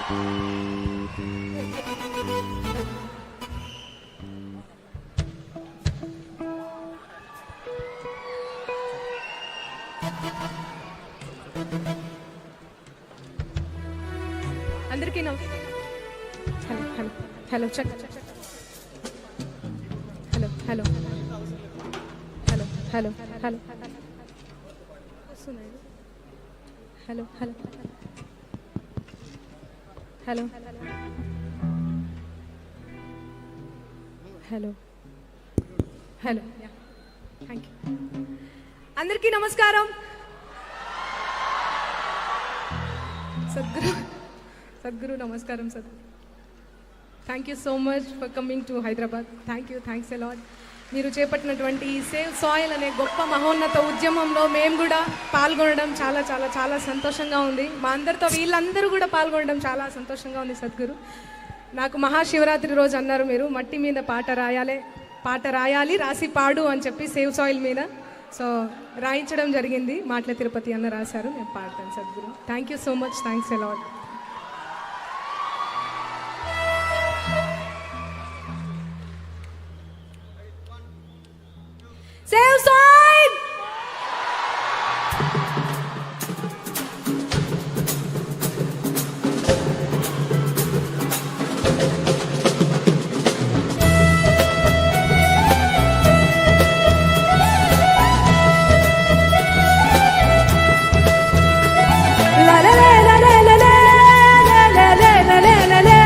అందరికీ hello hello hello check hello hello hello hello hello hello hello hello hello hello thank you. అందరికీ నమస్కారం. సద్గురు నమస్కారం Sadhguru. Thank you so much for coming to Hyderabad. Thanks a lot. మీరు చేపట్టినటువంటి ఈ save soil అనే గొప్ప మహోన్నత ఉద్యమంలో మేము కూడా పాల్గొనడం చాలా చాలా చాలా సంతోషంగా ఉంది. మా అందరితో వీళ్ళందరూ కూడా పాల్గొనడం చాలా సంతోషంగా ఉంది. సద్గురు నాకు మహాశివరాత్రి రోజు అన్నారు మీరు మట్టి మీద పాట రాయాలి రాసి పాడు అని చెప్పి సేవ్ సాయిల్ మీద. సో రాయించడం జరిగింది. మాటల తిరుపతి అన్న రాశారు, నేను పాడతాను. Sadhguru thank you so much. Thanks a lot. Save Soil! La la la la la la la la la la la la la la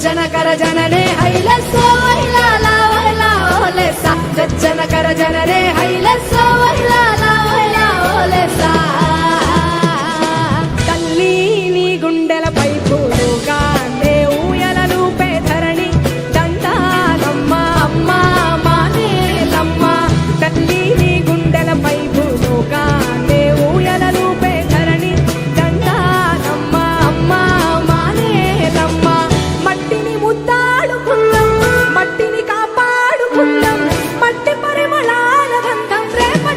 జనకర జననే హైలెస్సో హైలాలా హైలా ఓలెసా జనకర జననే హైలెస్సో హైలాలా హైలా ఓలెసా తల్లి నీ గుండెల పైపులుగా నే ఊయలను పేధరణి దంతాలమ్మ అమ్మ మానేలమ్మ తల్లి నీ గుండెల పైపులుగా నే ఊయలను పేధరణి దంతాలమ్మ అమ్మ మానేలమ్మ మట్టిని ముద్దాడుకుందాం మట్టిని కాపాడుకుందాం మట్టి పరిమళాల గంధం రేపటి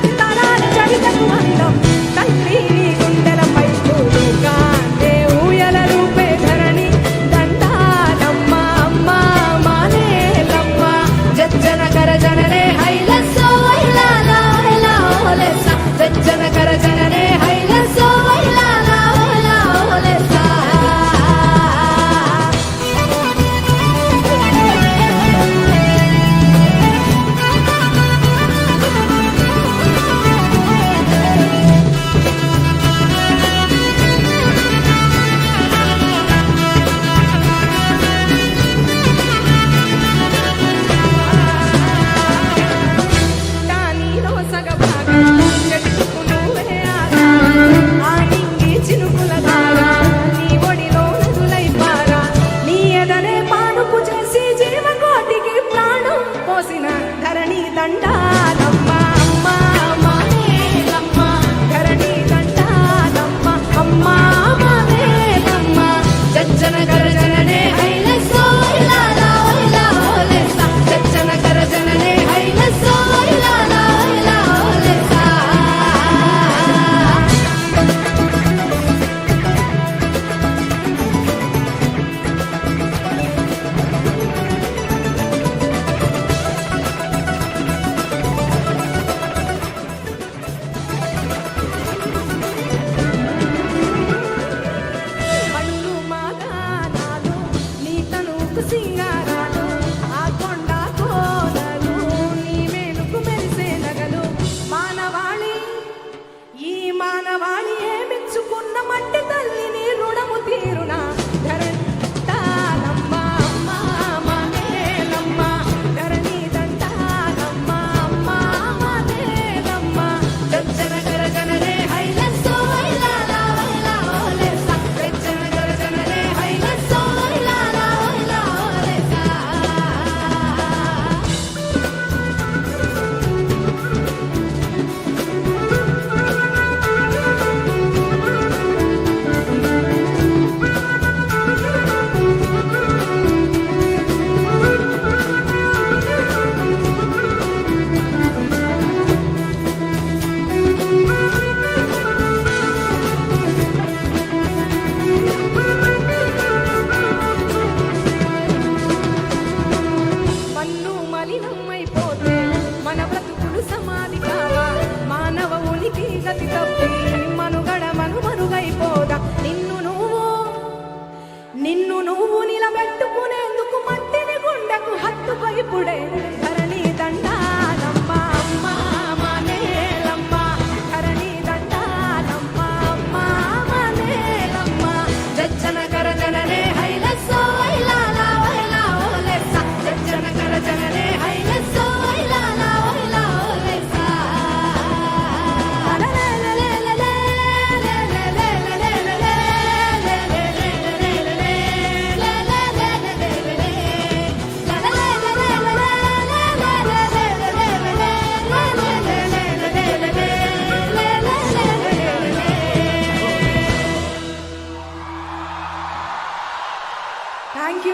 thank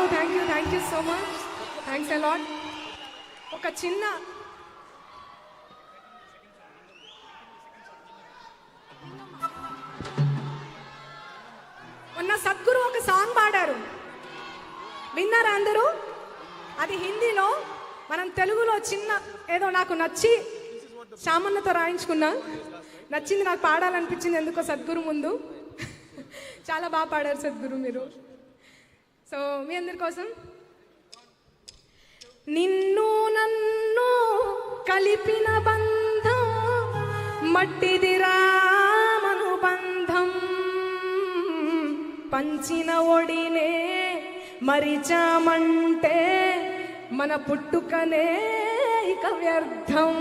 you so much. Thanks a lot. ఒక చిన్న మొన్న సద్గురు ఒక సాంగ్ పాడారు, విన్నారా అందరూ? అది హిందీలో, మనం తెలుగులో చిన్న ఏదో నాకు నచ్చి శ్యామన్నతో రాయించుకున్నా, నచ్చింది, నాకు పాడాలనిపించింది ఎందుకో సద్గురు ముందు. చాలా బాగా పాడారు సద్గురు మీరు. సో మీ అందరి కోసం. నిన్ను నన్ను కలిపిన బంధం మట్టిదిరా మనుబంధం, పంచిన ఒడినే మరిచామంటే మన పుట్టుకనే ఇక వ్యర్థం.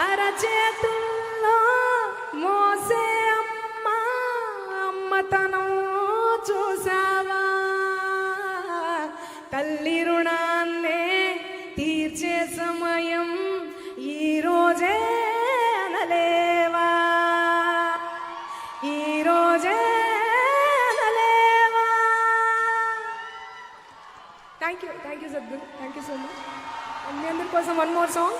అరచేతుల్లో మోసే అమ్మతనం చూసావా, తల్లి రుణాన్నే తీర్చే సమయం ఈరోజే అనలేవా, ఈరోజే అనలేవా. Thank you Sadhguru, thank you so much. మీ అందరి కోసం వన్ మోర్ సాంగ్.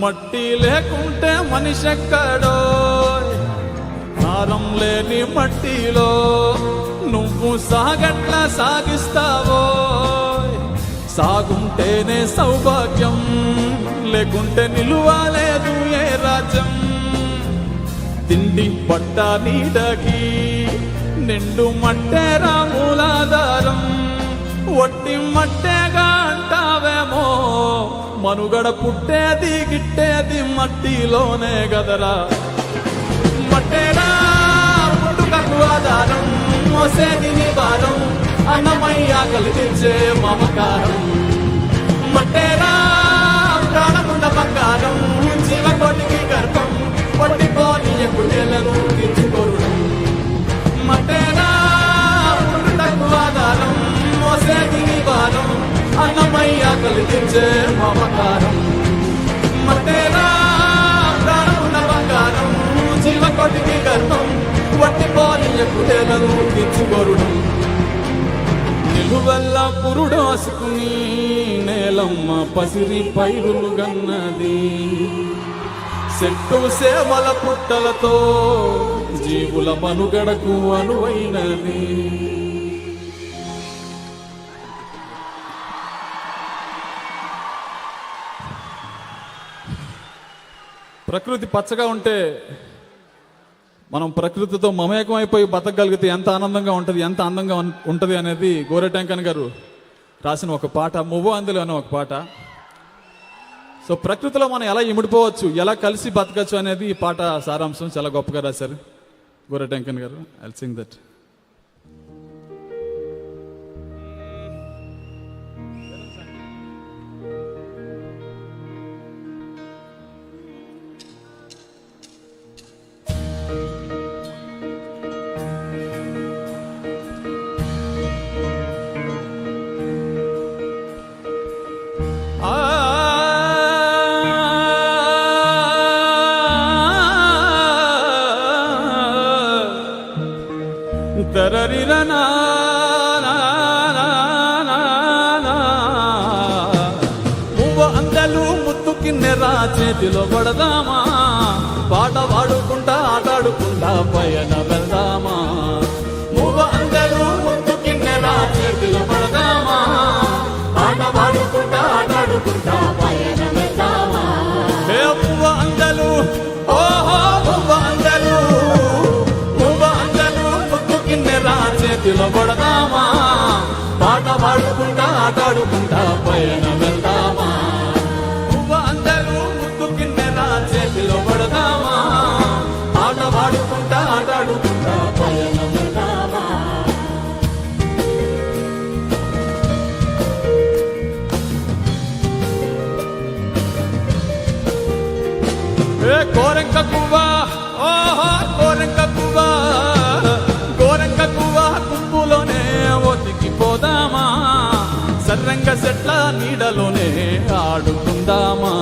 మట్టి లేకుంటే మనిషెక్కడో, సారం లేని మట్టిలో నువ్వు సాగట్లా సాగిస్తావో. సాగుంటేనే సౌభాగ్యం, లేకుంటే నిలువలేదు ఏ రాజ్యం. తిండి పట్ట నీడకి నిండు మట్టే రాములాధారం. ఒట్టి మట్టేగా అంటావేమో, మనుగడ పుట్టేది గిట్టేది మట్టిలోనే గదరా. మట్టేరా పుట్టుకకు ఆధారం, మోసేది నీ భారం, అన్నమయ్య కలిగించే మమకారం. మట్టేరా ప్రాణమున్న బంగారం, జీవకోటికి గర్భం, పట్టిపోని ఎప్పుడేలను తీర్చుకోరుడం. మట్టేరా పుట్టుకకు ఆధారం, మోసేది నీ భారం, అన్నమయ్య కలిగించే మమకారం. మట్టేరా ప్రాణమున్న బంగారం, జీవకోటికి గర్భం, పట్టిపోని ఎప్పుడేలను తీర్చుకోరుడం. నిలువెల్ల పురుడోసుకుని నేలమ్మ పసిరి పైరులు గన్నది. చెట్టు సేవల పుట్టలతో జీవుల మనుగడకు అనువైనది. ప్రకృతి పచ్చగా ఉంటే మనం ప్రకృతితో మమేకమైపోయి బతకగలిగితే ఎంత ఆనందంగా ఉంటుంది, ఎంత అందంగా ఉంటుంది అనేది గోరెటెంకన్ గారు రాసిన ఒక పాట, మువ్వ అందులో అనే ఒక పాట. సో ప్రకృతిలో మనం ఎలా ఇమిడిపోవచ్చు, ఎలా కలిసి బతకచ్చు అనేది ఈ పాట సారాంశం. చాలా గొప్పగా రాశారు గోరెటెంకన్ గారు. I sing that. మువ్వ అందలు ముత్తు కిన్నెరా చేతిలో పడదామా, పాట పాడుకుంటా ఆటాడుకుంటా పయన వెళ్దామా. మువ్వ అందలు ముత్తు కిన్నెరా చేతిలో పడదామా, పాట పాడుకుంటా ఆటాడుకుంటా పయన వెళ్దామా. హే మువ్వ అందలు, ఓహో మువ్వ అందలు, చేతిలో పడదామా, పాట పాడుకుంటా ఆటాడుకుంటా పయన వెళ్దామా. పువ్వ అందరూ ముద్దు కిన్నెరా చేతిలో పడదామా, పాట పాడుకుంటా ఆటాడుకుంటా పయన వెళ్దామా. ఏ కోరెంక పువ్వా, ఓహో కోరెంక పువ్వా, గుంపులోనే ఒదిగిపోదామా, సర్రంగ చెట్ల నీడలోనే ఆడుకుందామా.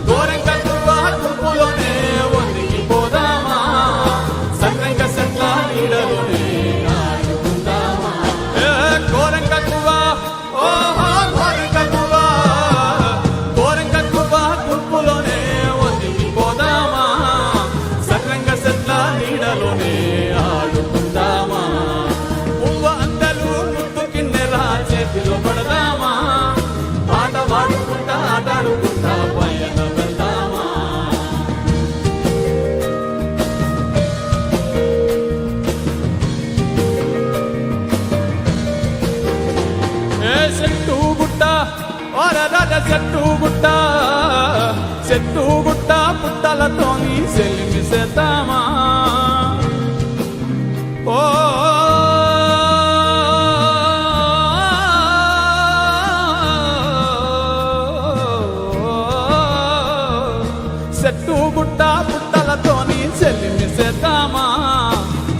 గోరెంక పువ్వ గుంపులోనే ఒదిగిపోదామా, సర్రంగ చెట్ల నీడలోనే ఆడుకుందామా. గోరెంక పువ్వ, ఓహో గోరెంక పువ్వ, గోరెంక పువ్వ గుంపులోనే ఒదిగిపోదామా, సర్రంగ చెట్ల నీడలోనే ఆడుకుందామా. పువ్వ అందరూ ముద్దు కిన్నెరా చేతిలో పడదామా, పాట పాడుకుంటా ఆటాడుకుంటా పయన వెళ్దామా. ఏ చెట్టు గుట్ట, ఓరరాజ చెట్టు గుట్ట, చెట్టు గుట్ట పుట్టలతోని సెలిమి చేద్దామా. ఓ చెట్టు గుట్ట పుట్టలతోని చెల్లిమి చేద్దామా,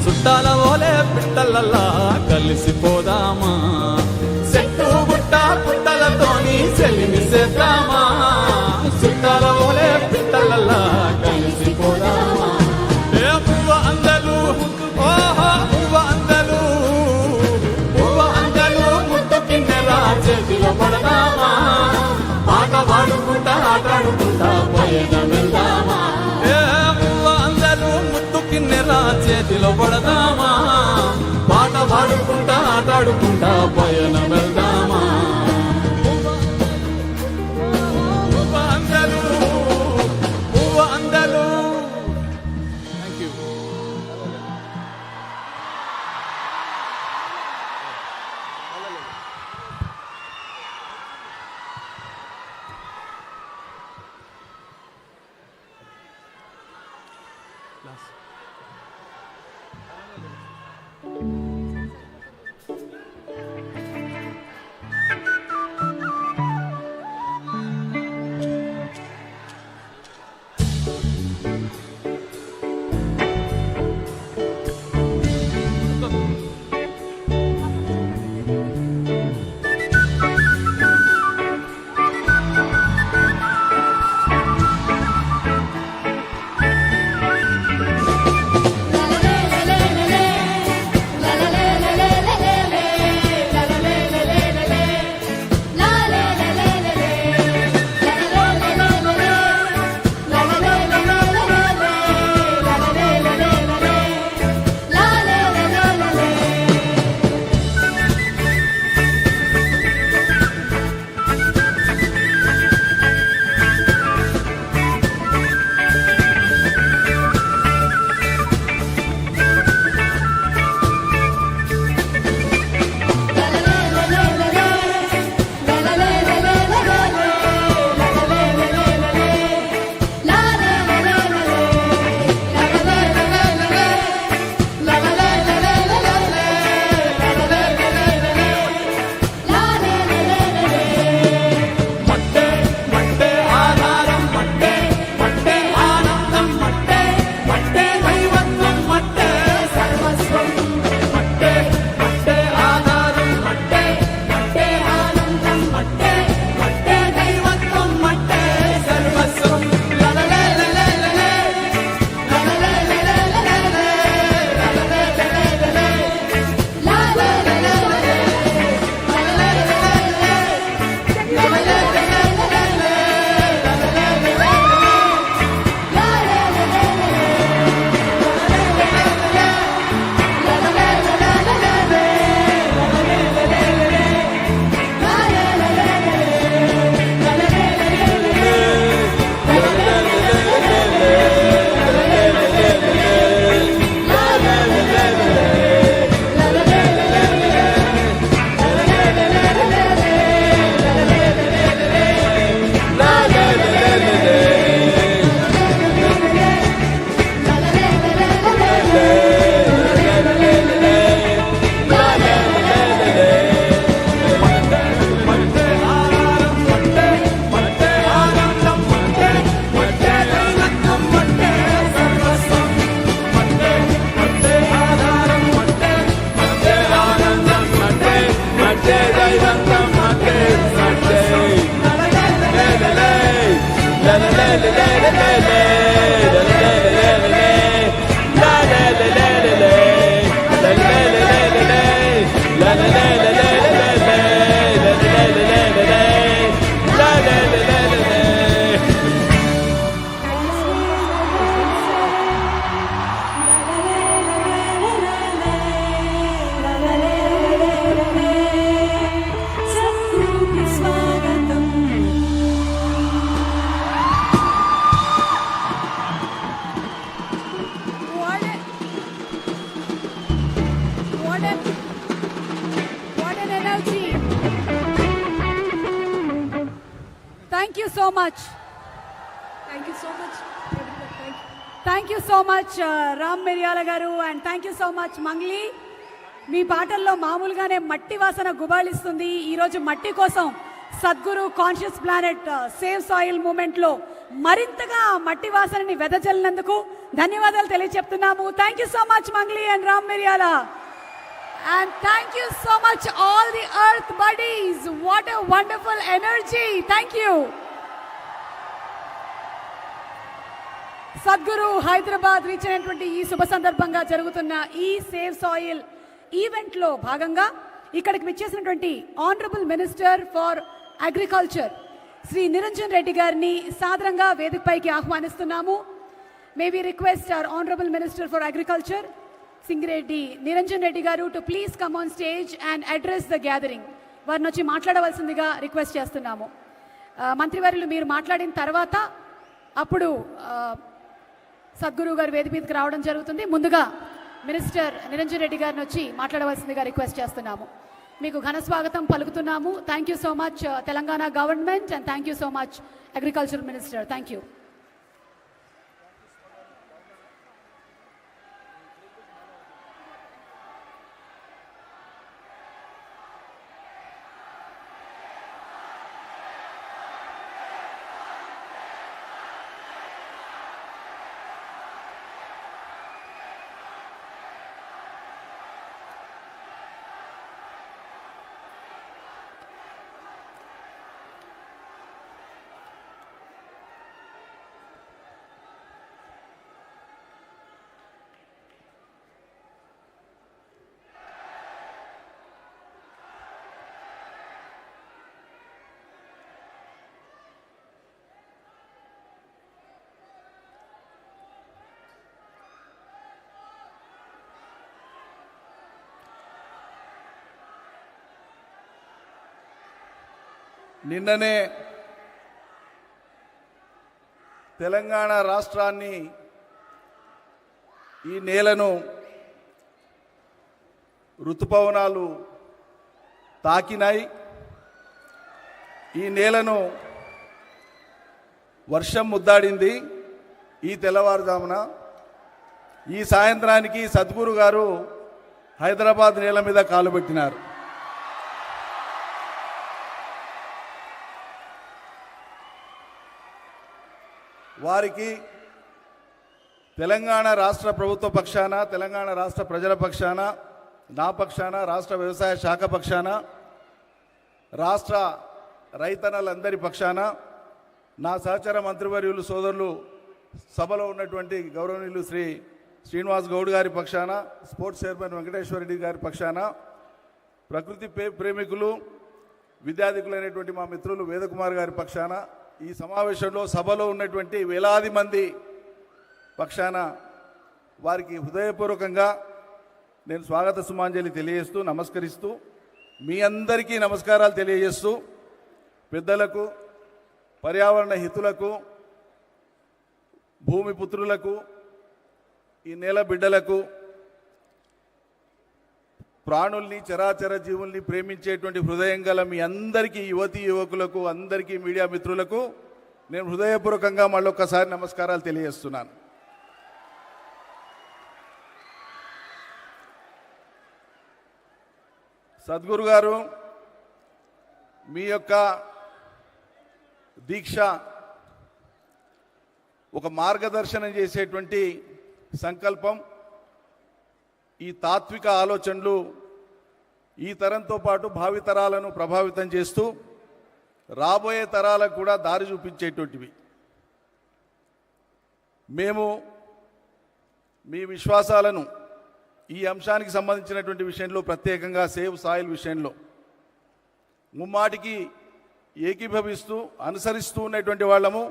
చుట్టాల ఓలే పిట్టలలా కలిసిపోదామా. చెట్టు గుట్ట పుట్టలతోని చెల్లిమి చేద్దామా, చుట్టాల ఓలే పిట్టలలా కలిసిపోదామా. ఏ పువ్వ అందలు, ఓహో పువ్వ అందలు, పువ్వ అందలు ముద్దు కిన్నెరా చేతిలో పడదామా, పాట పాడుకుంటా ఆటాడుకుంటా సద్గురుకి స్వాగతం. What an energy. Thank you so much. Thank you so much. Thank you so much, Ram మిరియాల గారు, and thank you so much, Mangli. మీ పాటల్లో మామూలుగానే మట్టి వాసన గుబాళిస్తుంది. ఈరోజు మట్టి కోసం Sadhguru conscious planet save soil మూమెంట్లో మరింతగా మట్టి వాసనని వెదజల్లినందుకు ధన్యవాదాలు తెలియజెప్తున్నాము. Thank you so much Mangli and Ram Miriyala. And thank you so much all the earth buddies. What a wonderful energy. Thank you. Sadhguru Hyderabad reach అయినటువంటి ఈ శుభ సందర్భంగా జరుగుతున్న ఈ సేవ్ సాయిల్ ఈవెంట్లో భాగంగా ఇక్కడికి విచ్చేసినటువంటి honourable minister for agriculture Shri Niranjan Reddy గారిని సాదరంగా వేదికపైకి ఆహ్వానిస్తున్నాము. May we request our honourable minister for agriculture Singireddy Niranjan Reddy గారు to please come on stage and address the gathering. వారిని వచ్చి మాట్లాడవలసిందిగా రిక్వెస్ట్ చేస్తున్నాము. మంత్రివర్యులు మీరు మాట్లాడిన తర్వాత అప్పుడు సద్గురు గారు వేదిక మీదకి రావడం జరుగుతుంది. ముందుగా మినిస్టర్ నిరంజన్ రెడ్డి గారిని వచ్చి మాట్లాడవలసిందిగా రిక్వెస్ట్ చేస్తున్నాము. మీకు ఘన స్వాగతం పలుకుతున్నాము. Thank you so much Telangana government and thank you so much agriculture minister. Thank you. నిన్ననే తెలంగాణ రాష్ట్రాన్ని, ఈ నేలను ఋతుపవనాలు తాకినాయి. ఈ నేలను వర్షం ముద్దాడింది. ఈ తెల్లవారుజామున ఈ సాయంత్రానికి సద్గురు గారు హైదరాబాద్ నేల మీద కాలు పెట్టినారు. వారికి తెలంగాణ రాష్ట్ర ప్రభుత్వ పక్షాన, తెలంగాణ రాష్ట్ర ప్రజల పక్షాన, నా పక్షాన, రాష్ట్ర వ్యవసాయ శాఖ పక్షాన, రాష్ట్ర రైతన్నలందరి పక్షాన, నా సహచర మంత్రివర్యులు సోదరులు, సభలో ఉన్నటువంటి గౌరవనీయులు శ్రీ శ్రీనివాస్ గౌడ్ గారి పక్షాన, స్పోర్ట్స్ చైర్మన్ వెంకటేశ్వర రెడ్డి గారి పక్షాన, ప్రకృతి ప్రేమికులు, విద్యార్థికులైనటువంటి మా మిత్రులు వేదకుమార్ గారి పక్షాన, ఈ సమావేశంలో సభలో ఉన్నటువంటి వేలాది మంది పక్షాన వారికి హృదయపూర్వకంగా నేను స్వాగత సుమాంజలి తెలియజేస్తూ, నమస్కరిస్తూ, మీ అందరికీ నమస్కారాలు తెలియజేస్తూ, పెద్దలకు, పర్యావరణ హితులకు, భూమి పుత్రులకు, ఈ నేల బిడ్డలకు, ప్రాణుల్ని, చరాచర జీవుల్ని ప్రేమించేటువంటి హృదయం గల మీ అందరికీ, యువతీ యువకులకు, అందరికీ, మీడియా మిత్రులకు నేను హృదయపూర్వకంగా మళ్ళొక్కసారి నమస్కారాలు తెలియజేస్తున్నాను. సద్గురు గారు, మీ యొక్క దీక్ష ఒక మార్గదర్శనం చేసేటువంటి సంకల్పం. ఈ తాత్విక ఆలోచనలు ఈ తరంతో పాటు భావితరాలను ప్రభావితం చేస్తూ రాబోయే తరాలకు కూడా దారి చూపించేటువంటివి. మేము మీ విశ్వాసాలను ఈ అంశానికి సంబంధించినటువంటి విషయంలో, ప్రత్యేకంగా సేవ్ సాయిల్ విషయంలో ముమ్మాటికి ఏకీభవిస్తూ, అనుసరిస్తూ ఉండేటువంటి వాళ్ళము,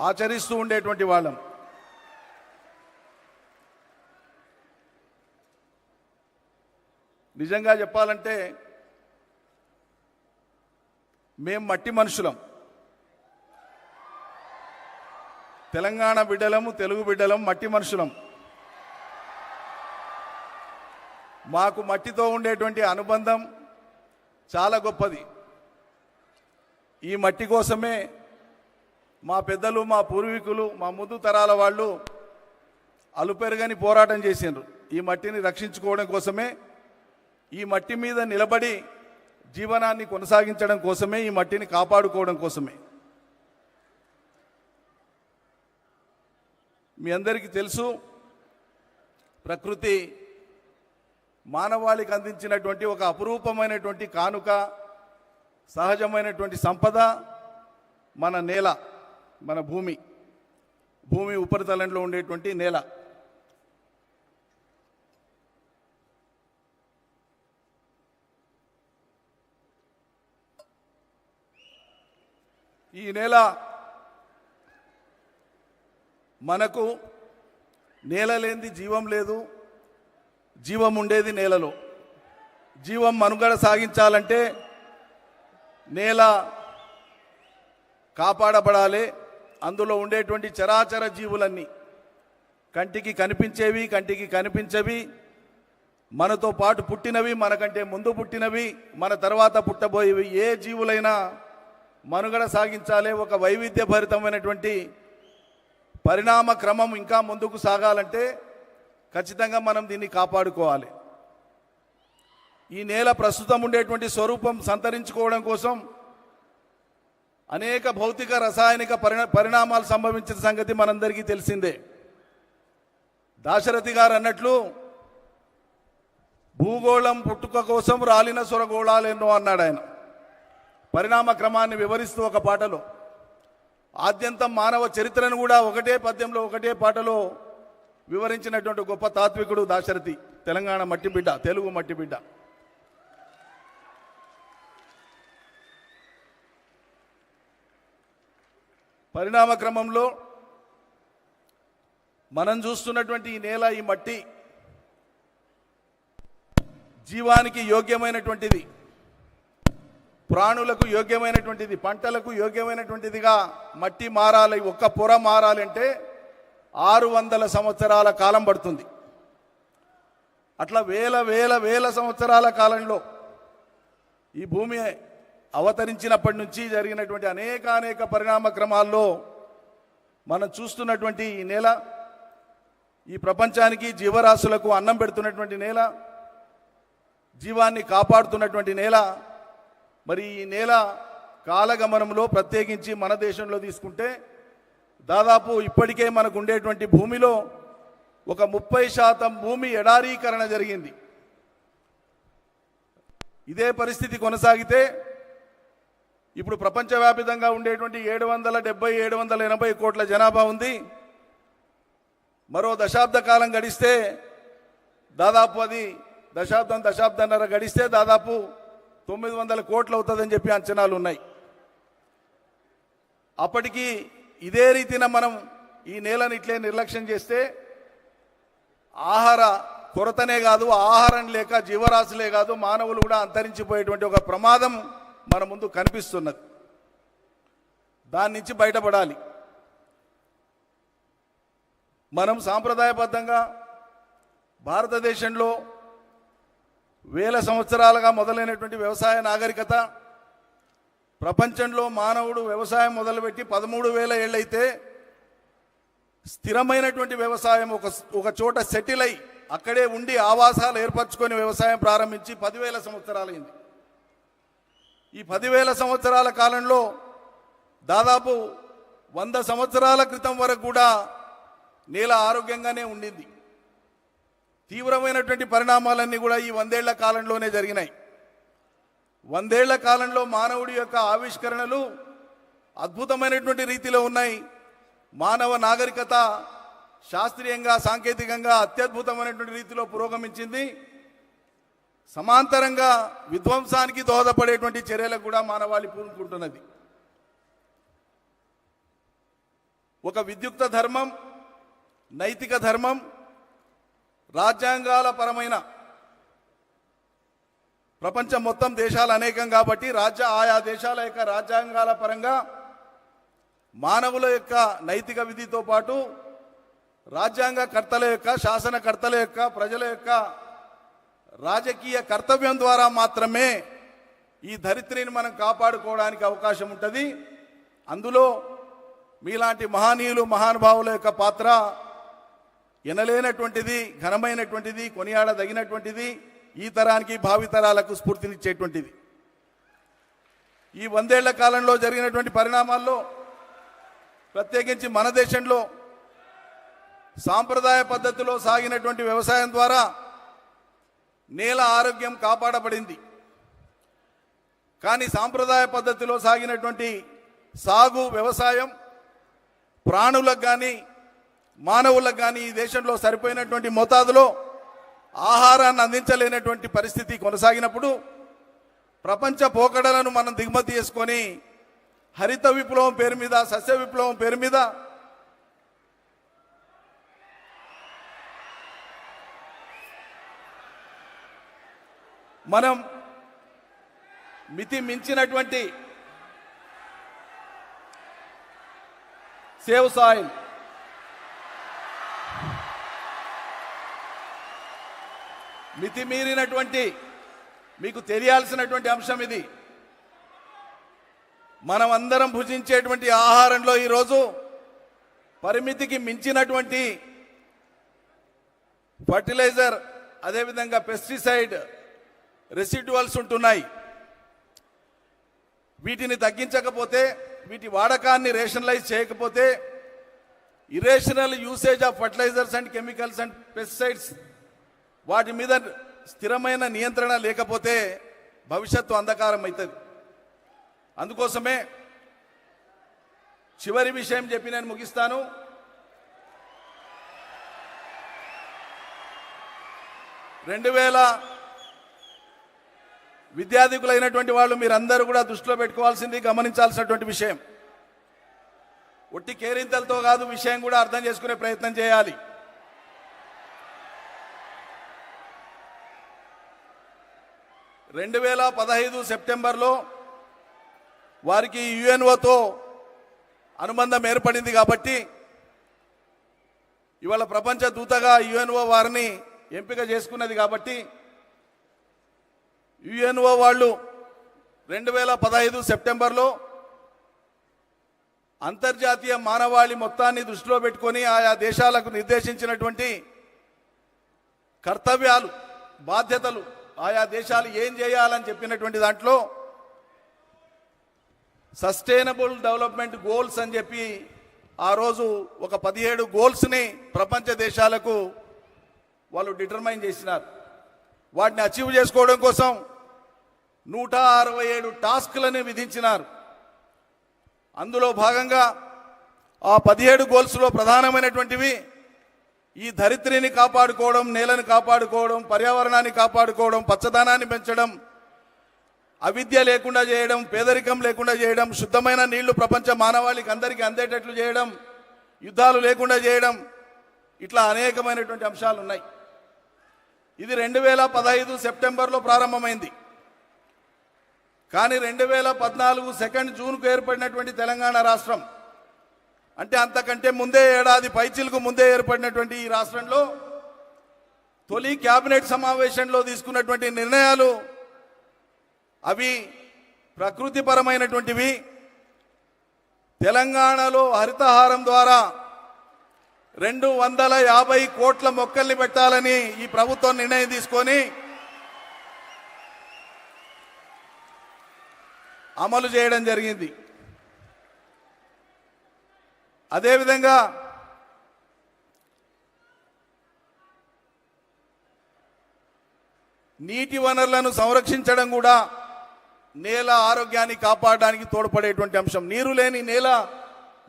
ఆచరిస్తూ ఉండేటువంటి వాళ్ళం. నిజంగా చెప్పాలంటే మేం మట్టి మనుషులం, తెలంగాణ బిడ్డలము, తెలుగు బిడ్డలం, మట్టి మనుషులం. మాకు మట్టితో ఉండేటువంటి అనుబంధం చాలా గొప్పది. ఈ మట్టి కోసమే మా పెద్దలు, మా పూర్వీకులు, మా ముందు తరాల వాళ్ళు అలుపెరగని పోరాటం చేసిండ్రు. ఈ మట్టిని రక్షించుకోవడం కోసమే, ఈ మట్టి మీద నిలబడి జీవనాన్ని కొనసాగించడం కోసమే, ఈ మట్టిని కాపాడుకోవడం కోసమే. మీ అందరికీ తెలుసు, ప్రకృతి మానవాళికి అందించినటువంటి ఒక అపురూపమైనటువంటి కానుక, సహజమైనటువంటి సంపద మన నేల, మన భూమి, భూమి ఉపరితలంలో ఉండేటువంటి నేల. ఈ నేల మనకు, నేల లేనిది జీవం లేదు, జీవం ఉండేది నేలలో. జీవం మనుగడ సాగించాలంటే నేల కాపాడబడాలి. అందులో ఉండేటువంటి చరాచర జీవులన్నీ, కంటికి కనిపించేవి, కంటికి కనిపించవి, మనతో పాటు పుట్టినవి, మనకంటే ముందు పుట్టినవి, మన తర్వాత పుట్టబోయేవి, ఏ జీవులైనా మనుగడ సాగించాలి. ఒక వైవిధ్యభరితమైనటువంటి పరిణామ క్రమం ఇంకా ముందుకు సాగాలంటే ఖచ్చితంగా మనం దీన్ని కాపాడుకోవాలి. ఈ నేల ప్రస్తుతం ఉండేటువంటి స్వరూపం సంతరించుకోవడం కోసం అనేక భౌతిక, రసాయనిక పరిణామాలు సంభవించిన సంగతి మనందరికీ తెలిసిందే. దాశరథి గారు అన్నట్లు, భూగోళం పుట్టుక కోసం రాలిన సొరగోళాలెన్నో అన్నాడు ఆయన పరిణామ క్రమాన్ని వివరిస్తూ ఒక పాటలో. ఆద్యంతం మానవ చరిత్రను కూడా ఒకటే పద్యంలో, ఒకటే పాటలో వివరించినటువంటి గొప్ప తాత్వికుడు దాశరథి, తెలంగాణ మట్టి బిడ్డ, తెలుగు మట్టి బిడ్డ. పరిణామ క్రమంలో మనం చూస్తున్నటువంటి ఈ నేల, ఈ మట్టి జీవానికి యోగ్యమైనటువంటిది. ప్రాణులకు యోగ్యమైనటువంటిది, పంటలకు యోగ్యమైనటువంటిదిగా మట్టి మారాలి, ఒక్క పొర మారాలంటే 600 సంవత్సరాల కాలం పడుతుంది. అట్లా వేల వేల వేల సంవత్సరాల కాలంలో ఈ భూమి అవతరించినప్పటి నుంచి జరిగినటువంటి అనేక పరిణామ క్రమాల్లో మనం చూస్తున్నటువంటి ఈ నేల, ఈ ప్రపంచానికి జీవరాశులకు అన్నం పెడుతున్నటువంటి నేల, జీవాన్ని కాపాడుతున్నటువంటి నేల. మరి ఈ నేల కాలగమనంలో ప్రత్యేకించి మన దేశంలో తీసుకుంటే దాదాపు ఇప్పటికే మనకు ఉండేటువంటి భూమిలో ఒక 30% భూమి ఎడారీకరణ జరిగింది. ఇదే పరిస్థితి కొనసాగితే ఇప్పుడు ప్రపంచవ్యాప్తంగా ఉండేటువంటి 770-780 కోట్ల జనాభా ఉంది. మరో దశాబ్ద కాలం గడిస్తే దాదాపు అది దశాబ్దన్నర గడిస్తే దాదాపు 900 కోట్లు అవుతుందని చెప్పి అంచనాలు ఉన్నాయి. అప్పటికి ఇదే రీతిన మనం ఈ నేలను ఇట్లే నిర్లక్ష్యం చేస్తే ఆహార కొరతనే కాదు, ఆహారం లేక జీవరాశులే కాదు, మానవులు కూడా అంతరించిపోయేటువంటి ఒక ప్రమాదం మన ముందు కనిపిస్తున్నది. దాని నుంచి బయటపడాలి. మనం సాంప్రదాయబద్ధంగా భారతదేశంలో వేల సంవత్సరాలుగా మొదలైనటువంటి వ్యవసాయ నాగరికత, ప్రపంచంలో మానవుడు వ్యవసాయం మొదలుపెట్టి 13,000 ఏళ్ళైతే స్థిరమైనటువంటి వ్యవసాయం ఒక చోట సెటిల్ అయి అక్కడే ఉండి ఆవాసాలు ఏర్పరచుకొని వ్యవసాయం ప్రారంభించి 10,000 సంవత్సరాలైంది. ఈ 10,000 సంవత్సరాల కాలంలో దాదాపు 100 సంవత్సరాల క్రితం వరకు కూడా నేల ఆరోగ్యంగానే ఉండింది. తీవ్రమైనటువంటి పరిణామాలన్నీ కూడా ఈ 100 ఏళ్ల కాలంలోనే జరిగినాయి. 100 ఏళ్ల కాలంలో మానవుడి యొక్క ఆవిష్కరణలు అద్భుతమైనటువంటి రీతిలో ఉన్నాయి. మానవ నాగరికత శాస్త్రీయంగా, సాంకేతికంగా అత్యద్భుతమైనటువంటి రీతిలో పురోగమించింది. సమాంతరంగా విధ్వంసానికి దోహదపడేటువంటి చర్యలకు కూడా మానవాళి పూనుకుంటున్నది. ఒక విద్యుక్త ధర్మం, నైతిక ధర్మం, రాజ్యాంగాల పరమైన ప్రపంచం మొత్తం దేశాలు అనేకం కాబట్టి ఆయా దేశాల యొక్క రాజ్యాంగాల పరంగా మానవుల యొక్క నైతిక విధితో పాటు రాజ్యాంగ కర్తల యొక్క, శాసనకర్తల యొక్క, ప్రజల యొక్క రాజకీయ కర్తవ్యం ద్వారా మాత్రమే ఈ ధరిత్రిని మనం కాపాడుకోవడానికి అవకాశం ఉంటుంది. అందులో మీలాంటి మహనీయులు, మహానుభావుల యొక్క పాత్ర ఎనలేనటువంటిది, ఘనమైనటువంటిది, కొనియాడదగినటువంటిది, ఈ తరానికి భావితరాలకు స్ఫూర్తినిచ్చేటువంటిది. ఈ 100 ఏళ్ల కాలంలో జరిగినటువంటి పరిణామాల్లో ప్రత్యేకించి మన దేశంలో సాంప్రదాయ పద్ధతిలో సాగినటువంటి వ్యవసాయం ద్వారా నేల ఆరోగ్యం కాపాడబడింది. కానీ సాంప్రదాయ పద్ధతిలో సాగినటువంటి సాగు వ్యవసాయం ప్రాణులకు కానీ మానవులకు కానీ ఈ దేశంలో సరిపోయినటువంటి మోతాదులో ఆహారాన్ని అందించలేనటువంటి పరిస్థితి కొనసాగినప్పుడు ప్రపంచ పోకడలను మనం దిగుమతి చేసుకొని హరిత విప్లవం పేరు మీద, సస్య విప్లవం పేరు మీద మనం మితి మించినటువంటి సేవ్ సాయిల్, మితిమీరినటువంటి, మీకు తెలియాల్సినటువంటి అంశం ఇది. మనం అందరం భుజించేటువంటి ఆహారంలో ఈరోజు పరిమితికి మించినటువంటి ఫర్టిలైజర్, అదేవిధంగా పెస్టిసైడ్ రెసిడ్యువల్స్ ఉంటున్నాయి. వీటిని తగ్గించకపోతే, వీటి వాడకాన్ని రేషనలైజ్ చేయకపోతే, irrational usage of fertilisers and chemicals and pesticides వాటి మీద స్థిరమైన నియంత్రణ లేకపోతే భవిష్యత్తు అంధకారం అవుతుంది. అందుకోసమే చివరి విషయం చెప్పి నేను ముగిస్తాను. విద్యార్థికులైనటువంటి వాళ్ళు మీరందరూ కూడా దృష్టిలో పెట్టుకోవాల్సింది, గమనించాల్సినటువంటి విషయం, ఒట్టి కేరింతలతో కాదు, విషయం కూడా అర్థం చేసుకునే ప్రయత్నం చేయాలి. 2015 సెప్టెంబర్లో వారికి యుఎన్ఓతో అనుబంధం ఏర్పడింది కాబట్టి ఇవాళ ప్రపంచ దూతగా యుఎన్ఓ వారిని ఎంపిక చేసుకున్నది కాబట్టి యుఎన్ఓ వాళ్ళు 2015 సెప్టెంబర్లో అంతర్జాతీయ మానవాళి మొత్తాన్ని దృష్టిలో పెట్టుకొని ఆయా దేశాలకు నిర్దేశించినటువంటి కర్తవ్యాలు బాధ్యతలు ఆయా దేశాలు ఏం చేయాలని చెప్పినటువంటి దాంట్లో సస్టైనబుల్ డెవలప్మెంట్ గోల్స్ అని చెప్పి ఆ రోజు ఒక 17 గోల్స్ని ప్రపంచ దేశాలకు వాళ్ళు డిటర్మైన్ చేసినారు. వాటిని అచీవ్ చేసుకోవడం కోసం 167 టాస్క్లని విధించినారు. అందులో భాగంగా ఆ 17 గోల్స్లో ప్రధానమైనటువంటివి ఈ ధరిత్రిని కాపాడుకోవడం, నేలను కాపాడుకోవడం, పర్యావరణాన్ని కాపాడుకోవడం, పచ్చదనాన్ని పెంచడం, అవిద్య లేకుండా చేయడం, పేదరికం లేకుండా చేయడం, శుద్ధమైన నీళ్లు ప్రపంచ మానవాళికి అందరికీ అందేటట్లు చేయడం, యుద్ధాలు లేకుండా చేయడం, ఇట్లా అనేకమైనటువంటి అంశాలు ఉన్నాయి. ఇది 2015 సెప్టెంబర్లో ప్రారంభమైంది. కానీ 2014 2 జూన్కు ఏర్పడినటువంటి తెలంగాణ రాష్ట్రం అంటే అంతకంటే ముందే ఏడాది పైచిలకు ముందే ఏర్పడినటువంటి ఈ రాష్ట్రంలో తొలి కేబినెట్ సమావేశంలో తీసుకున్నటువంటి నిర్ణయాలు అవి ప్రకృతిపరమైనటువంటివి. తెలంగాణలో హరితహారం ద్వారా 250 కోట్ల మొక్కల్ని పెట్టాలని ఈ ప్రభుత్వం నిర్ణయం తీసుకొని అమలు చేయడం జరిగింది. అదేవిధంగా నీటి వనరులను సంరక్షించడం కూడా నేల ఆరోగ్యాన్ని కాపాడడానికి తోడ్పడేటువంటి అంశం. నీరు లేని నేల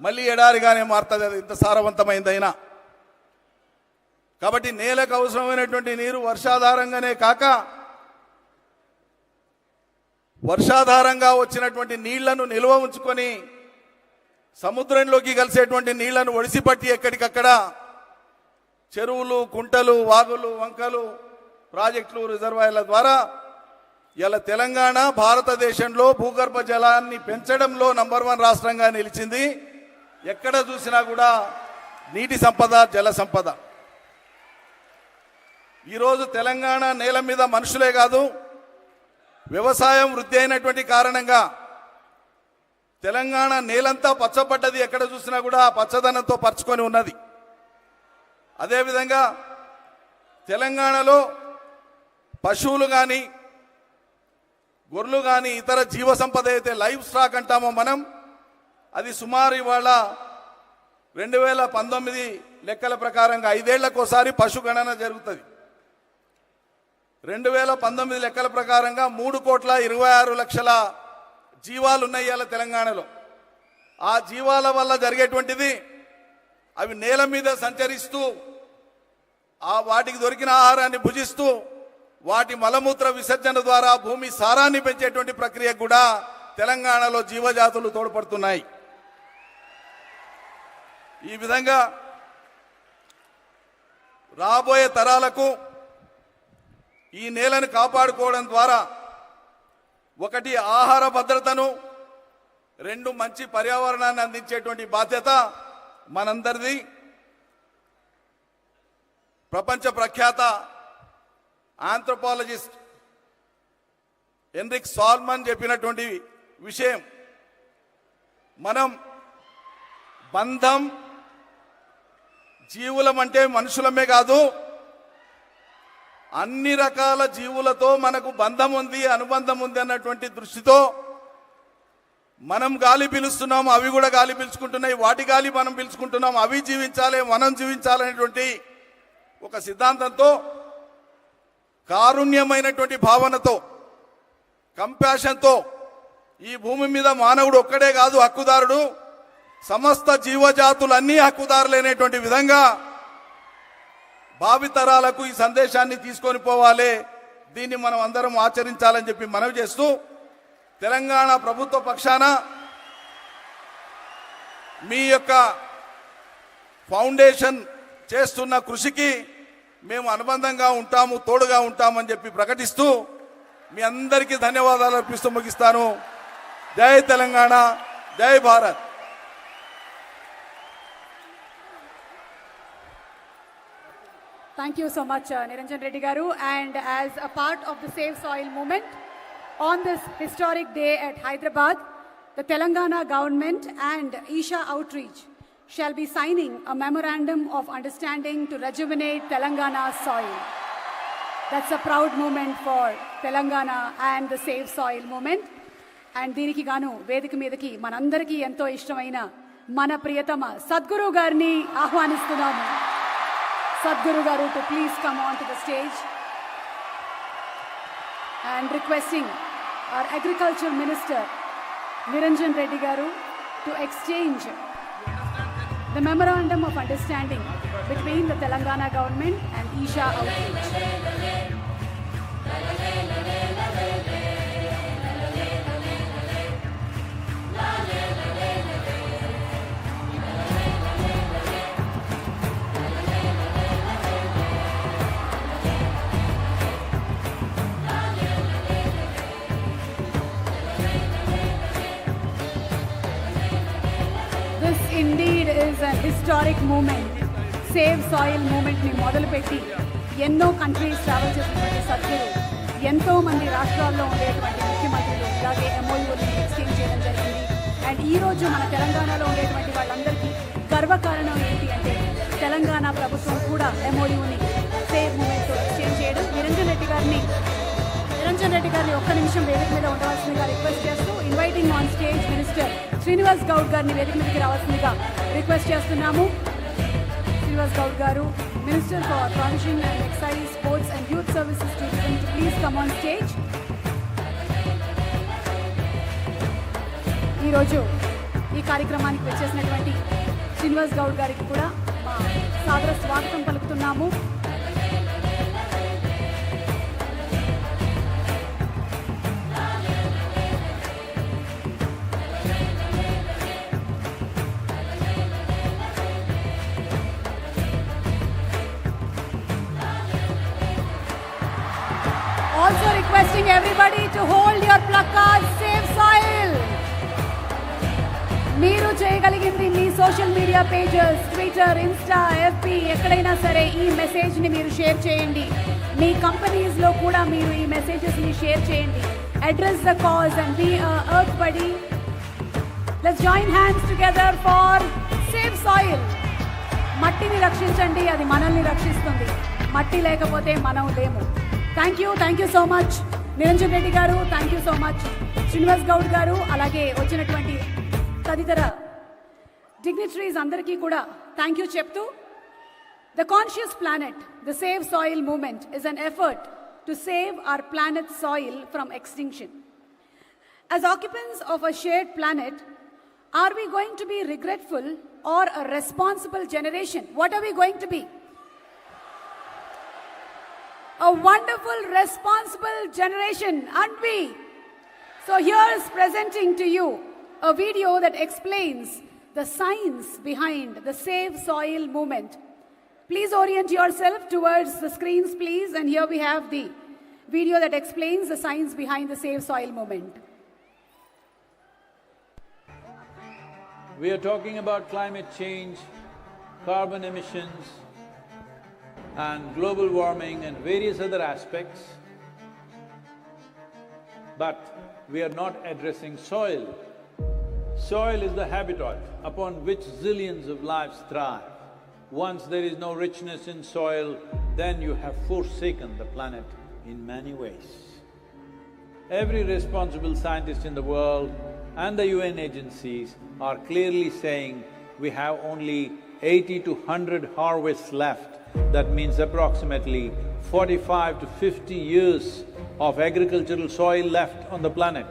మళ్ళీ ఎడారిగానే మారుతుంది, అది ఇంత సారవంతమైందైనా. కాబట్టి నేలకు అవసరమైనటువంటి నీరు వర్షాధారంగానే కాక వర్షాధారంగా వచ్చినటువంటి నీళ్లను నిల్వ ఉంచుకొని సముద్రంలోకి కలిసేటువంటి నీళ్లను ఒడిసిపట్టి ఎక్కడికక్కడ చెరువులు, కుంటలు, వాగులు, వంకలు, ప్రాజెక్టులు, రిజర్వాయర్ల ద్వారా ఇలా తెలంగాణ భారతదేశంలో భూగర్భ జలాన్ని పెంచడంలో నంబర్ 1 రాష్ట్రంగా నిలిచింది. ఎక్కడ చూసినా కూడా నీటి సంపద, జల సంపద. ఈరోజు తెలంగాణ నేల మీద మనుషులే కాదు, వ్యవసాయం వృద్ధి అయినటువంటి కారణంగా తెలంగాణ నేలంతా పచ్చబడ్డది. ఎక్కడ చూసినా కూడా పచ్చదనంతో పరుచుకొని ఉన్నది. అదేవిధంగా తెలంగాణలో పశువులు కానీ, గొర్రెలు కానీ, ఇతర జీవ సంపద అయితే లైవ్ స్టాక్ అంటామో మనం, అది సుమారు ఇవాళ 2019 లెక్కల ప్రకారంగా 5 ఏళ్లకోసారి పశు గణన జరుగుతుంది. 2019 లెక్కల ప్రకారంగా 3,26,00,000 జీవాలు ఉన్నాయి ఇవాళ తెలంగాణలో. ఆ జీవాల వల్ల జరిగేటువంటిది అవి నేల మీద సంచరిస్తూ వాటికి దొరికిన ఆహారాన్ని భుజిస్తూ వాటి మలమూత్ర విసర్జన ద్వారా భూమి సారాన్ని పెంచేటువంటి ప్రక్రియ కూడా తెలంగాణలో జీవజాతులు తోడ్పడుతున్నాయి. ఈ విధంగా రాబోయే తరాలకు ఈ నేలను కాపాడుకోవడం ద్వారా 1 ఆహార భద్రతను, 2 మంచి పర్యావరణాన్ని అందించేటువంటి బాధ్యత మనందరిది. ప్రపంచ ప్రఖ్యాత ఆంథ్రోపాలజిస్ట్ ఎన్రిక్ సాల్మన్ చెప్పినటువంటి విషయం, మనం బంధం జీవులం అంటే మనుషులమే కాదు, అన్ని రకాల జీవులతో మనకు బంధం ఉంది, అనుబంధం ఉంది అన్నటువంటి దృష్టితో మనం గాలి పీలుస్తున్నాం, అవి కూడా గాలి పీల్చుకుంటున్నాయి, వాటి గాలి మనం పీల్చుకుంటున్నాం, అవి జీవించాలి, మనం జీవించాలనేటువంటి ఒక సిద్ధాంతంతో, కారుణ్యమైనటువంటి భావనతో, కంపాషన్తో ఈ భూమి మీద మానవుడు ఒక్కడే కాదు హక్కుదారుడు, సమస్త జీవజాతులన్నీ హక్కుదారులైనటువంటి విధంగా భావితరాలకు ఈ సందేశాన్ని తీసుకొని పోవాలి. దీన్ని మనం అందరం ఆచరించాలని చెప్పి మనవి చేస్తూ, తెలంగాణ ప్రభుత్వ పక్షాన మీ యొక్క ఫౌండేషన్ చేస్తున్న కృషికి మేము అనుబంధంగా ఉంటాము, తోడుగా ఉంటామని చెప్పి ప్రకటిస్తూ మీ అందరికీ ధన్యవాదాలు అర్పిస్తూ ముగిస్తాను. జై తెలంగాణ, జై Bharat. Thank you so much, Niranjan Reddy Garu. And as a part of the Save Soil movement, on this historic day at Hyderabad, the Telangana government and Isha Outreach shall be signing a memorandum of understanding to rejuvenate Telangana's soil. That's a proud moment for Telangana and the Save Soil movement. And దీనికి గాను వేదిక మీదకి మనందరికీ ఎంతో ఇష్టమైన మన ప్రియతమ సద్గురు గారిని ఆహ్వానిస్తున్నాము. Sadhguru Garu to please come on to the stage, and requesting our Agriculture Minister Niranjan Reddy Garu to exchange the Memorandum of Understanding between the Telangana government and Isha Outreach. This indeed is an historic moment. Save Soil movement ని మొదలుపెట్టి ఎన్నో countries travel చేసినటువంటి సద్గురు ఎంతో మంది రాష్ట్రాల్లో ఉండేటువంటి ముఖ్యమంత్రులు ఇలాగే MOUని ఎక్స్చేంజ్ చేయడం జరిగింది. అండ్ ఈ రోజు మన తెలంగాణలో ఉండేటువంటి వాళ్ళందరికీ గర్వకారణం ఏంటి అంటే తెలంగాణ ప్రభుత్వం కూడా MOUని సేవ్ మూమెంట్తో ఎక్స్చేంజ్ చేయడం. నిరంజన్ రెడ్డి గారిని ఒక్క నిమిషం వేదిక మీద ఉండవలసిందిగా రిక్వెస్ట్ చేస్తూ inviting on stage minister Srinivas Goud గారిని వేదిక మీదకి రావాల్సిందిగా రిక్వెస్ట్ చేస్తున్నాము. శ్రీనివాస్ గౌడ్ గారు, minister for transition and excise, sports and youth services to please come on stage. ఈరోజు ఈ కార్యక్రమానికి వచ్చేసినటువంటి శ్రీనివాస్ గౌడ్ గారికి కూడా మా సాదర స్వాగతం పలుకుతున్నాము. Also requesting everybody to hold your placards, Save Soil. మీరు చేయగలిగింది మీ social media pages, Twitter, Insta, FB ఎక్కడైనా సరే ఈ మెసేజ్ని మీరు షేర్ చేయండి. మీ కంపెనీస్లో కూడా మీరు ఈ మెసేజెస్ని షేర్ చేయండి. Address the cause and be earth buddy. Let's join hands together for save soil. మట్టిని రక్షించండి, అది మనల్ని రక్షిస్తుంది. మట్టి లేకపోతే మనం లేము. Thank you so much Niranjan Reddy గారు, thank you so much Srinivas Goud గారు, అలాగే వచ్చినటువంటి తదితర డిగ్నిటరీస్ అందరికీ కూడా థ్యాంక్ యూ చెప్తూ, the conscious planet, the save soil movement is an effort to save our planet soil from extinction. As occupants of a shared planet, are we going to be regretful or a responsible generation? What are we going to be? A wonderful, responsible generation, aren't we? So here's presenting to you a video that explains the science behind the Save Soil movement. Please orient yourself towards the screens, please. And here we have the video that explains the science behind the Save Soil movement. We are talking about climate change, carbon emissions, and global warming and various other aspects, but we are not addressing soil. Soil is the habitat upon which zillions of lives thrive. Once there is no richness in soil, then you have forsaken the planet in many ways. Every responsible scientist in the world and the UN agencies are clearly saying we have only 80 to 100 harvests left. That means approximately 45 to 50 years of agricultural soil left on the planet.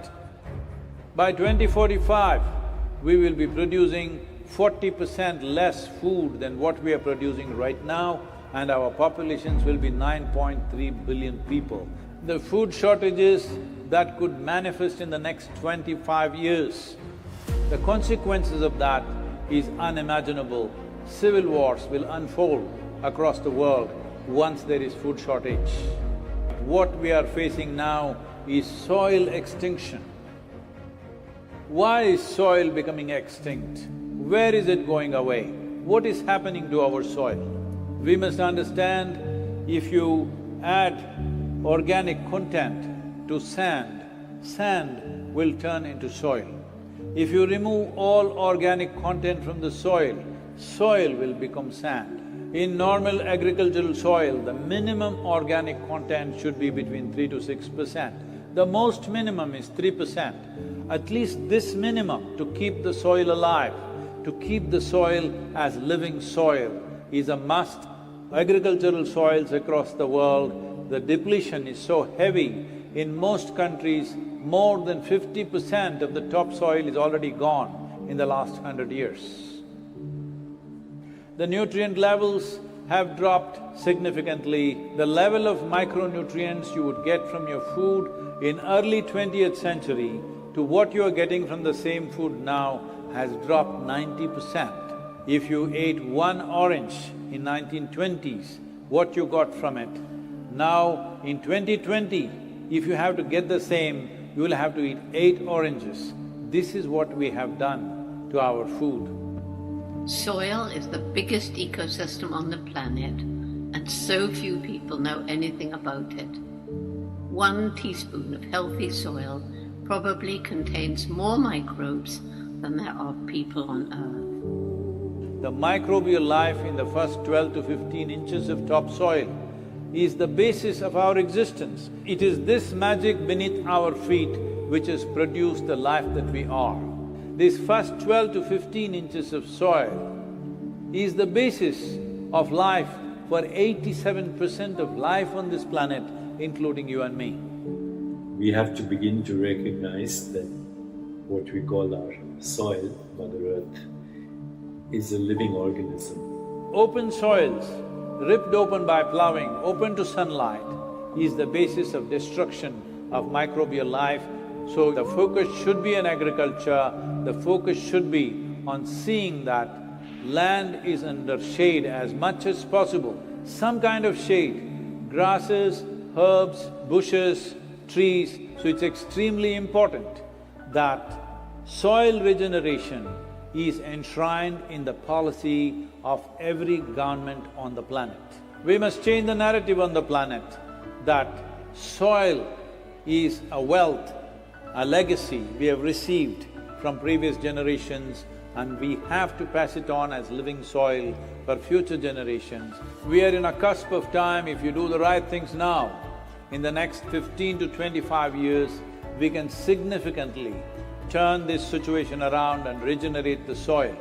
By 2045, we will be producing 40% less food than what we are producing right now, and our populations will be 9.3 billion people. The food shortages that could manifest in the next 25 years, the consequences of that is unimaginable. Civil wars will unfold across the world once there is food shortage. What we are facing now is soil extinction. Why is soil becoming extinct? Where is it going away? What is happening to our soil? We must understand, if you add organic content to sand, sand will turn into soil. If you remove all organic content from the soil, soil will become sand. In normal agricultural soil, the minimum organic content should be between 3 to 6%. The most minimum is 3%. At least this minimum to keep the soil alive, to keep the soil as living soil is a must. Agricultural soils across the world, the depletion is so heavy. In most countries, more than 50% of the topsoil is already gone in the last 100 years. The nutrient levels have dropped significantly. The level of micronutrients you would get from your food in early 20th century to what you are getting from the same food now has dropped 90%. If you ate one orange in 1920s, what you got from it. Now, in 2020, if you have to get the same, you will have to eat 8 oranges. This is what we have done to our food. Soil is the biggest ecosystem on the planet, and so few people know anything about it. 1 teaspoon of healthy soil probably contains more microbes than there are people on Earth. The microbial life in the first 12 to 15 inches of topsoil is the basis of our existence. It is this magic beneath our feet which has produced the life that we are. This first 12 to 15 inches of soil is the basis of life for 87% of life on this planet, including you and me. We have to begin to recognize that what we call our soil, Mother Earth, is a living organism. Open soils, ripped open by ploughing, open to sunlight, is the basis of destruction of microbial life. So the focus should be on agriculture, the focus should be on seeing that land is under shade as much as possible, some kind of shade, grasses, herbs, bushes, trees. So it's extremely important that soil regeneration is enshrined in the policy of every government on the planet. We must change the narrative on the planet that soil is a wealth, a legacy we have received from previous generations, and we have to pass it on as living soil for future generations. We are in a cusp of time. If you do the right things now, in the next 15 to 25 years, we can significantly turn this situation around and regenerate the soil.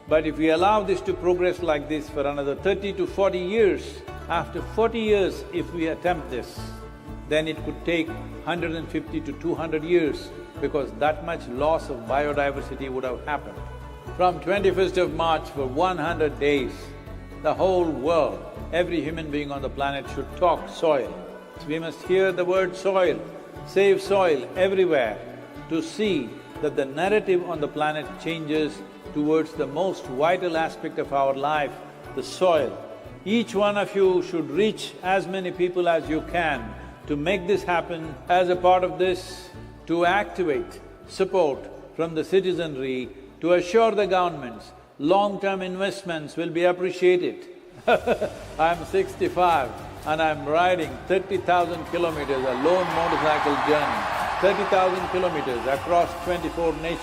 But if we allow this to progress like this for another 30 to 40 years, after 40 years if we attempt this, then it could take 150 to 200 years because that much loss of biodiversity would have happened. From 21st of March for 100 days, the whole world, every human being on the planet should talk soil. We must hear the word soil, save soil everywhere to see that the narrative on the planet changes towards the most vital aspect of our life, the soil. Each one of you should reach as many people as you can to make this happen. As a part of this, to activate support from the citizenry to assure the governments long-term investments will be appreciated. I'm 65 and I'm riding 30,000 kilometers, a lone motorcycle journey, 30,000 kilometers across 24 nations.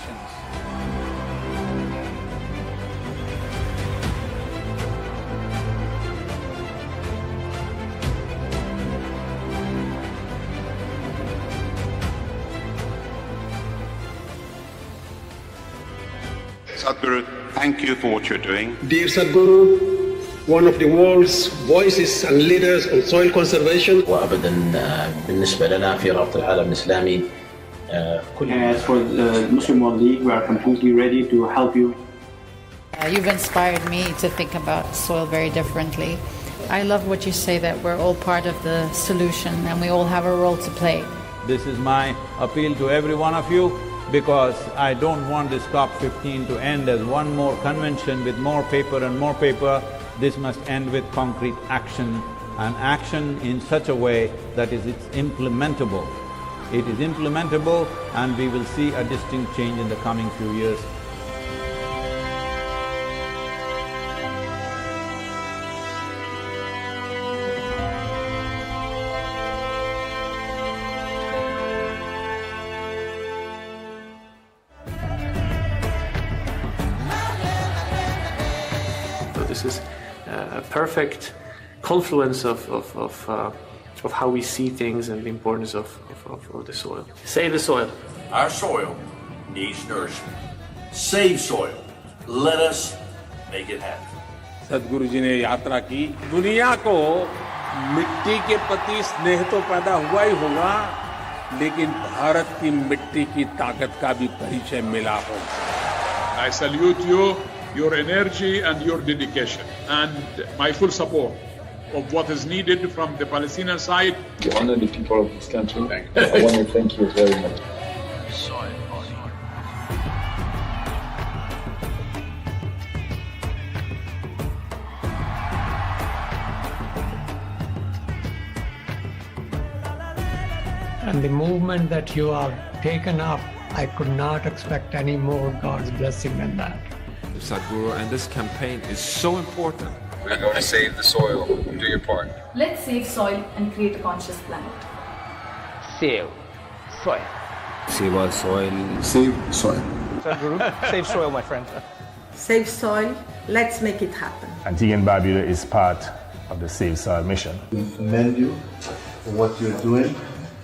Sadhguru, thank you for what you're doing. Dear Sadhguru, one of the world's voices and leaders on soil conservation. وابدا بالنسبه لنا في رابطه العالم الاسلامي As for the Muslim World League, we are completely ready to help you. You've inspired me to think about soil very differently. I love what you say that we're all part of the solution and we all have a role to play. This is my appeal to every one of you, because I don't want this COP15 to end as one more convention with more paper and more paper. This must end with concrete action, and action in such a way that it's implementable. it is implementable, and we will see a distinct change in the coming few years. So this is a perfect confluence of how we see things and the importance of the soil. Save the soil. Our soil needs nourishment. Save soil. Let us make it happen. सदगुरु जी ने यात्रा की, दुनिया को मिट्टी के प्रति स्नेह तो पैदा हुआ ही होगा, लेकिन भारत की मिट्टी की ताकत का भी परिचय मिला होगा। I salute you, your energy and your dedication, and my full support of what is needed from the Palestinian side. To honor the people of this country, I want to thank you very much. And the movement that you have taken up, I could not expect any more God's blessing than that. Sadhguru, and this campaign is so important. We're going to save the soil. Do your part. Let's save soil and create a conscious planet. Save soil. Save our soil. Save soil. Sadhguru, save soil, my friend. Save soil. Let's make it happen. Antigua and Barbuda is part of the Save Soil mission. We commend you for what you're doing.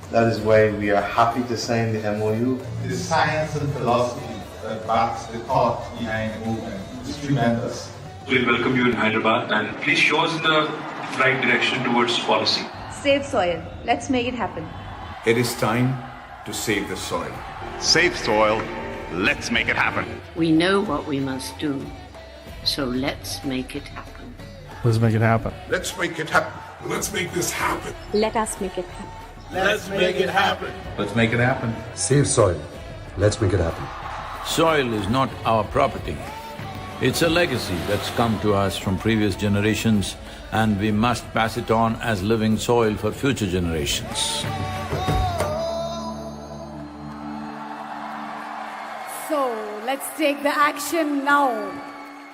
That is why we are happy to sign the MOU. The science and philosophy that backs the thought behind the movement is tremendous. We'll welcome you in Hyderabad and please show us the right direction towards policy. Save soil. Let's make it happen. It is time to save the soil. Save soil. Let's make it happen. We know what we must do, so let's make it happen. Let's make it happen. Let's make it happen. Let's make this happen. Let us make it happen. Let's make it happen. Let's make it happen. Save soil. Let's make it happen. Soil is not our property. It's a legacy that's come to us from previous generations, and we must pass it on as living soil for future generations. So let's take the action now.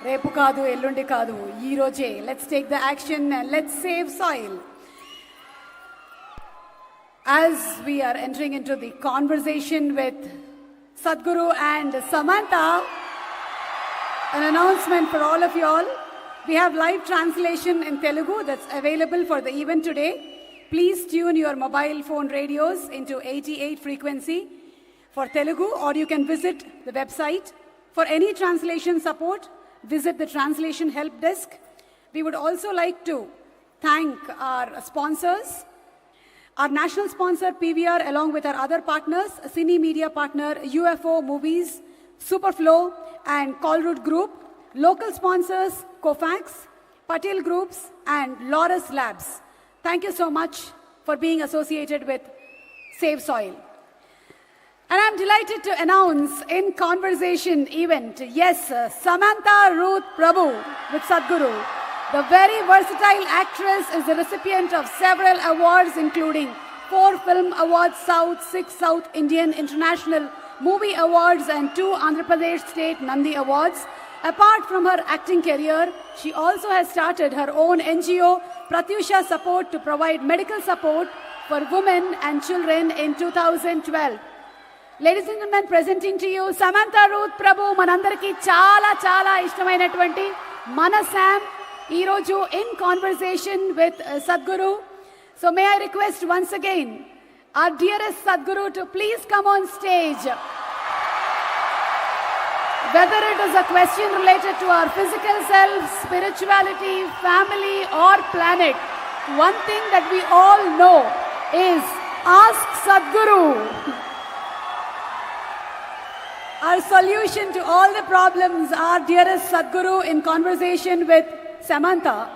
Repu kaadu, ellundi kaadu, ee roje. Let's take the action and let's save soil. As we are entering into the conversation with Sadhguru and Samantha, an announcement for all of y'all. We have live translation in Telugu that's available for the event today. Please tune your mobile phone radios into 88 frequency for Telugu, or you can visit the website. For any translation support, visit the translation help desk. We would also like to thank our sponsors. Our national sponsor PVR, along with our other partners, Cine Media partner UFO Movies, Superflow and Colroot Group, local sponsors Cofax, Patel Groups and Loris Labs. Thank you so much for being associated with Save Soil. And I'm delighted to announce in conversation event, yes, Samantha Ruth Prabhu with Sadhguru. The very versatile actress is the recipient of several awards, including 4 Film Awards South, 6 South Indian International Movie Awards and 2 Andhra Pradesh State Nandi Awards. Apart from her acting career, she also has started her own NGO, Pratyusha Support, to provide medical support for women and children in 2012. Ladies and gentlemen, presenting to you Samantha Ruth Prabhu, manandariki chala ishtamainatvanti Mana Sam, Iroju in conversation with Sadhguru. So may I request once again our dearest Sadhguru to please come on stage. Whether it is a question related to our physical self, spirituality, family or planet, one thing that we all know is ask Sadhguru. Our solution to all the problems, our dearest Sadhguru in conversation with Samantha.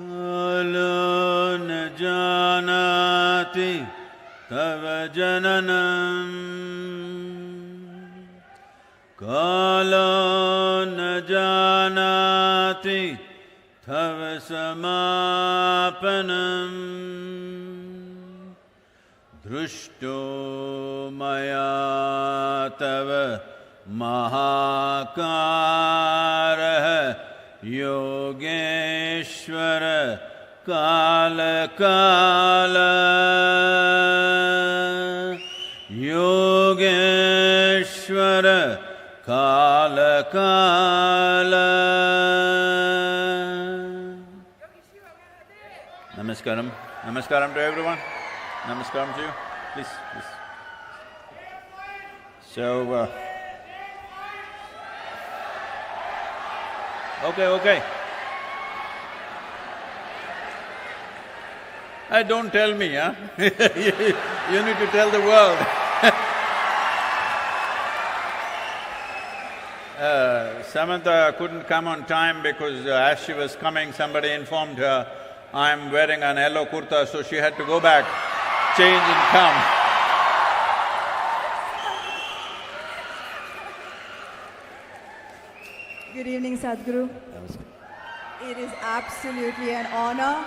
Kalo न जानति तव जननम Kalo न जानति तव समापनम दृष्टो मया तव महाकारः योगेश्वर काल काल योगेश्वर काल काल Namaskaram. Namaskaram to everyone. Namaskaram to you. Please, please. So, okay. Don't tell me, huh? You need to tell the world. Samantha couldn't come on time because as she was coming, somebody informed her, I'm wearing an yellow kurta, so she had to go back, change and come. Good evening, Sadhguru. It is absolutely an honor.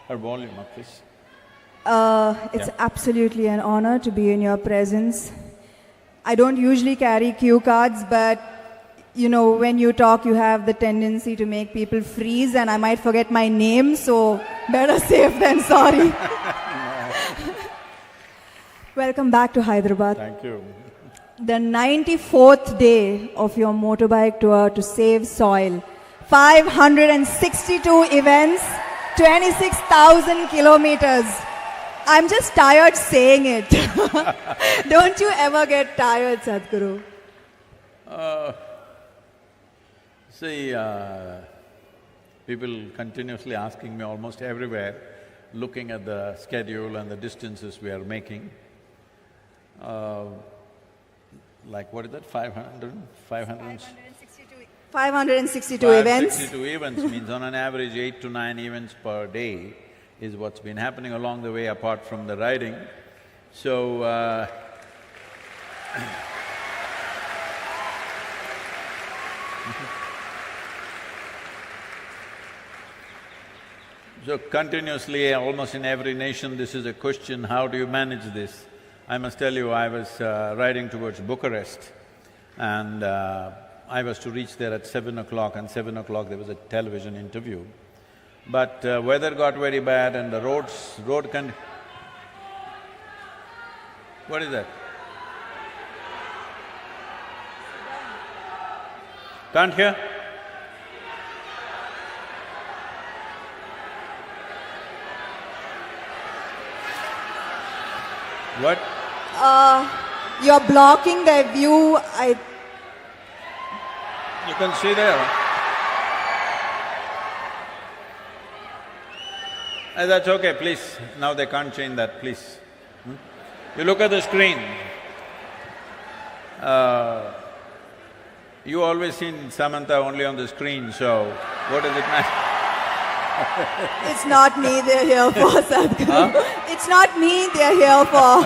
Her volume up, please. It's absolutely an honor to be in your presence. I don't usually carry cue cards, but you know, when you talk, you have the tendency to make people freeze, and I might forget my name, so better safe than sorry. Welcome back to Hyderabad. Thank you. The 94th day of your motorbike tour to save soil. 562 events, 26,000 kilometers. I'm just tired saying it. Don't you ever get tired, Sadhguru? See, people continuously asking me almost everywhere, looking at the schedule and the distances we are making. Like what is that, 562 events. 562 events means on an average 8 to 9 events per day is what's been happening along the way apart from the riding. So, so continuously, almost in every nation, this is a question, how do you manage this? I must tell you, I was riding towards Bucharest and I was to reach there at 7 o'clock, and 7 o'clock there was a television interview. But weather got very bad and the road What is that? Can't hear? What? You're blocking the view. You can see there. That's okay, please. Now they can't change that, please. You look at the screen. You always seen Samantha only on the screen, so what does it matter? It's not me they're here for, Sadhguru. Huh? It's not me they're here for.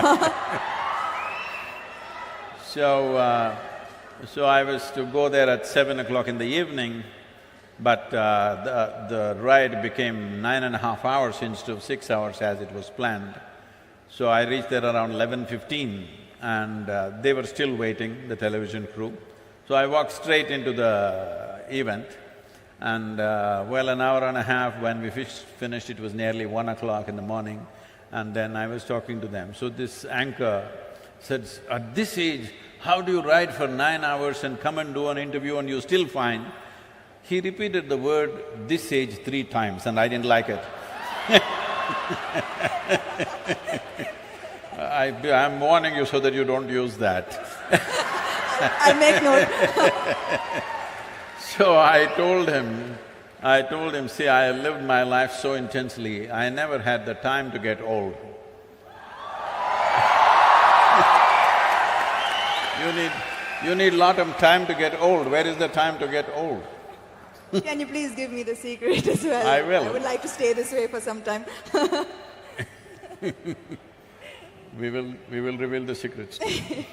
So I was to go there at 7 o'clock in the evening, but the ride became 9.5 hours instead of 6 hours as it was planned. So I reached there around 11:15 and they were still waiting, the television crew. So I walked straight into the event and well, an hour and a half when we finished, it was nearly 1 o'clock in the morning, and then I was talking to them. So this anchor said, at this age, how do you ride for 9 hours and come and do an interview and you're still fine? He repeated the word "this age" 3 times and I didn't like it. I'm warning you so that you don't use that. I'll make note. So I told him, see, I lived my life so intensely, I never had the time to get old. You need lot of time to get old. Where is the time to get old? Can you please give me the secret as well? I will. I would like to stay this way for some time. We will reveal the secrets to you.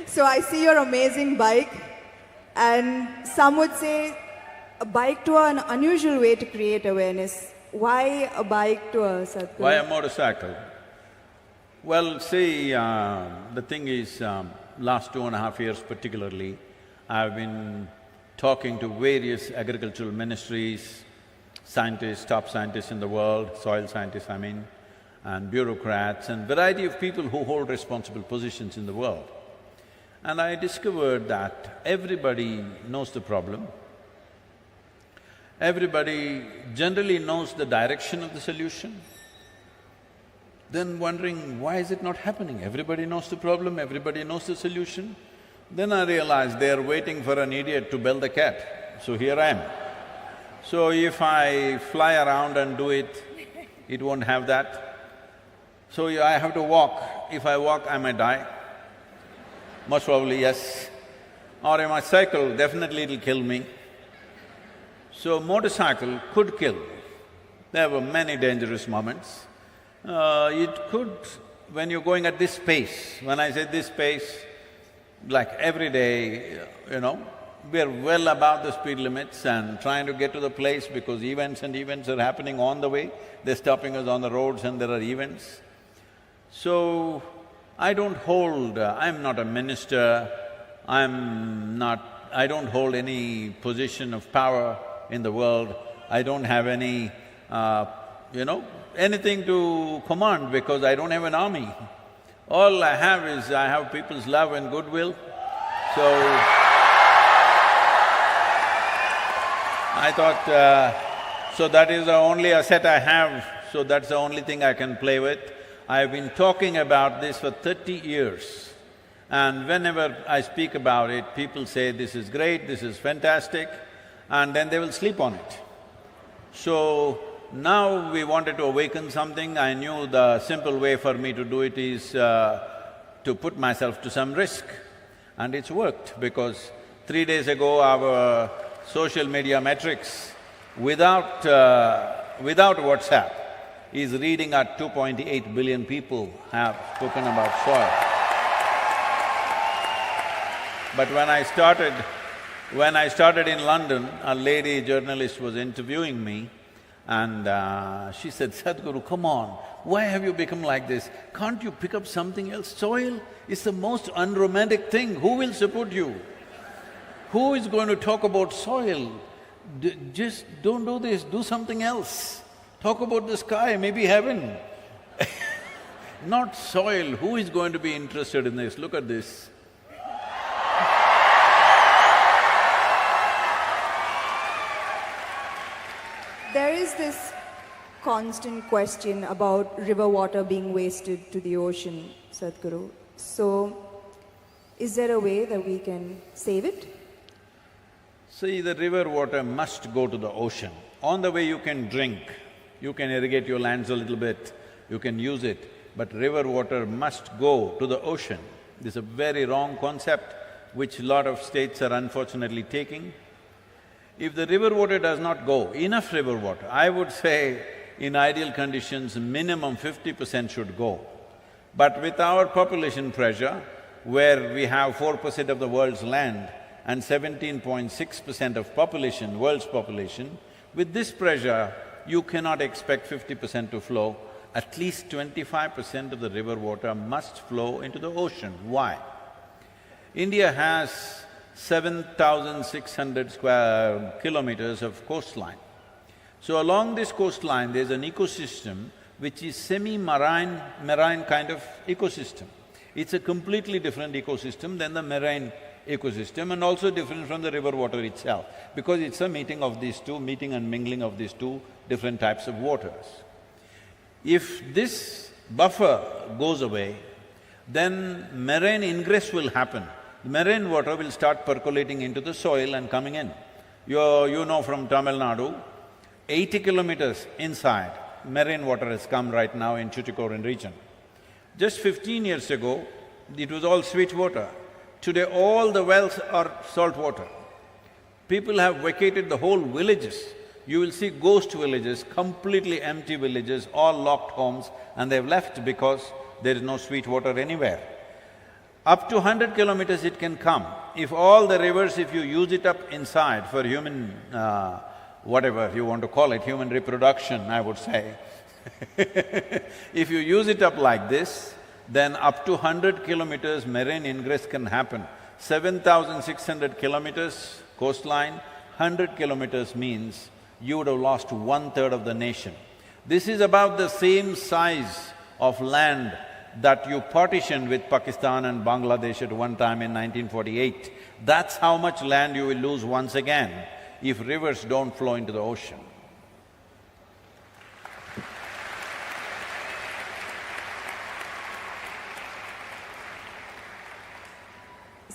So I see your amazing bike, and some would say a bike tour, an unusual way to create awareness. Why a bike tour, Sadhguru? Why a motorcycle? Well, see, the thing is, last 2.5 years particularly, I've been talking to various agricultural ministries, scientists, top scientists in the world, soil scientists I mean, and bureaucrats and variety of people who hold responsible positions in the world. And I discovered that everybody knows the problem. Everybody generally knows the direction of the solution. Then wondering, why is it not happening? Everybody knows the problem, everybody knows the solution. Then I realized they are waiting for an idiot to bell the cat, so here I am. So if I fly around and do it, it won't have that. So I have to walk. If I walk, I might die. Most probably, yes. Or if I cycle, definitely it'll kill me. So motorcycle could kill. There were many dangerous moments. It could, when you're going at this pace, when I say this pace, like every day, we're well above the speed limits and trying to get to the place because events are happening on the way. They're stopping us on the roads and there are events. So, I don't hold… I'm not a minister, I don't hold any position of power in the world. I don't have any, anything to command because I don't have an army. All I have is, I have people's love and goodwill. So, I thought, so that is the only asset I have, so that's the only thing I can play with. I've been talking about this for 30 years, and whenever I speak about it, people say, this is great, this is fantastic, and then they will sleep on it. So, now we wanted to awaken something. I knew the simple way for me to do it is to put myself to some risk. And it's worked because 3 days ago our social media metrics without WhatsApp is reading at 2.8 billion people have spoken about soil. But when I started in London, a lady journalist was interviewing me and she said, Sadhguru, come on, why have you become like this? Can't you pick up something else? Soil is the most unromantic thing. Who will support you? Who is going to talk about soil? Just don't do this, do something else. Talk about the sky, maybe heaven. Not soil. Who is going to be interested in this? Look at this. There is this constant question about river water being wasted to the ocean, Sadhguru. So, is there a way that we can save it? See, the river water must go to the ocean. On the way you can drink, you can irrigate your lands a little bit, you can use it, but river water must go to the ocean. This is a very wrong concept which a lot of states are unfortunately taking. If the river water does not go, enough river water, I would say in ideal conditions, minimum 50% should go. But with our population pressure, where we have 4% of the world's land and 17.6% of population, world's population, with this pressure, you cannot expect 50% to flow. At least 25% of the river water must flow into the ocean. Why? India has 7,600 square kilometers of coastline. So along this coastline, there's an ecosystem which is semi-marine kind of ecosystem. It's a completely different ecosystem than the marine ecosystem and also different from the river water itself, because it's a meeting and mingling of these two different types of waters. If this buffer goes away, then marine ingress will happen. Marine water will start percolating into the soil and coming in. You know from Tamil Nadu, 80 kilometers inside, marine water has come right now in Tuticorin region. Just 15 years ago, it was all sweet water. Today all the wells are salt water. People have vacated the whole villages. You will see ghost villages, completely empty villages, all locked homes, and they've left because there is no sweet water anywhere. Up to 100 kilometers it can come. If all the rivers, if you use it up inside for human, whatever you want to call it, human reproduction, I would say if you use it up like this, then up to 100 kilometers marine ingress can happen. 7,600 kilometers coastline, 100 kilometers means you would have lost 1/3 of the nation. This is about the same size of land that you partitioned with Pakistan and Bangladesh at one time in 1948. That's how much land you will lose once again if rivers don't flow into the ocean.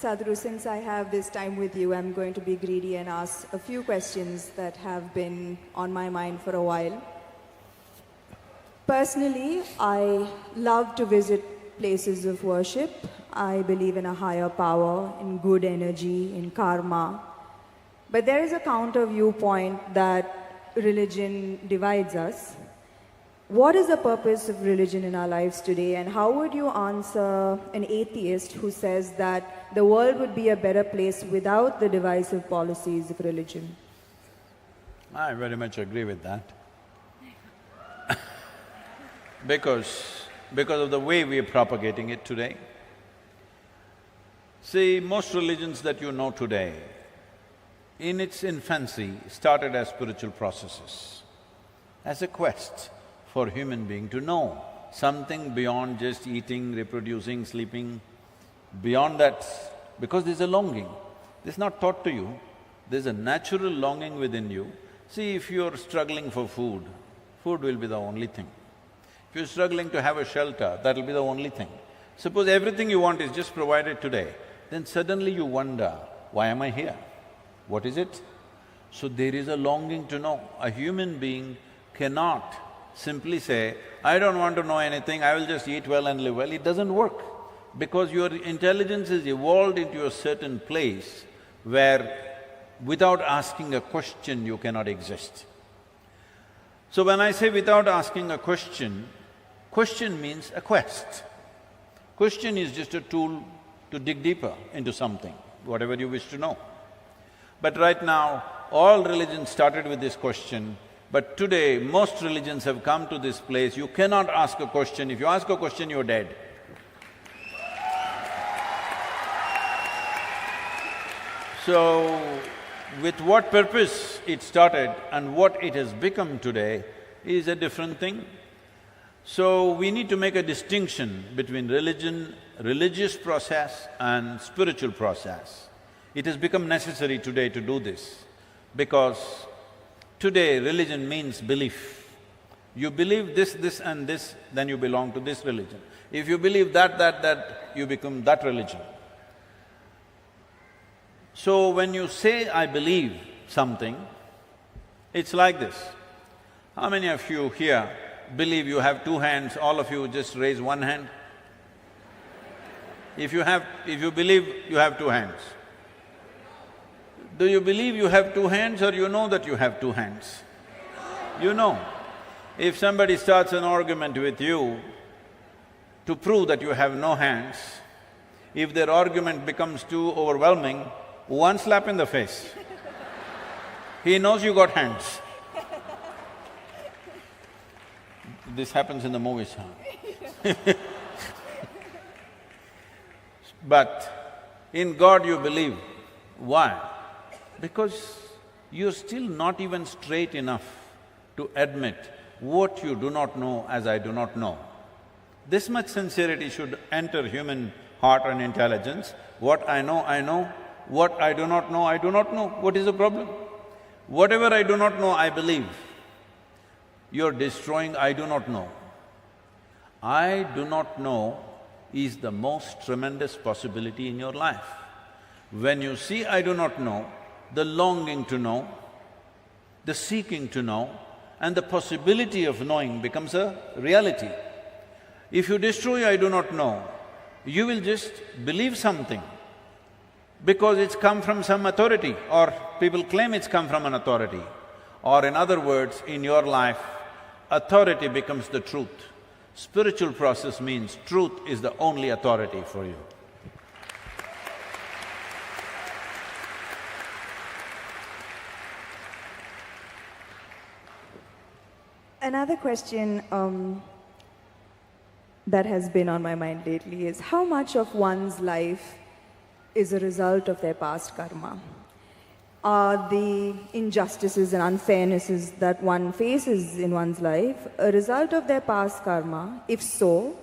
Sadhguru, since I have this time with you, I'm going to be greedy and ask a few questions that have been on my mind for a while. Personally, I love to visit places of worship. I believe in a higher power, in good energy, in karma. But there is a counter viewpoint that religion divides us. What is the purpose of religion in our lives today, and how would you answer an atheist who says that the world would be a better place without the divisive policies of religion? I very much agree with that. Because of the way we are propagating it today. See, most religions that you know today, in its infancy, started as spiritual processes, as a quest for human being to know something beyond just eating, reproducing, sleeping, beyond that, because there's a longing. This is not taught to you, there's a natural longing within you. See, if you're struggling for food, food will be the only thing. If you're struggling to have a shelter, that'll be the only thing. Suppose everything you want is just provided today, then suddenly you wonder, why am I here? What is it? So there is a longing to know. A human being cannot simply say, I don't want to know anything, I will just eat well and live well. It doesn't work, because your intelligence is evolved into a certain place where without asking a question you cannot exist. So when I say without asking a question, question means a quest. Question is just a tool to dig deeper into something, whatever you wish to know. But right now, all religions started with this question, but today most religions have come to this place, you cannot ask a question. If you ask a question, you're dead. So, with what purpose it started and what it has become today is a different thing. So, we need to make a distinction between religion, religious process and spiritual process. It has become necessary today to do this, because today religion means belief. You believe this and this, then you belong to this religion. If you believe that, you become that religion. So when you say, I believe something, it's like this. How many of you here believe you have two hands? All of you just raise one hand. If you believe you have two hands, do you believe you have two hands or you know that you have two hands? You know. If somebody starts an argument with you to prove that you have no hands, if their argument becomes too overwhelming, one slap in the face. He knows you got hands. This happens in the movies, huh? But in God you believe. Why? Because you're still not even straight enough to admit what you do not know as I do not know. This much sincerity should enter human heart and intelligence. What I know, I know. What I do not know, I do not know. What is the problem? Whatever I do not know, I believe. You're destroying I do not know. I do not know is the most tremendous possibility in your life. When you see I do not know, the longing to know, the seeking to know, and the possibility of knowing becomes a reality. If you destroy I do not know, you will just believe something. because it's come from some authority, or people claim it's come from an authority. Or in other words, in your life, authority becomes the truth. Spiritual process means truth is the only authority for you. Another question that has been on my mind lately is how much of one's life is a result of their past karma? Are the injustices and unfairnesses that one faces in one's life a result of their past karma? If so,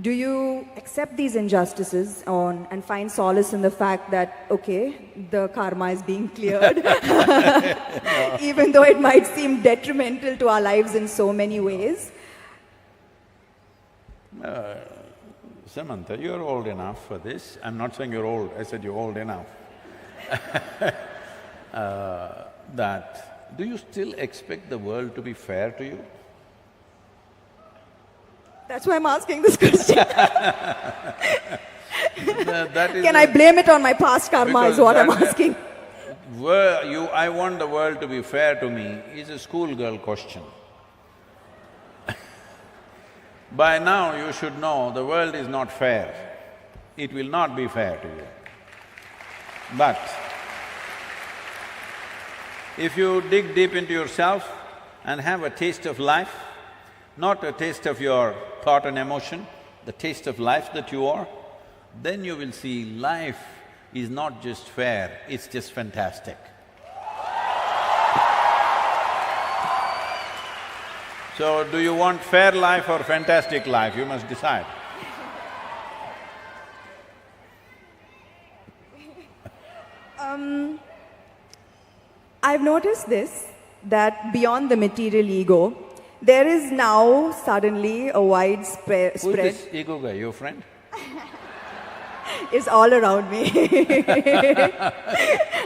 do you accept these injustices and find solace in the fact that, okay, the karma is being cleared, even though it might seem detrimental to our lives in so many ways? Samantha, you're old enough for this. I'm not saying you're old, I said you're old enough. Do you still expect the world to be fair to you? That's why I'm asking this question. Can I blame it on my past karma is what I'm asking. I want the world to be fair to me is a schoolgirl question. By now you should know the world is not fair. It will not be fair to you. But if you dig deep into yourself and have a taste of life, not a taste of your thought and emotion, the taste of life that you are, then you will see life is not just fair, it's just fantastic. So, do you want fair life or fantastic life? You must decide. I've noticed this, that beyond the material ego, there is now suddenly a widespread… Who is this ego guy, your friend? It's all around me.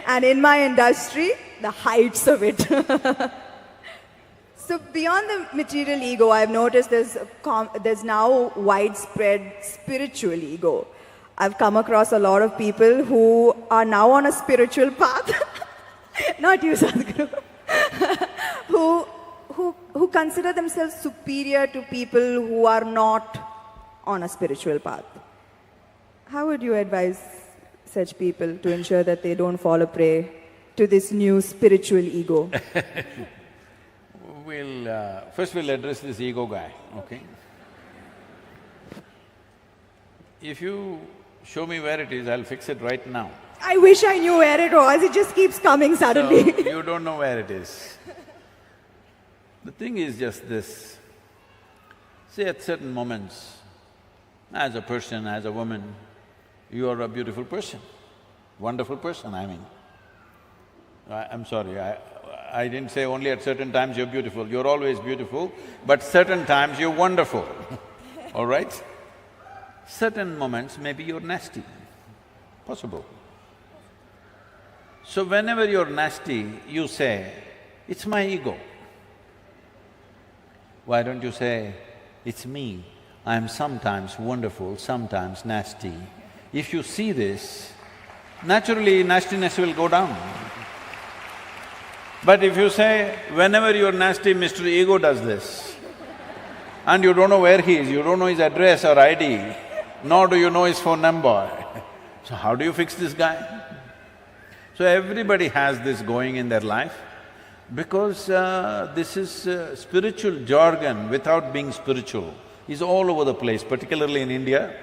And in my industry, the heights of it. So beyond the material ego, I've noticed there's now widespread spiritual ego. I've come across a lot of people who are now on a spiritual path, not you, Sadhguru, who consider themselves superior to people who are not on a spiritual path. How would you advise such people to ensure that they don't fall a prey to this new spiritual ego? First we'll address this ego guy, okay? If you show me where it is, I'll fix it right now. I wish I knew where it was, it just keeps coming suddenly. So, you don't know where it is. The thing is just this, say at certain moments, as a person, as a woman, you are a beautiful person, wonderful person, I mean. I'm sorry, I didn't say only at certain times you're beautiful, you're always beautiful, but certain times you're wonderful, all right? Certain moments maybe you're nasty, possible. So whenever you're nasty, you say, it's my ego. Why don't you say, it's me, I'm sometimes wonderful, sometimes nasty. If you see this, naturally nastiness will go down. But if you say, whenever you're nasty, Mr. Ego does this, and you don't know where he is, you don't know his address or ID, nor do you know his phone number, so how do you fix this guy? So everybody has this going in their life, because this is spiritual jargon without being spiritual is all over the place, particularly in India,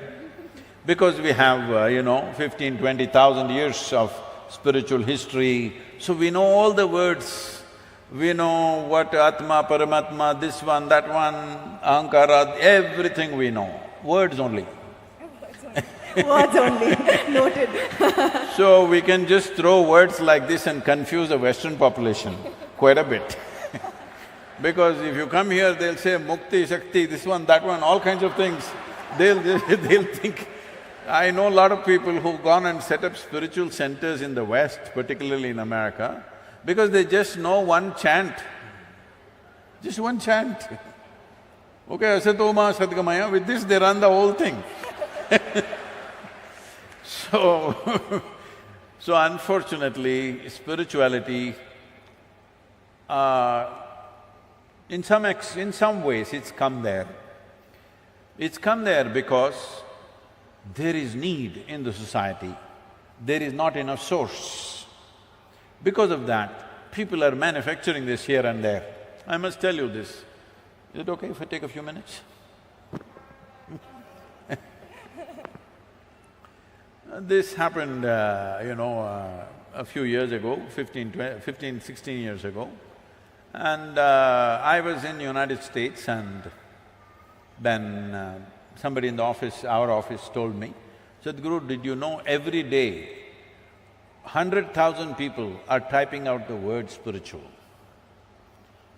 because we have, 15, 20,000 years of spiritual history, so we know all the words, we know what Atma, Paramatma, this one, that one, Ahankara, everything we know, words only. Words only, noted. So we can just throw words like this and confuse the Western population quite a bit. Because if you come here, they'll say Mukti, Shakti, this one, that one, all kinds of things. They'll think… I know a lot of people who've gone and set up spiritual centers in the West, particularly in America, because they just know one chant, just one chant. Okay, Asatoma Sadgamaya, with this they run the whole thing. So, So unfortunately, spirituality, in some ways it's come there. It's come there because there is need in the society, there is not enough source. Because of that, people are manufacturing this here and there. I must tell you this. Is it okay if I take a few minutes? This happened, a few years ago, 16 years ago. And I was in United States, and then somebody in the office, our office, told me, Sadhguru, did you know every day 100,000 people are typing out the word spiritual?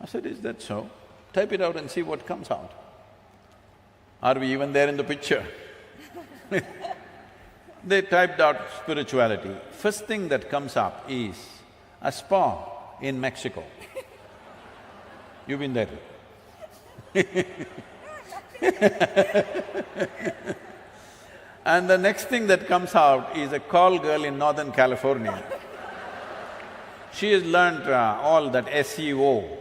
I said, is that so? Type it out and see what comes out. Are we even there in the picture? They typed out spirituality. First thing that comes up is a spa in Mexico. You've been there. And the next thing that comes out is a call girl in Northern California. She has learnt all that SEO.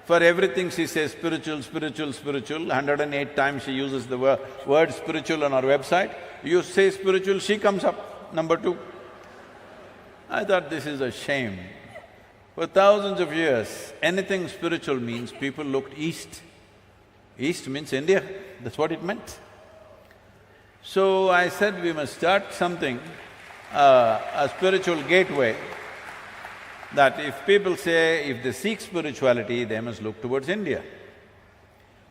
For everything she says spiritual, spiritual, spiritual. 108 times she uses the word spiritual on her website. You say spiritual, she comes up, number 2. I thought this is a shame. For thousands of years, anything spiritual means people looked east. East means India, that's what it meant. So I said we must start something, a spiritual gateway, that if people say if they seek spirituality, they must look towards India.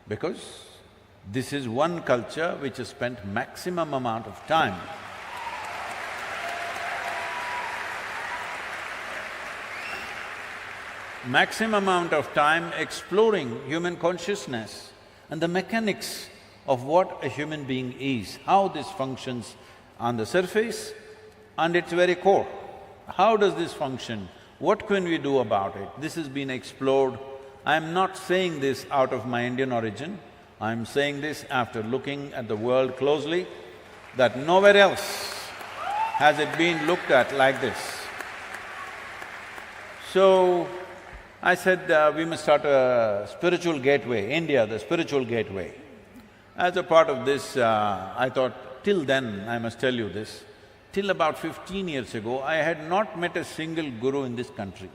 Because this is one culture which has spent maximum amount of time exploring human consciousness and the mechanics of what a human being is, how this functions on the surface and its very core. How does this function? What can we do about it? This has been explored. I'm not saying this out of my Indian origin, I'm saying this after looking at the world closely, that nowhere else has it been looked at like this. So, I said we must start a spiritual gateway, India, the spiritual gateway. As a part of this, I thought, till then, I must tell you this, till about 15 years ago, I had not met a single guru in this country.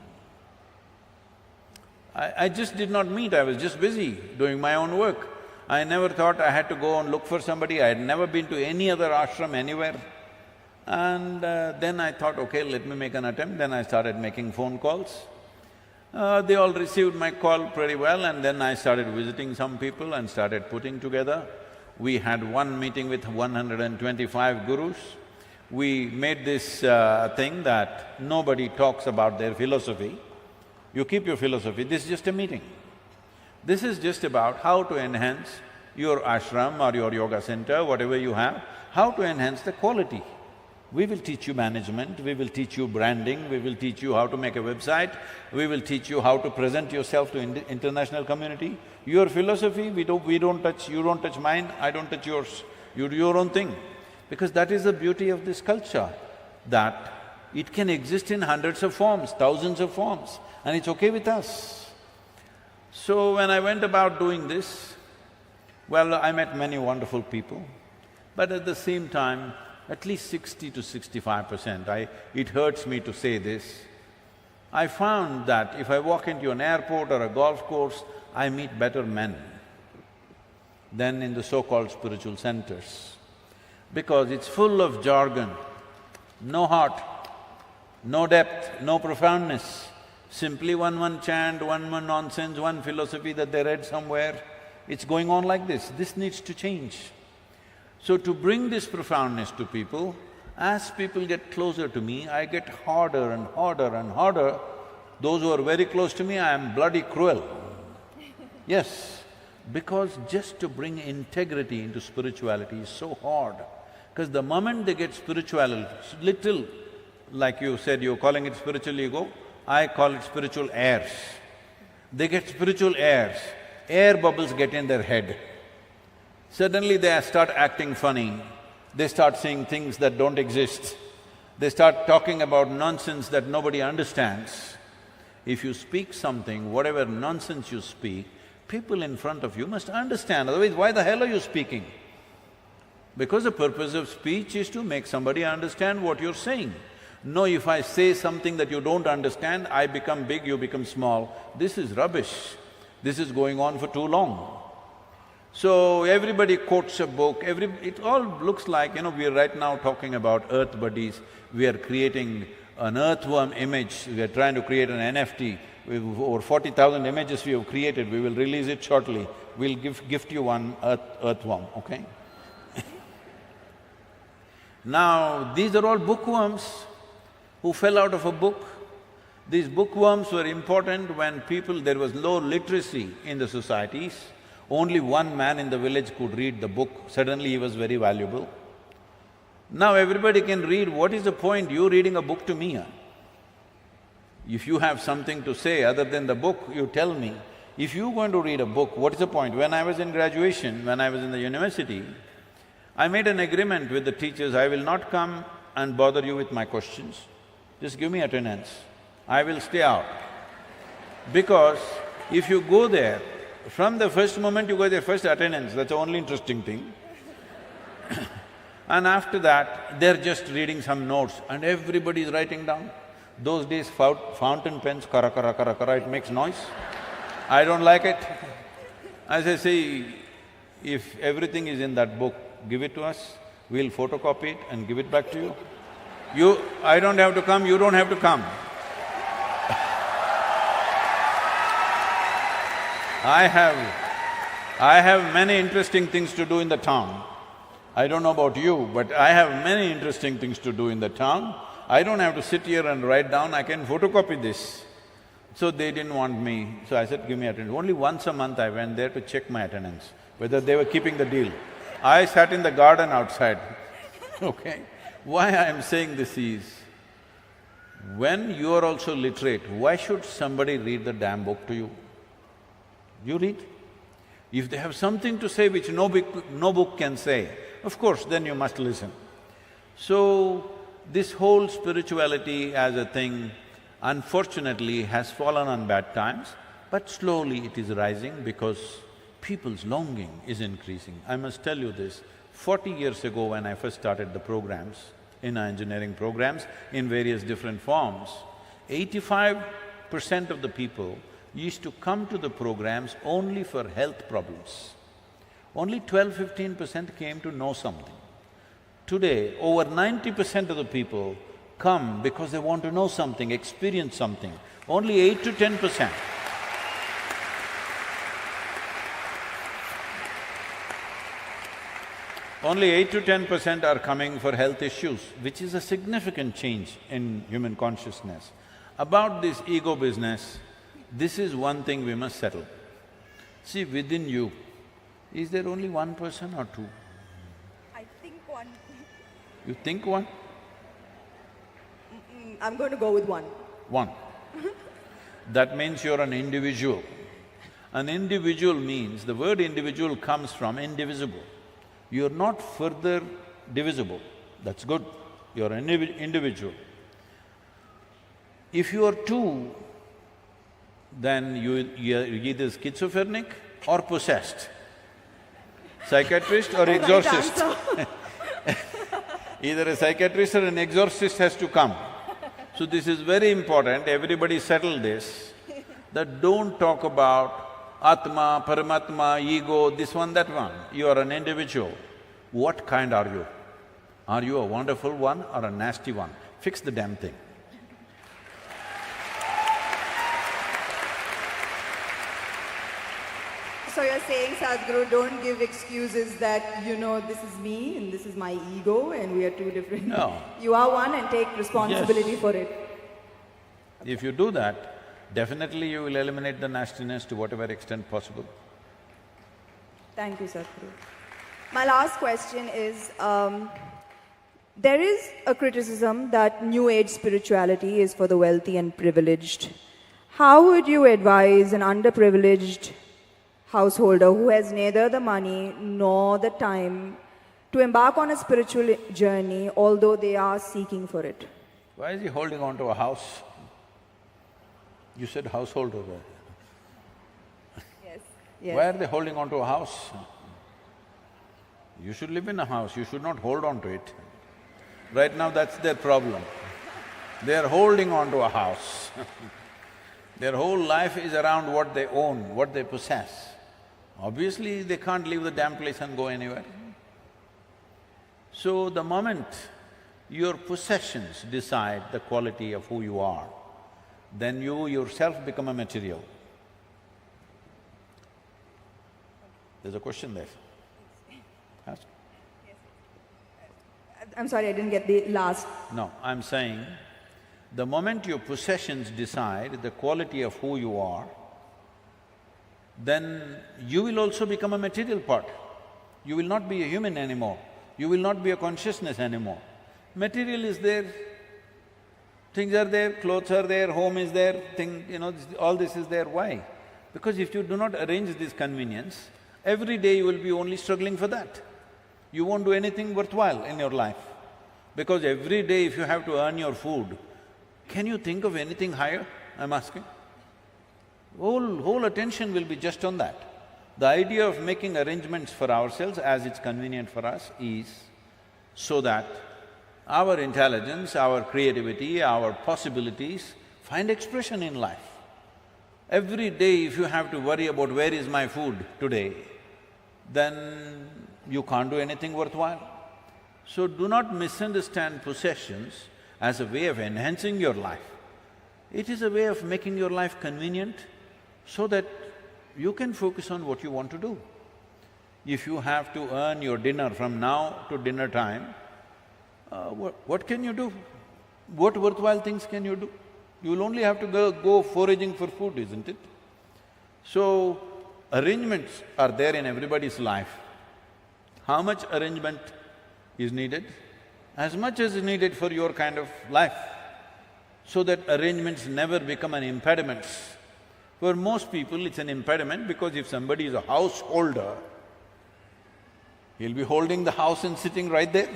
I just did not meet, I was just busy doing my own work. I never thought I had to go and look for somebody, I had never been to any other ashram anywhere. And then I thought, okay, let me make an attempt, then I started making phone calls. They all received my call pretty well, and then I started visiting some people and started putting together. We had one meeting with 125 gurus. We made this thing that nobody talks about their philosophy. You keep your philosophy, this is just a meeting. This is just about how to enhance your ashram or your yoga center, whatever you have, how to enhance the quality. We will teach you management, we will teach you branding, we will teach you how to make a website, we will teach you how to present yourself to international community. Your philosophy, we don't touch, you don't touch mine, I don't touch yours. You do your own thing. Because that is the beauty of this culture, that it can exist in hundreds of forms, thousands of forms, and it's okay with us. So when I went about doing this, well, I met many wonderful people, but at the same time, at least 60 to 65%, it hurts me to say this, I found that if I walk into an airport or a golf course, I meet better men than in the so-called spiritual centers. Because it's full of jargon, no heart, no depth, no profoundness, simply one chant, one nonsense, one philosophy that they read somewhere. It's going on like this. This needs to change. So to bring this profoundness to people, as people get closer to me, I get harder and harder and harder. Those who are very close to me, I am bloody cruel. Yes, because just to bring integrity into spirituality is so hard. Because the moment they get spiritual, little, like you said, you're calling it spiritual ego, I call it spiritual airs. They get spiritual airs, air bubbles get in their head. Suddenly they start acting funny, they start saying things that don't exist. They start talking about nonsense that nobody understands. If you speak something, whatever nonsense you speak, people in front of you must understand, otherwise why the hell are you speaking? Because the purpose of speech is to make somebody understand what you're saying. No, if I say something that you don't understand, I become big, you become small. This is rubbish. This is going on for too long. So everybody quotes a book, it all looks like, we are right now talking about Earth Buddies. We are creating an earthworm image, we are trying to create an NFT. We've over 40,000 images we have created, we will release it shortly. We'll gift you one earthworm, okay? Now, these are all bookworms who fell out of a book. These bookworms were important when there was low literacy in the societies. Only one man in the village could read the book, suddenly he was very valuable. Now everybody can read, what is the point you reading a book to me? If you have something to say other than the book, you tell me. If you're going to read a book, what is the point? When I was in graduation, when I was in the university, I made an agreement with the teachers, I will not come and bother you with my questions. Just give me attendance. I will stay out. Because if you go there, from the first moment you go there, first attendance, that's the only interesting thing. And after that, they're just reading some notes and everybody is writing down. Those days, fountain pens, kara kara kara kara, it makes noise. I don't like it. As I say, if everything is in that book, give it to us, we'll photocopy it and give it back to you. I don't have to come, you don't have to come. I have many interesting things to do in the town. I don't know about you, but I have many interesting things to do in the town. I don't have to sit here and write down, I can photocopy this. So they didn't want me, so I said, give me attendance. Only once a month I went there to check my attendance, whether they were keeping the deal. I sat in the garden outside, okay? Why I am saying this is, when you are also literate, why should somebody read the damn book to you? You read. If they have something to say which no book can say, of course, then you must listen. So, this whole spirituality as a thing, unfortunately, has fallen on bad times, but slowly it is rising because people's longing is increasing. I must tell you this, 40 years ago when I first started the programs, in our engineering programs, in various different forms, 85% of the people used to come to the programs only for health problems. Only 12–15% came to know something. Today, over 90% of the people come because they want to know something, experience something. Only 8 to 10%. Only 8 to 10% are coming for health issues, which is a significant change in human consciousness. About this ego business, this is one thing we must settle. See, within you, is there only one person or two? I think one. You think one? I'm going to go with one. One. That means you're an individual. An individual means, the word individual comes from indivisible. You're not further divisible, that's good, you're an individual. If you are two, then you're either schizophrenic or possessed, psychiatrist or exorcist. Either a psychiatrist or an exorcist has to come. So this is very important, everybody settle this, that don't talk about Atma, Paramatma, ego, this one, that one. You are an individual. What kind are you? Are you a wonderful one or a nasty one? Fix the damn thing. So you're saying, Sadhguru, don't give excuses that, this is me and this is my ego and we are two different… No. You are one and take responsibility for it. If you do that, definitely you will eliminate the nastiness to whatever extent possible. Thank you, Sadhguru. My last question is, there is a criticism that New Age spirituality is for the wealthy and privileged. How would you advise an underprivileged householder who has neither the money nor the time to embark on a spiritual journey, although they are seeking for it. Why is he holding on to a house? You said householder. Yes. Yes. Why are they holding on to a house? You should live in a house, you should not hold on to it. Right now that's their problem. They are holding on to a house. Their whole life is around what they own, what they possess. Obviously, they can't leave the damn place and go anywhere. So the moment your possessions decide the quality of who you are, then you yourself become a material. There's a question there. Ask. I'm sorry, I didn't get the last. No, I'm saying, the moment your possessions decide the quality of who you are, then you will also become a material part. You will not be a human anymore. You will not be a consciousness anymore. Material is there, things are there, clothes are there, home is there, all this is there. Why? Because if you do not arrange this convenience, every day you will be only struggling for that. You won't do anything worthwhile in your life. Because every day if you have to earn your food, can you think of anything higher, I'm asking? Whole attention will be just on that. The idea of making arrangements for ourselves as it's convenient for us is so that our intelligence, our creativity, our possibilities find expression in life. Every day if you have to worry about where is my food today, then you can't do anything worthwhile. So do not misunderstand possessions as a way of enhancing your life. It is a way of making your life convenient so that you can focus on what you want to do. If you have to earn your dinner from now to dinner time, what can you do? What worthwhile things can you do? You will only have to go foraging for food, isn't it? So, arrangements are there in everybody's life. How much arrangement is needed? As much as is needed for your kind of life, so that arrangements never become an impediment. For most people, it's an impediment because if somebody is a householder, he'll be holding the house and sitting right there.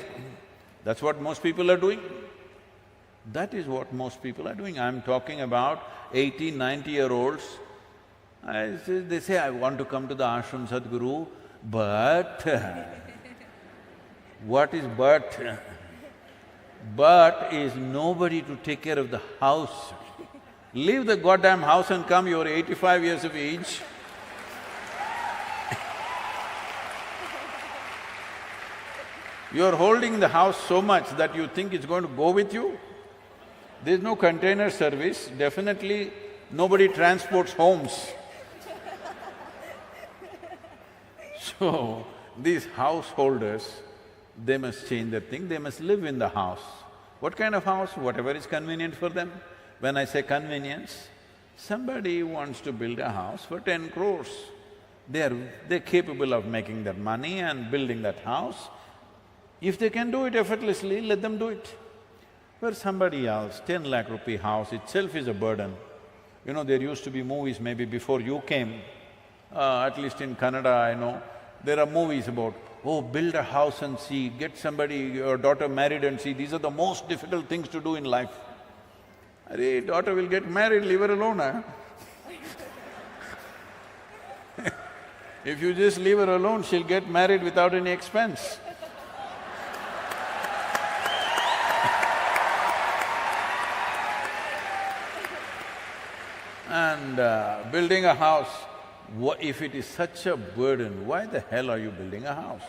That's what most people are doing. That is what most people are doing. I'm talking about 80, 90-year-olds. They say, I want to come to the ashram, Sadhguru, but… What is but? But is nobody to take care of the house. Leave the goddamn house and come, you're 85 years of age. You're holding the house so much that you think it's going to go with you. There's no container service, definitely nobody transports homes. So, these householders, they must change their thing, they must live in the house. What kind of house? Whatever is convenient for them. When I say convenience, somebody wants to build a house for 10 crores. They're capable of making that money and building that house. If they can do it effortlessly, let them do it. For somebody else, 10 lakh rupee house itself is a burden. There used to be movies maybe before you came, at least in Kannada I know, there are movies about, oh, build a house and see, get somebody, your daughter married and see, these are the most difficult things to do in life. Arey, daughter will get married, leave her alone, huh? If you just leave her alone, she'll get married without any expense. And building a house, if it is such a burden, why the hell are you building a house?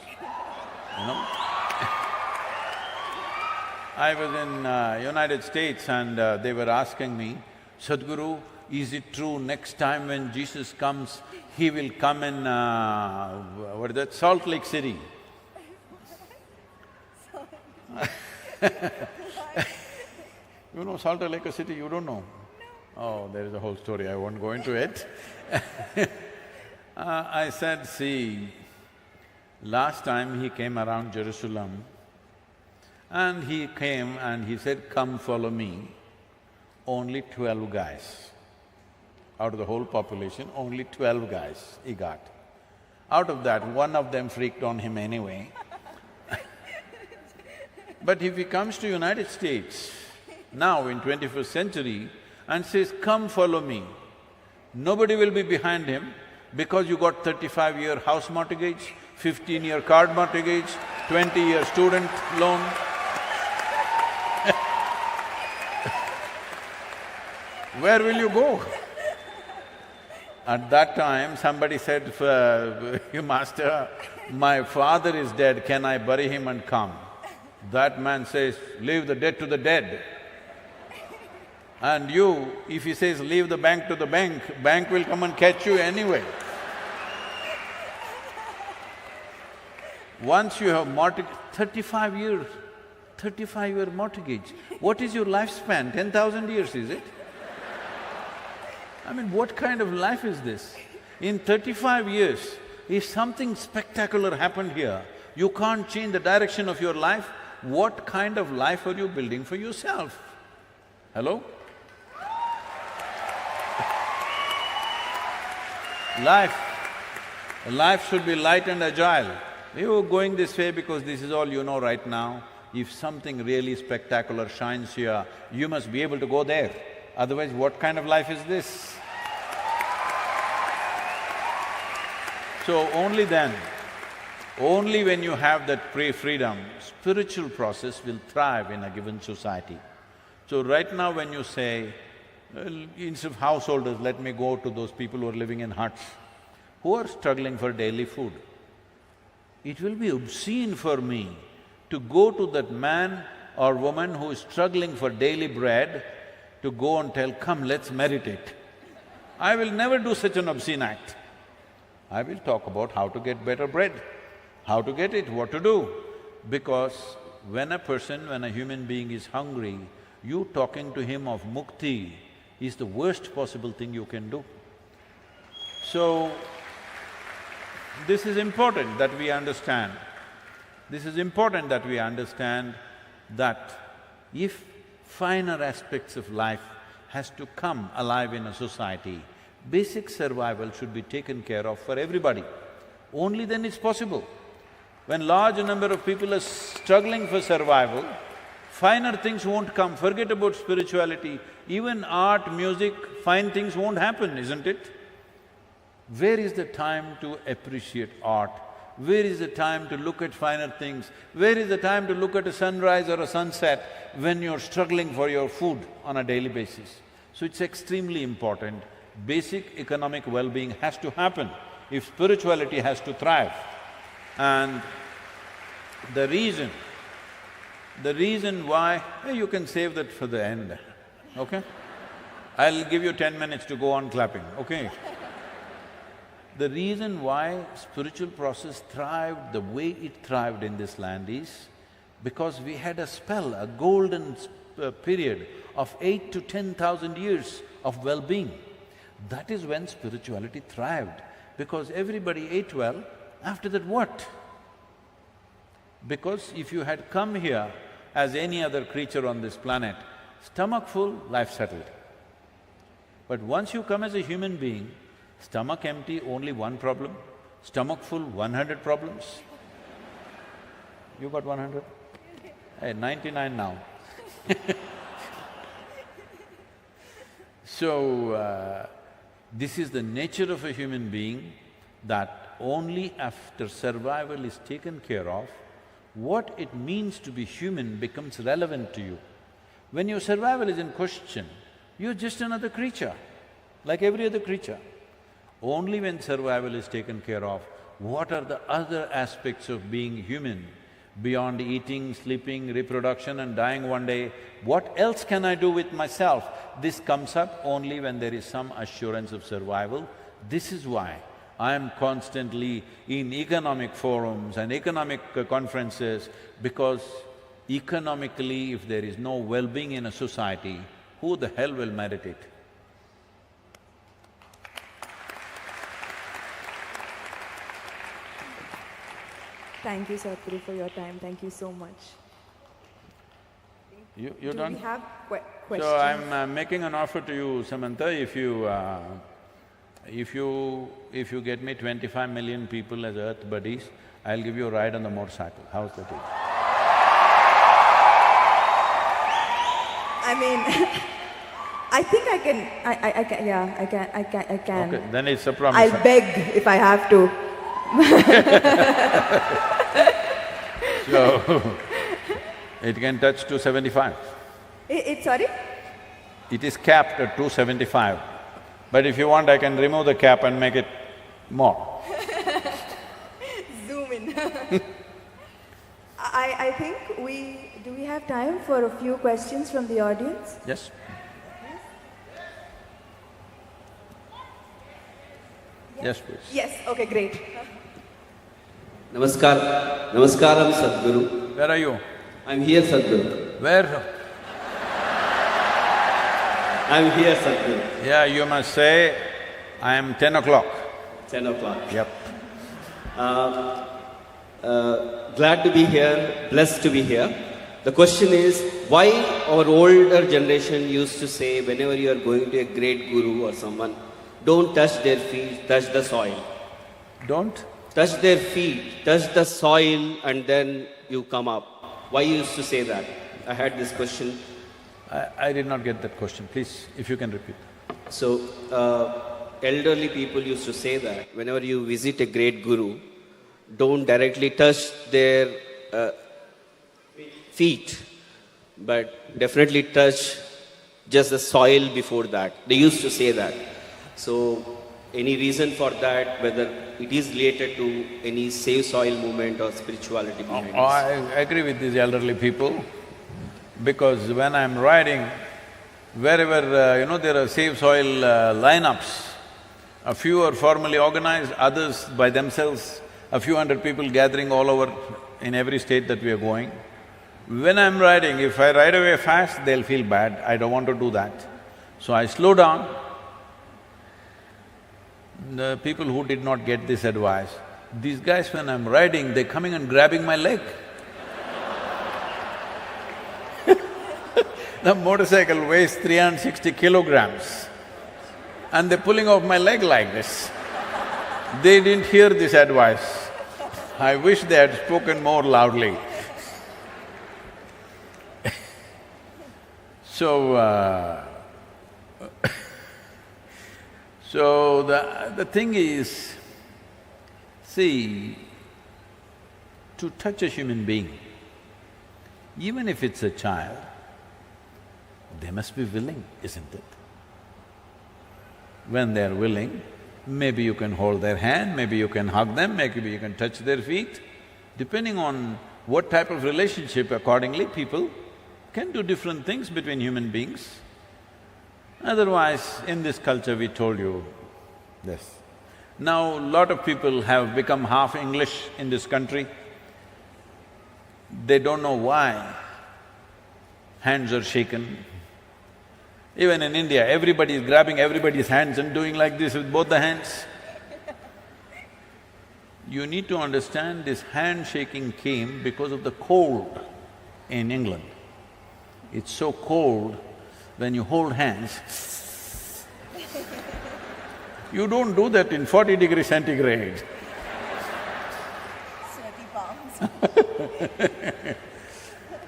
I was in United States and they were asking me, Sadhguru, is it true next time when Jesus comes, he will come in, what is that, Salt Lake City? You know Salt Lake City, you don't know? Oh, there is a whole story, I won't go into it. I said, see, last time he came around Jerusalem, and he came and he said, come follow me. Only 12 guys. Out of the whole population, only 12 guys he got. Out of that, one of them freaked on him anyway. But if he comes to United States, now in 21st century, and says, "Come follow me," nobody will be behind him because you got 35-year house mortgage, 15-year card mortgage, 20-year student loan. Where will you go? At that time, somebody said, "Master, my father is dead, can I bury him and come?" That man says, "Leave the dead to the dead." And you, if he says, "Leave the bank to the bank," bank will come and catch you anyway. Once you have mortgage, 35 years, 35-year mortgage, what is your lifespan? 10,000 years, is it? I mean, what kind of life is this? In 35 years, if something spectacular happened here, you can't change the direction of your life, what kind of life are you building for yourself? Hello? Life should be light and agile. You're going this way because this is all you know right now. If something really spectacular shines here, you must be able to go there. Otherwise, what kind of life is this? So only then, only when you have that freedom, spiritual process will thrive in a given society. So right now when you say, instead of householders, let me go to those people who are living in huts, who are struggling for daily food. It will be obscene for me to go to that man or woman who is struggling for daily bread to go and tell, "Come, let's meditate." I will never do such an obscene act. I will talk about how to get better bread, how to get it, what to do. Because when a human being is hungry, you talking to him of mukti is the worst possible thing you can do. So, this is important that we understand. This is important that we understand that if finer aspects of life has to come alive in a society, basic survival should be taken care of for everybody. Only then it's possible. When large number of people are struggling for survival, finer things won't come. Forget about spirituality, even art, music, fine things won't happen, isn't it? Where is the time to appreciate art? Where is the time to look at finer things? Where is the time to look at a sunrise or a sunset when you're struggling for your food on a daily basis? So it's extremely important. Basic economic well-being has to happen if spirituality has to thrive. And the reason why… you can save that for the end, okay? I'll give you 10 minutes to go on clapping, okay? The reason why spiritual process thrived the way it thrived in this land is because we had a spell, a golden period of 8 to 10,000 years of well-being. That is when spirituality thrived, because everybody ate well. After that, what? Because if you had come here as any other creature on this planet, stomach full, life settled. But once you come as a human being, stomach empty, only one problem, stomach full, 100 problems. You got 100? Hey, 99 now. So, this is the nature of a human being, that only after survival is taken care of, what it means to be human becomes relevant to you. When your survival is in question, you're just another creature, like every other creature. Only when survival is taken care of, what are the other aspects of being human, beyond eating, sleeping, reproduction and dying one day, what else can I do with myself? This comes up only when there is some assurance of survival. This is why I am constantly in economic forums and economic conferences, because economically, if there is no well-being in a society, who the hell will meditate? Thank you, Sadhguru, for your time. Thank you so much. You're done? Do we have questions? So I'm making an offer to you, Samantha, if you get me 25 million people as Earth buddies, I'll give you a ride on the motorcycle. How's that? I mean, I think I can, I can, yeah, I can. Okay, then it's a promise. I'll beg if I have to. So, it can touch 275. Sorry? It is capped at 275. But if you want, I can remove the cap and make it more. Zoom in. I think do we have time for a few questions from the audience? Yes. Yes, please. Yes, okay, great. Namaskaram, Sadhguru. Where are you? I'm here, Sadhguru. Where? I'm here, Sadhguru. Yeah, you must say, I am 10 o'clock. 10 o'clock. Yep. Glad to be here, blessed to be here. The question is, why our older generation used to say, whenever you are going to a great guru or someone, don't touch their feet, touch the soil. Don't? Touch their feet, touch the soil, and then you come up. Why you used to say that? I had this question. I did not get that question. Please, if you can repeat. So, elderly people used to say that whenever you visit a great guru, don't directly touch their feet, but definitely touch just the soil before that. They used to say that. So, any reason for that, whether it is related to any Save Soil movement or spirituality behind this? I agree with these elderly people, because when I'm riding, wherever, there are Save Soil lineups, a few are formally organized, others by themselves, a few hundred people gathering all over in every state that we are going. When I'm riding, if I ride away fast, they'll feel bad, I don't want to do that. So I slow down. The people who did not get this advice, these guys when I'm riding, they're coming and grabbing my leg. The motorcycle weighs 360 kilograms and they're pulling off my leg like this. They didn't hear this advice. I wish they had spoken more loudly. So the thing is, see, to touch a human being, even if it's a child, they must be willing, isn't it? When they're willing, maybe you can hold their hand, maybe you can hug them, maybe you can touch their feet. Depending on what type of relationship, accordingly people can do different things between human beings. Otherwise, in this culture we told you this. Now, lot of people have become half English in this country. They don't know why hands are shaken. Even in India, everybody is grabbing everybody's hands and doing like this with both the hands. You need to understand this handshaking came because of the cold in England. It's so cold, when you hold hands, you don't do that in 40 degrees centigrade. Sweaty palms.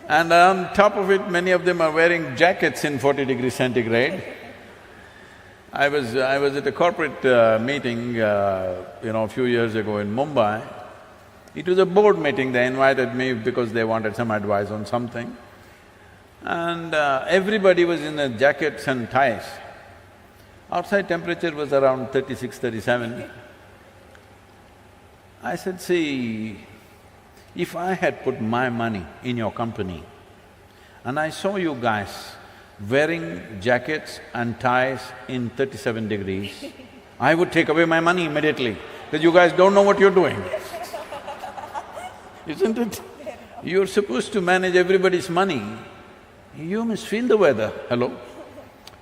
And on top of it, many of them are wearing jackets in 40 degrees centigrade. I was at a corporate meeting, a few years ago in Mumbai. It was a board meeting, they invited me because they wanted some advice on something. And everybody was in their jackets and ties. Outside temperature was around 36, 37. I said, see, if I had put my money in your company and I saw you guys wearing jackets and ties in 37 degrees, I would take away my money immediately, because you guys don't know what you're doing. Isn't it? You're supposed to manage everybody's money. You must feel the weather, hello?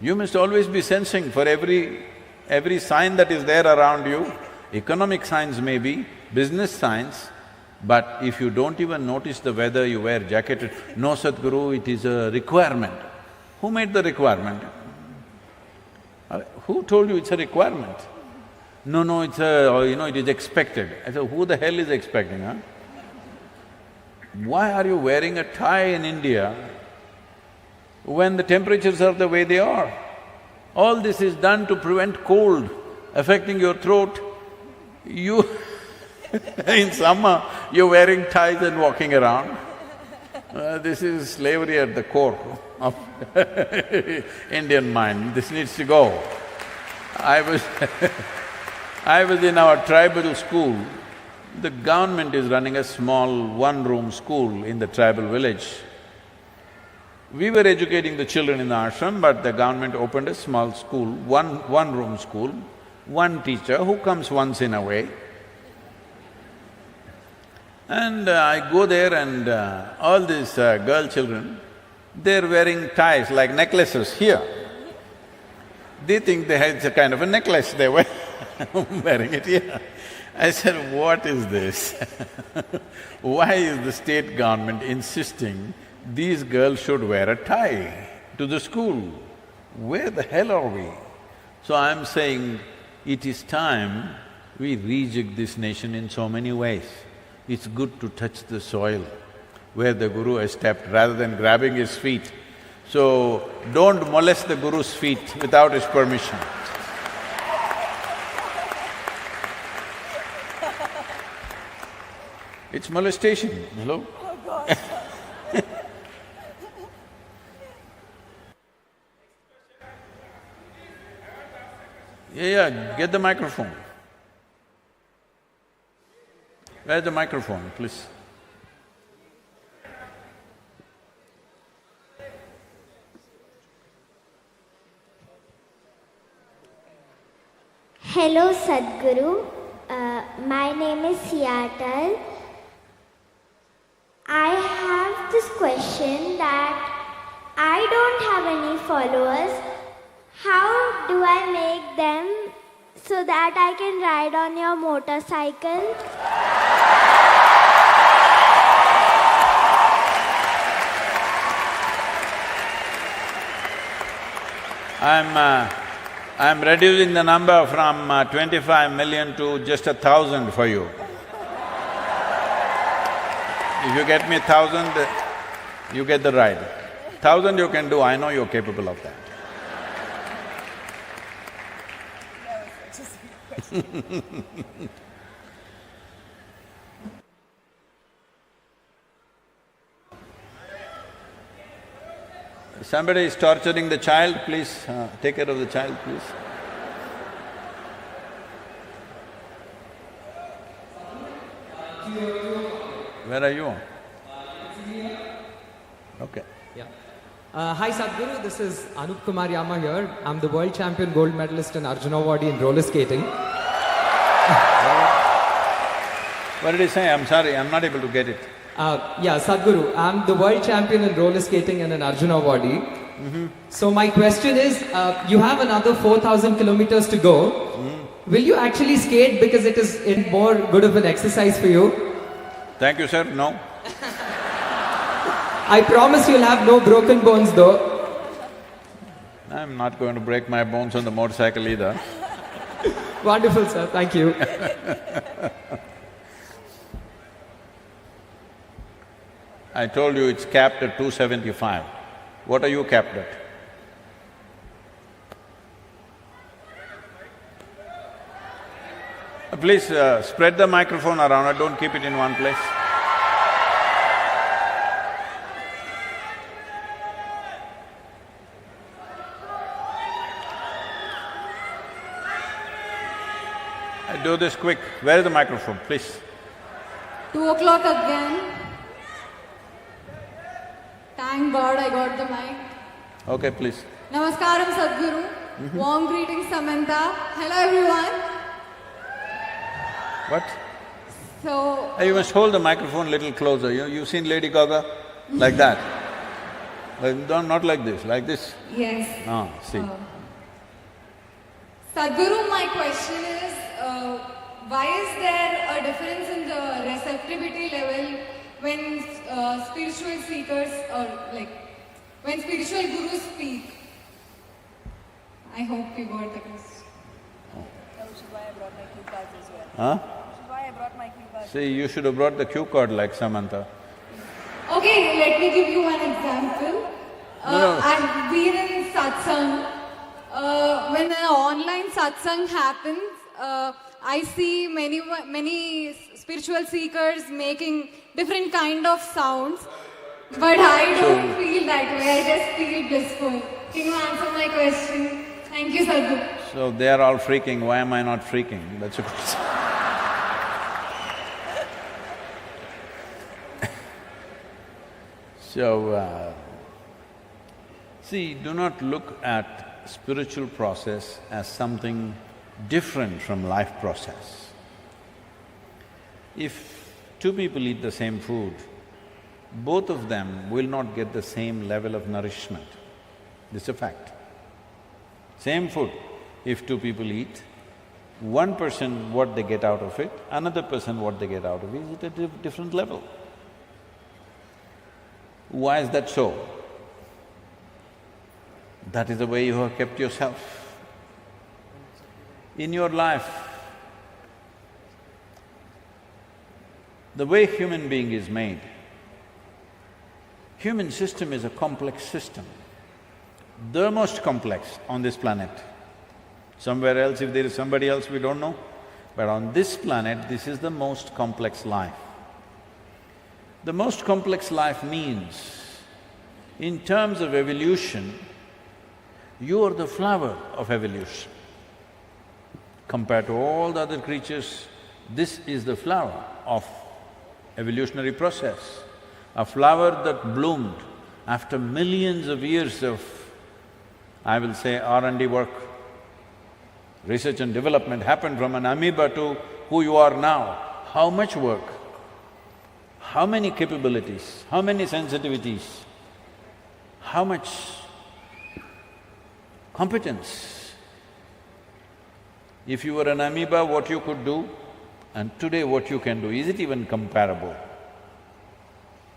You must always be sensing for every sign that is there around you, economic signs maybe, business signs, but if you don't even notice the weather, you wear jacket. No, Sadhguru, it is a requirement. Who made the requirement? Who told you it's a requirement? No, it's it is expected. I said, who the hell is expecting, huh? Why are you wearing a tie in India when the temperatures are the way they are. All this is done to prevent cold affecting your throat. You in summer, you're wearing ties and walking around. This is slavery at the core of Indian mind. This needs to go. I was in our tribal school. The government is running a small one-room school in the tribal village. We were educating the children in the ashram, but the government opened a small school, one-room school, one teacher who comes once in a way. And I go there and all these girl children, they're wearing ties like necklaces here. They think it's a kind of a necklace, they were wearing it here. I said, what is this? Why is the state government insisting these girls should wear a tie to the school? Where the hell are we? So I'm saying, it is time we rejig this nation in so many ways. It's good to touch the soil where the Guru has stepped rather than grabbing his feet. So, don't molest the Guru's feet without his permission. It's molestation, hello? Yeah, get the microphone. Where's the microphone, please? Hello Sadhguru, my name is Seattle. I have this question that I don't have any followers. How do I make them so that I can ride on your motorcycle? I'm reducing the number from 25 million to just 1,000 for you. If you get me 1,000, you get the ride. 1,000 you can do, I know you're capable of that. Somebody is torturing the child, please take care of the child, please. Where are you? Okay. Yeah. Hi Sadhguru, this is Anup Kumar Yama here. I'm the world champion gold medalist in Arjuna Awadi in roller skating. What did he say? I'm sorry, I'm not able to get it. Yeah, Sadhguru, I'm the world champion in roller skating and in Arjuna Awadi. So my question is, you have another 4,000 kilometers to go. Will you actually skate because it is more good of an exercise for you? Thank you, sir. No. I promise you'll have no broken bones though. I'm not going to break my bones on the motorcycle either. Wonderful, sir. Thank you. I told you it's capped at 275. What are you capped at? Please spread the microphone around, don't keep it in one place. Do this quick. Where is the microphone, please? 2 o'clock again. Thank God I got the mic. Okay, please. Namaskaram Sadhguru. Warm greetings Samantha. Hello everyone. What? So… You must hold the microphone a little closer. You've seen Lady Gaga? Like that. Not like this, like this. Yes. See. Sadhguru, my question is, why is there a difference in the receptivity level when spiritual seekers or when spiritual gurus speak? I hope you got the question. Which is why I brought my cue cards as well. Huh? Which is why I brought my cue cards. See, you should have brought the cue card like Samantha. Okay, let me give you one example. I've been in satsang. When an online satsang happens, I see many spiritual seekers making different kind of sounds, but I don't feel that way. I just feel blissful. Can you answer my question? Thank you, Sadhguru. So they are all freaking, why am I not freaking? That's a question. So, see, do not look at spiritual process as something different from life process. If two people eat the same food, both of them will not get the same level of nourishment. This is a fact. Same food, if two people eat, one person what they get out of it, another person what they get out of it is at a different level. Why is that so? That is the way you have kept yourself. In your life, the way human being is made, human system is a complex system, the most complex on this planet. Somewhere else, if there is somebody else, we don't know. But on this planet, this is the most complex life. The most complex life means, in terms of evolution, you are the flower of evolution. Compared to all the other creatures, this is the flower of evolutionary process. A flower that bloomed after millions of years of, I will say, R&D work, research and development happened from an amoeba to who you are now. How much work? How many capabilities, how many sensitivities, how much competence. If you were an amoeba, what you could do, and today what you can do, is it even comparable?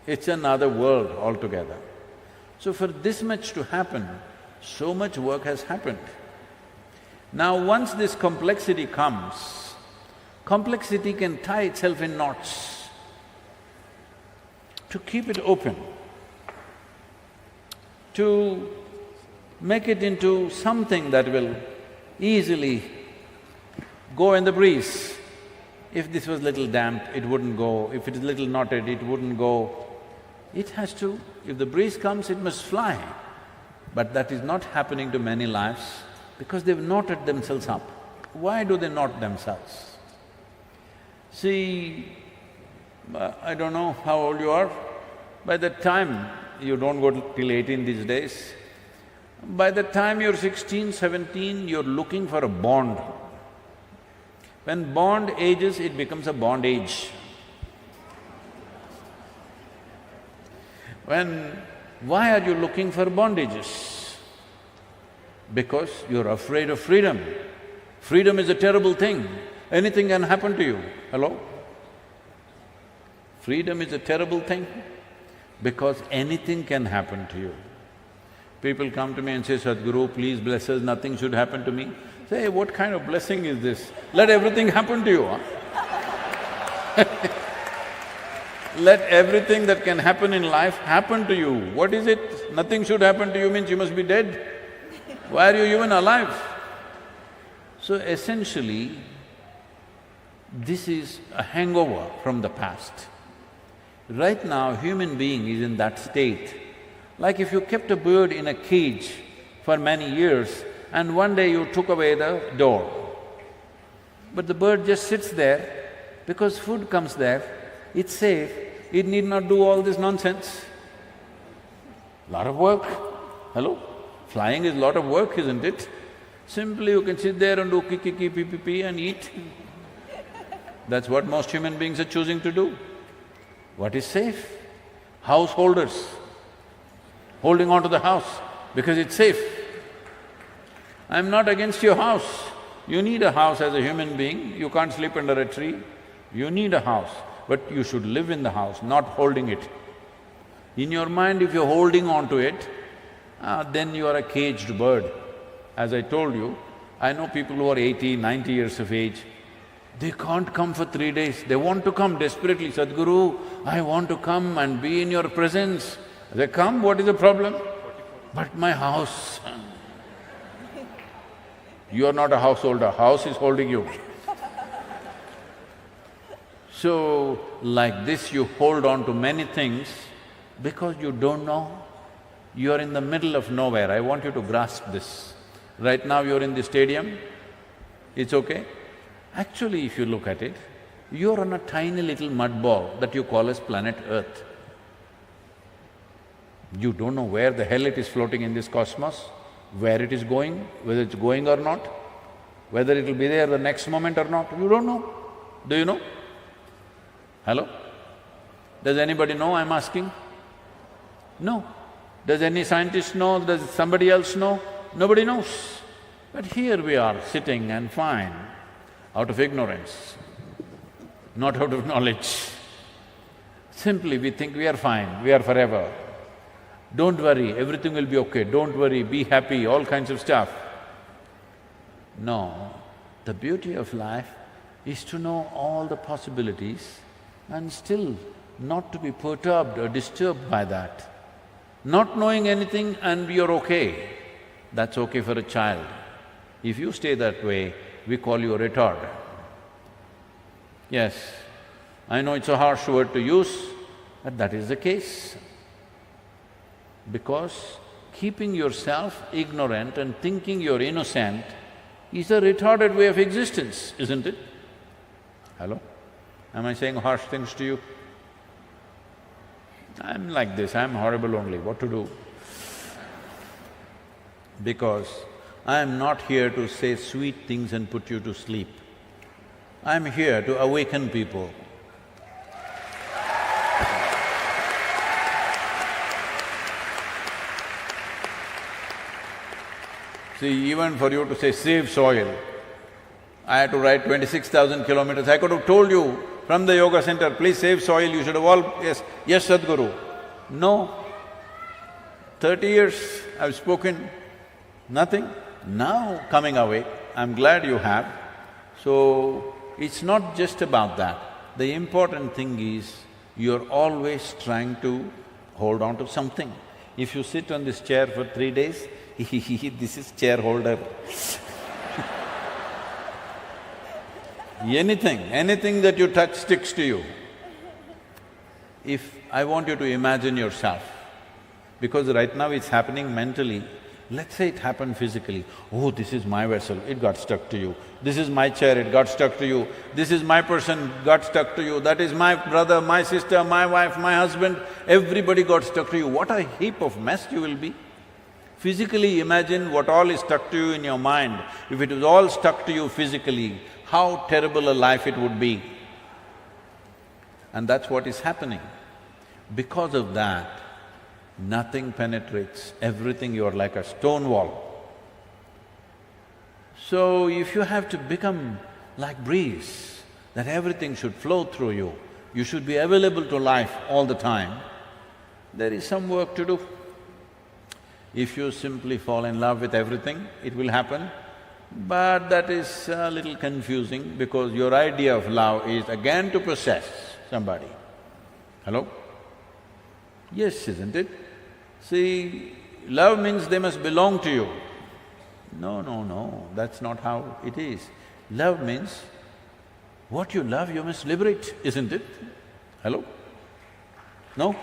It's another world altogether. So for this much to happen, so much work has happened. Now once this complexity comes, complexity can tie itself in knots. To keep it open, to make it into something that will easily go in the breeze. If this was little damp, it wouldn't go. If it is little knotted, it wouldn't go. It has to… if the breeze comes, it must fly. But that is not happening to many lives because they've knotted themselves up. Why do they knot themselves? See, I don't know how old you are, by the time you don't go till 18 these days, by the time you're 16, 17, you're looking for a bond. When bond ages, it becomes a bondage. Why are you looking for bondages? Because you're afraid of freedom. Freedom is a terrible thing, anything can happen to you. Hello? Freedom is a terrible thing because anything can happen to you. People come to me and say, Sadhguru, please bless us, nothing should happen to me. Say, what kind of blessing is this? Let everything happen to you, huh? Let everything that can happen in life happen to you. What is it? Nothing should happen to you means you must be dead. Why are you even alive? So essentially, this is a hangover from the past. Right now, human being is in that state. Like if you kept a bird in a cage for many years and one day you took away the door. But the bird just sits there because food comes there, it's safe, it need not do all this nonsense. Lot of work, hello? Flying is a lot of work, isn't it? Simply you can sit there and do kiki, pee and eat. That's what most human beings are choosing to do. What is safe? Householders, holding on to the house because it's safe. I'm not against your house. You need a house as a human being, you can't sleep under a tree. You need a house, but you should live in the house, not holding it. In your mind, if you're holding on to it, then you are a caged bird. As I told you, I know people who are 80, 90 years of age, they can't come for 3 days, they want to come desperately, Sadhguru, I want to come and be in your presence. They come, what is the problem? But my house… You are not a householder, house is holding you. So, like this you hold on to many things because you don't know. You are in the middle of nowhere, I want you to grasp this. Right now you're in the stadium, it's okay? Actually, if you look at it, you're on a tiny little mud ball that you call as planet Earth. You don't know where the hell it is floating in this cosmos, where it is going, whether it's going or not, whether it'll be there the next moment or not, you don't know. Do you know? Hello? Does anybody know, I'm asking? No. Does any scientist know? Does somebody else know? Nobody knows. But here we are sitting and fine, out of ignorance, not out of knowledge. Simply we think we are fine, we are forever. Don't worry, everything will be okay, don't worry, be happy, all kinds of stuff. No, the beauty of life is to know all the possibilities and still not to be perturbed or disturbed by that. Not knowing anything and you're okay, that's okay for a child. If you stay that way, we call you a retard. Yes, I know it's a harsh word to use, but that is the case. Because keeping yourself ignorant and thinking you're innocent is a retarded way of existence, isn't it? Hello? Am I saying harsh things to you? I'm like this, I'm horrible only, what to do? Because I'm not here to say sweet things and put you to sleep. I'm here to awaken people. See, even for you to say save soil, I had to ride 26,000 kilometers. I could have told you from the yoga center, please save soil, you should have all… yes, Sadhguru. No. 30 years I've spoken, nothing. Now coming away, I'm glad you have. So, it's not just about that. The important thing is, you're always trying to hold on to something. If you sit on this chair for 3 days, this is chair holder. Anything that you touch sticks to you. If I want you to imagine yourself, because right now it's happening mentally, let's say it happened physically. Oh, this is my vessel, it got stuck to you. This is my chair, it got stuck to you. This is my person, got stuck to you. That is my brother, my sister, my wife, my husband, everybody got stuck to you. What a heap of mess you will be. Physically imagine what all is stuck to you in your mind. If it was all stuck to you physically, how terrible a life it would be. And that's what is happening. Because of that, nothing penetrates, everything you're like a stone wall. So if you have to become like breeze, that everything should flow through you, you should be available to life all the time, there is some work to do. If you simply fall in love with everything, it will happen. But that is a little confusing because your idea of love is again to possess somebody. Hello? Yes, isn't it? See, love means they must belong to you. No, that's not how it is. Love means what you love you must liberate, isn't it? Hello? No?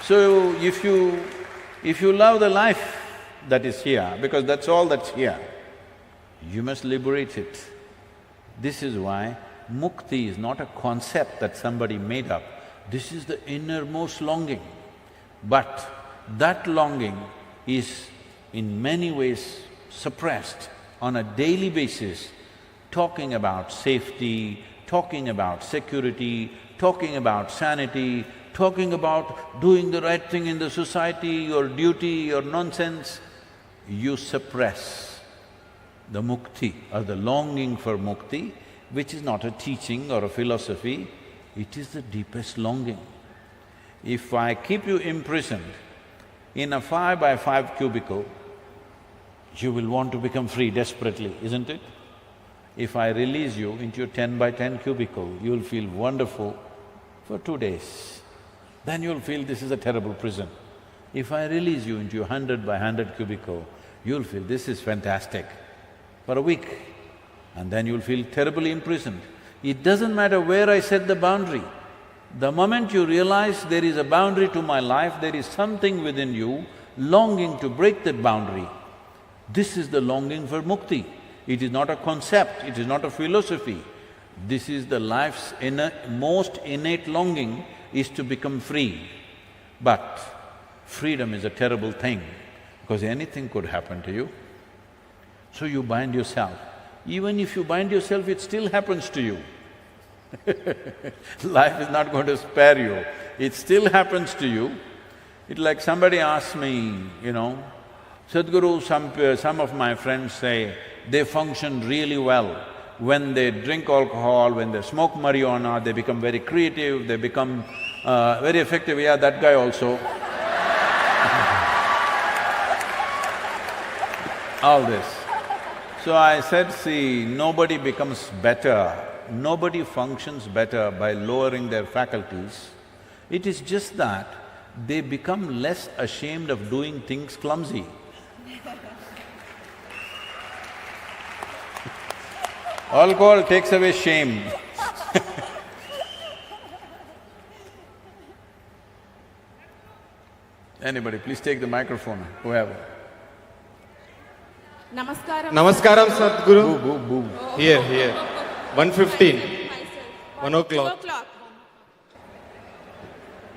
So if you love the life that is here, because that's all that's here, you must liberate it. This is why mukti is not a concept that somebody made up. This is the innermost longing. But that longing is in many ways suppressed on a daily basis, talking about safety, talking about security, talking about sanity, talking about doing the right thing in the society, your duty, your nonsense. You suppress the mukti or the longing for mukti, which is not a teaching or a philosophy, it is the deepest longing. If I keep you imprisoned in a 5x5 cubicle, you will want to become free desperately, isn't it? If I release you into your 10x10 cubicle, you'll feel wonderful for 2 days. Then you'll feel this is a terrible prison. If I release you into 100 by 100 cubicle, you'll feel this is fantastic for a week, and then you'll feel terribly imprisoned. It doesn't matter where I set the boundary. The moment you realize there is a boundary to my life, there is something within you longing to break that boundary. This is the longing for mukti. It is not a concept, it is not a philosophy. This is the life's most innate longing, is to become free. But freedom is a terrible thing, because anything could happen to you. So you bind yourself. Even if you bind yourself, it still happens to you. Life is not going to spare you, it still happens to you. It's like somebody asked me, Sadhguru, some of my friends say they function really well. When they drink alcohol, when they smoke marijuana, they become very creative, they become very effective. Yeah, that guy also. All this. So I said, see, nobody becomes better, nobody functions better by lowering their faculties. It is just that they become less ashamed of doing things clumsy. Alcohol takes away shame. Anybody, please take the microphone, whoever. Namaskaram. Namaskaram, Sadhguru. Boo, boo, boo. Here. 1:15. 1 o'clock.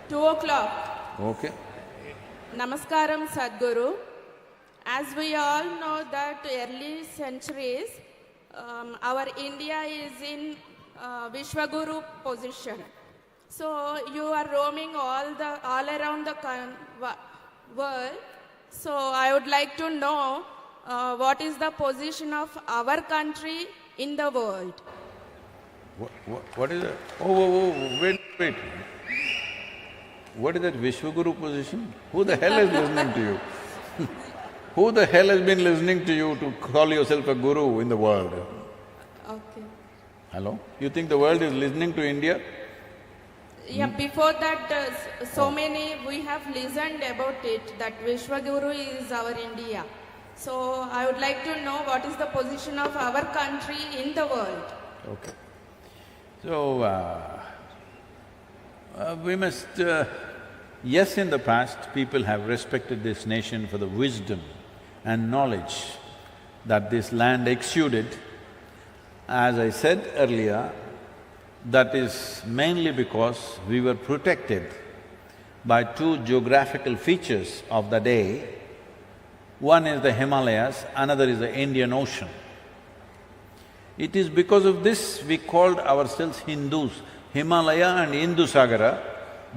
2 o'clock. Okay. Namaskaram, Sadhguru. As we all know that early centuries, our India is in Vishwaguru position. So you are roaming all around the world. So I would like to know what is the position of our country in the world? What is that? Oh, wait. What is that Vishwaguru position? Who the hell is listening to you? Who the hell has been listening to you to call yourself a guru in the world? Okay. Hello? You think the world is listening to India? Yeah, before that, we have listened about it, that Vishwaguru is our India. So I would like to know what is the position of our country in the world. Okay. So, we must… yes, in the past, people have respected this nation for the wisdom and knowledge that this land exuded. As I said earlier, that is mainly because we were protected by two geographical features of the day. One is the Himalayas, another is the Indian Ocean. It is because of this we called ourselves Hindus. Himalaya and Indusagara,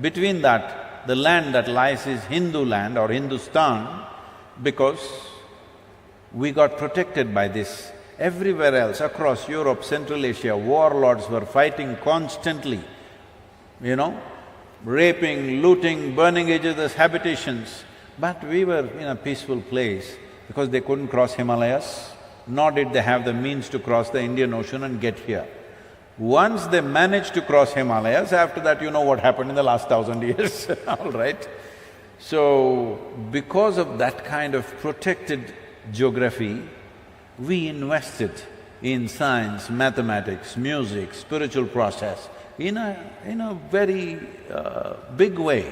between that, the land that lies is Hindu land or Hindustan, because we got protected by this. Everywhere else, across Europe, Central Asia, warlords were fighting constantly, raping, looting, burning each other's habitations. But we were in a peaceful place because they couldn't cross Himalayas, nor did they have the means to cross the Indian Ocean and get here. Once they managed to cross Himalayas, after that you know what happened in the last 1,000 years, all right? So, because of that kind of protected geography, we invested in science, mathematics, music, spiritual process in a very big way.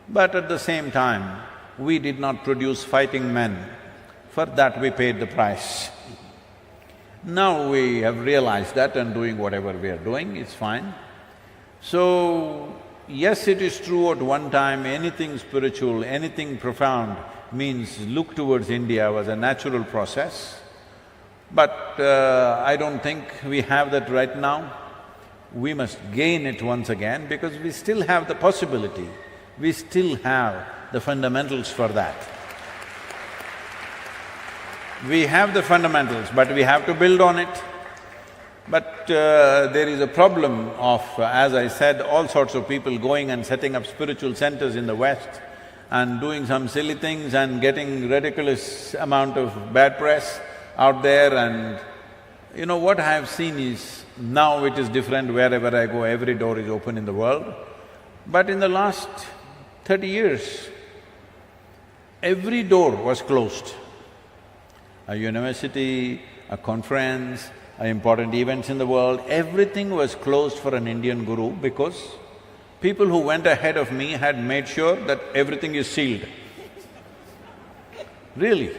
But at the same time, we did not produce fighting men. For that we paid the price. Now we have realized that and doing whatever we are doing, it's fine. So, yes, it is true at one time anything spiritual, anything profound means look towards India was a natural process. But I don't think we have that right now. We must gain it once again because we still have the possibility, we still have the fundamentals for that. We have the fundamentals, but we have to build on it. But there is a problem of, as I said, all sorts of people going and setting up spiritual centers in the West and doing some silly things and getting ridiculous amount of bad press out there. And what I have seen is, now it is different wherever I go, every door is open in the world. But in the last 30 years, every door was closed. A university, a conference, important events in the world, everything was closed for an Indian guru because people who went ahead of me had made sure that everything is sealed. Really,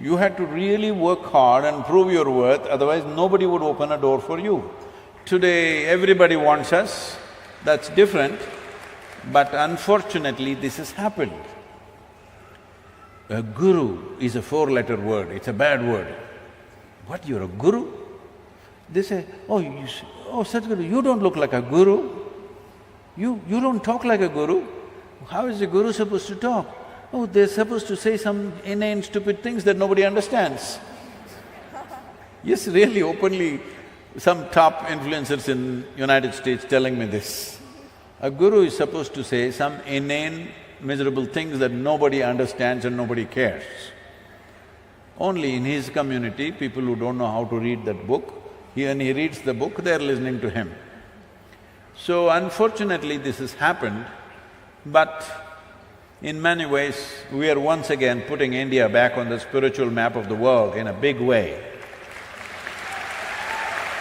you had to really work hard and prove your worth, otherwise nobody would open a door for you. Today, everybody wants us, that's different, but unfortunately this has happened. A guru is a four-letter word, it's a bad word. What, you're a guru? They say, oh, Sadhguru, you don't look like a guru. You don't talk like a guru. How is a guru supposed to talk? Oh, they're supposed to say some inane, stupid things that nobody understands. Yes, really, openly, some top influencers in United States telling me this. A guru is supposed to say some inane, miserable things that nobody understands and nobody cares. Only in his community, people who don't know how to read that book, when he reads the book, they're listening to him. So unfortunately this has happened, but in many ways, we are once again putting India back on the spiritual map of the world in a big way.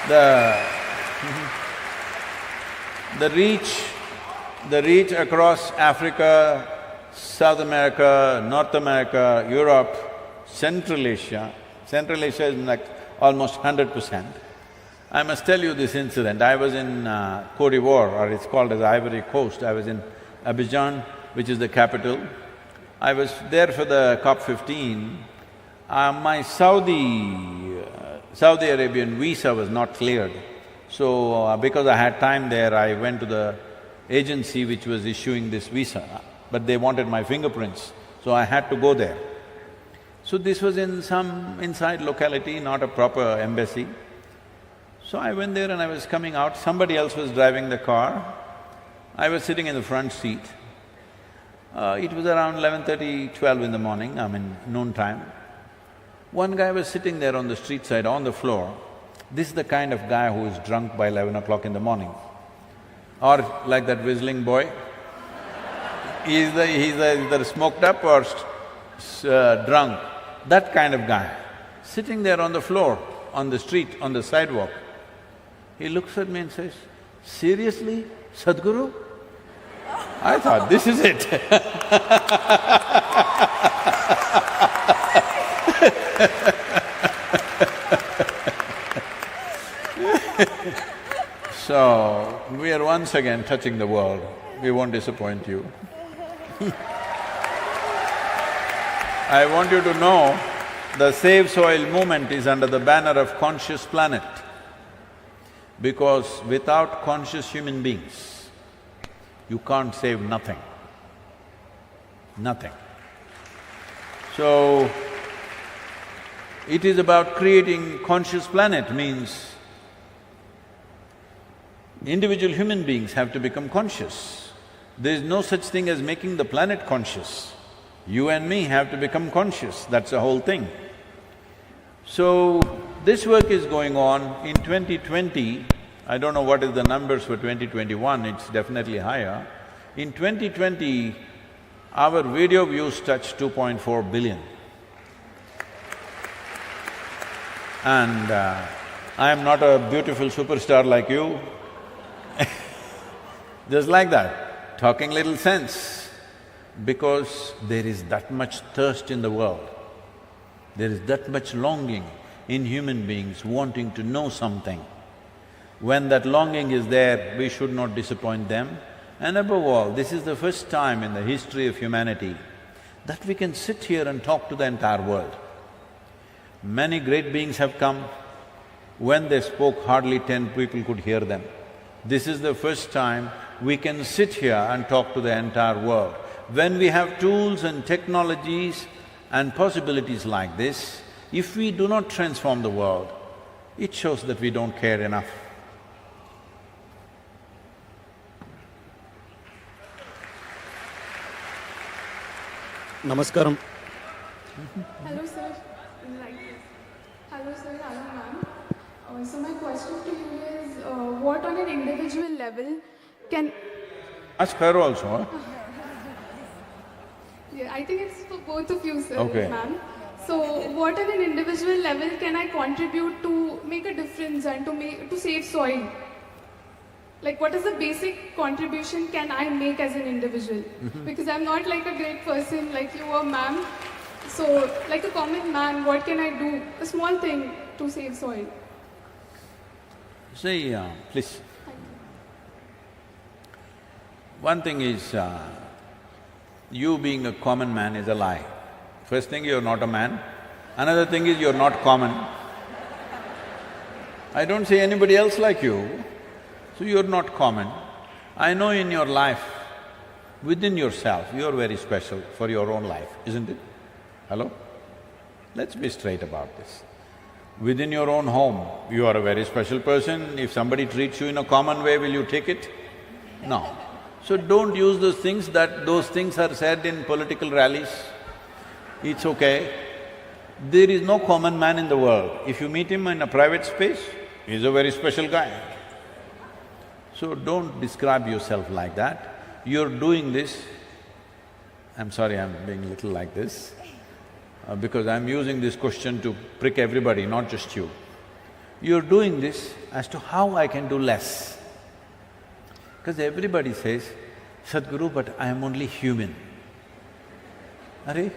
The reach across Africa, South America, North America, Europe, Central Asia is like almost 100%. I must tell you this incident. I was in Côte d'Ivoire, or it's called as Ivory Coast. I was in Abidjan, which is the capital. I was there for the COP15. My Saudi Arabian visa was not cleared. So, because I had time there, I went to the agency which was issuing this visa, but they wanted my fingerprints, so I had to go there. So this was in some inside locality, not a proper embassy. So I went there and I was coming out, somebody else was driving the car. I was sitting in the front seat. It was around 11:30, 12 in the morning, noon time. One guy was sitting there on the street side, on the floor. This is the kind of guy who is drunk by 11 o'clock in the morning. Or like that whistling boy, he's either smoked up or drunk, that kind of guy, sitting there on the floor, on the street, on the sidewalk. He looks at me and says, seriously, Sadhguru? I thought, this is it. So, we are once again touching the world. We won't disappoint you. I want you to know, the Save Soil movement is under the banner of Conscious Planet, because without conscious human beings, you can't save nothing. Nothing. So, it is about creating conscious planet, means individual human beings have to become conscious. There is no such thing as making the planet conscious. You and me have to become conscious, that's the whole thing. So, this work is going on. In 2020, I don't know what is the numbers for 2021, it's definitely higher. In 2020, our video views touched 2.4 billion. And I am not a beautiful superstar like you, just like that, talking little sense, because there is that much thirst in the world. There is that much longing in human beings wanting to know something. When that longing is there, we should not disappoint them. And above all, this is the first time in the history of humanity that we can sit here and talk to the entire world. Many great beings have come. When they spoke, hardly 10 people could hear them. This is the first time we can sit here and talk to the entire world. When we have tools and technologies and possibilities like this, if we do not transform the world, it shows that we don't care enough. Namaskaram. Hello sir, hello sir, hello ma'am. So my question to you is, what on an individual level can… Ask her also, huh? Yeah, I think it's for both of you, sir, Okay. ma'am. So, what at an individual level can I contribute to make a difference and to save soil? Like, what is the basic contribution can I make as an individual? Because I'm not like a great person like you or ma'am. So, like a common man, what can I do? A small thing to save soil. See, please. One thing is, you being a common man is a lie. First thing, you're not a man. Another thing is, you're not common. I don't see anybody else like you, so you're not common. I know in your life, within yourself, you're very special for your own life, isn't it? Hello? Let's be straight about this. Within your own home, you are a very special person. If somebody treats you in a common way, will you take it? No. So don't use those things are said in political rallies. It's okay. There is no common man in the world. If you meet him in a private space, he's a very special guy. So don't describe yourself like that. You're doing this… I'm sorry, I'm being a little like this, because I'm using this question to prick everybody, not just you. You're doing this as to how I can do less. Because everybody says, Sadhguru, but I am only human. Arey,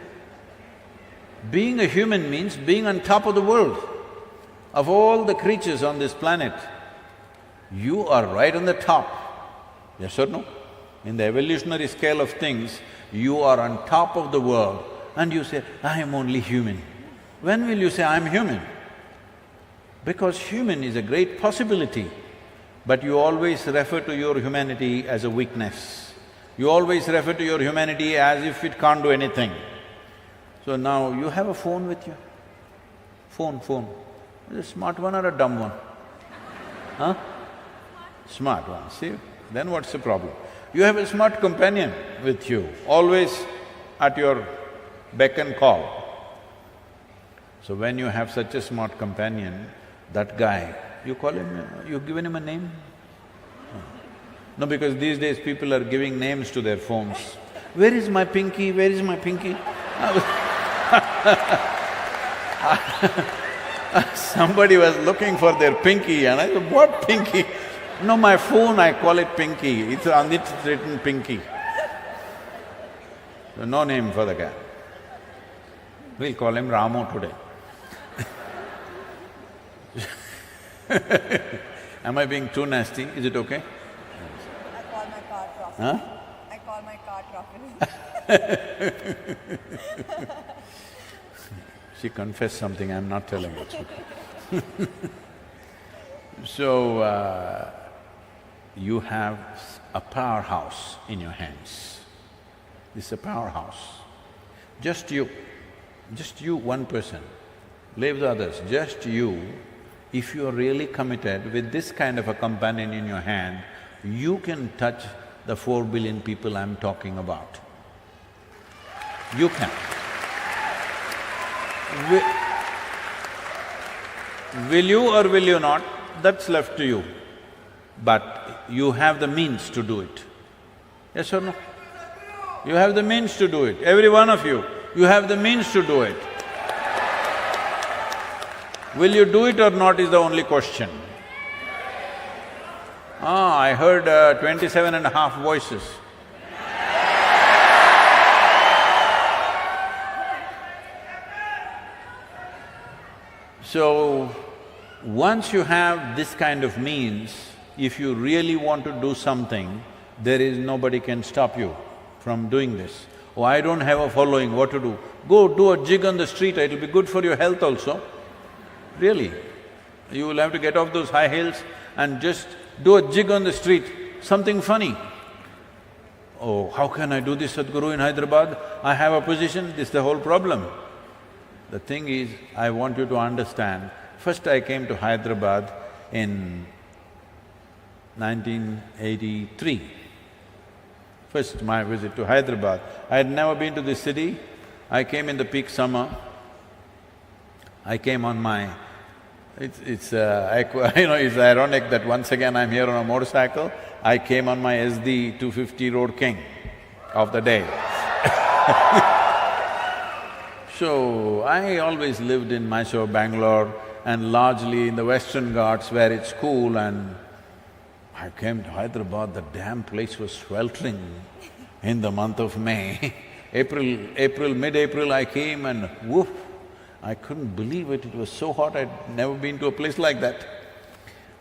being a human means being on top of the world. Of all the creatures on this planet, you are right on the top. Yes or no? In the evolutionary scale of things, you are on top of the world and you say, I am only human. When will you say, I am human? Because human is a great possibility, but you always refer to your humanity as a weakness. You always refer to your humanity as if it can't do anything. So now you have a phone with you. Phone. Is it a smart one or a dumb one? Huh? Smart one, see? Then what's the problem? You have a smart companion with you, always at your beck and call. So when you have such a smart companion, that guy, you call him… you've given him a name? No, because these days people are giving names to their phones. Where is my pinky? Where is my pinky? Somebody was looking for their pinky and I said, what pinky? No, my phone, I call it pinky, it's on it written pinky. So no name for the guy. We'll call him Ramu today. Am I being too nasty? Is it okay? I call my car Prophet. Huh? I call my car Prophet. She confessed something, I'm not telling it. So, you have a powerhouse in your hands. This is a powerhouse. Just you, one person. Leave the others, just you. If you are really committed with this kind of a companion in your hand, you can touch the 4 billion people I'm talking about. You can. Will you or will you not? That's left to you. But you have the means to do it. Yes or no? You have the means to do it, every one of you. You have the means to do it. Will you do it or not is the only question. I heard 27 and a half voices. So, once you have this kind of means, if you really want to do something, there is nobody can stop you from doing this. Oh, I don't have a following, what to do? Go do a jig on the street, it'll be good for your health also. Really. You will have to get off those high heels and just do a jig on the street, something funny. Oh, how can I do this, Sadhguru, in Hyderabad? I have a position, this is the whole problem. The thing is, I want you to understand, first I came to Hyderabad in 1983. First my visit to Hyderabad. I had never been to this city. I came in the peak summer. I came on my… it's ironic that once again I'm here on a motorcycle. I came on my SD 250 Road King of the day. So, I always lived in Mysore, Bangalore, and largely in the Western Ghats where it's cool, and I came to Hyderabad, the damn place was sweltering in the month of May. Mid-April I came and woof, I couldn't believe it, it was so hot, I'd never been to a place like that.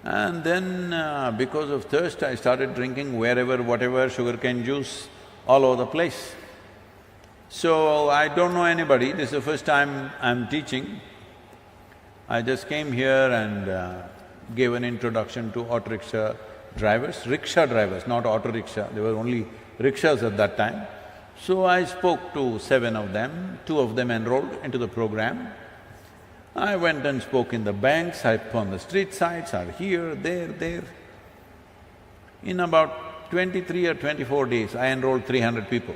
And then because of thirst, I started drinking wherever, whatever, sugarcane juice, all over the place. So, I don't know anybody, this is the first time I'm teaching. I just came here and gave an introduction to auto rickshaw drivers, not auto rickshaw, there were only rickshaws at that time. So I spoke to 7 of them, 2 of them enrolled into the program. I went and spoke in the banks, on the street sides, or here, there. In about 23 or 24 days, I enrolled 300 people.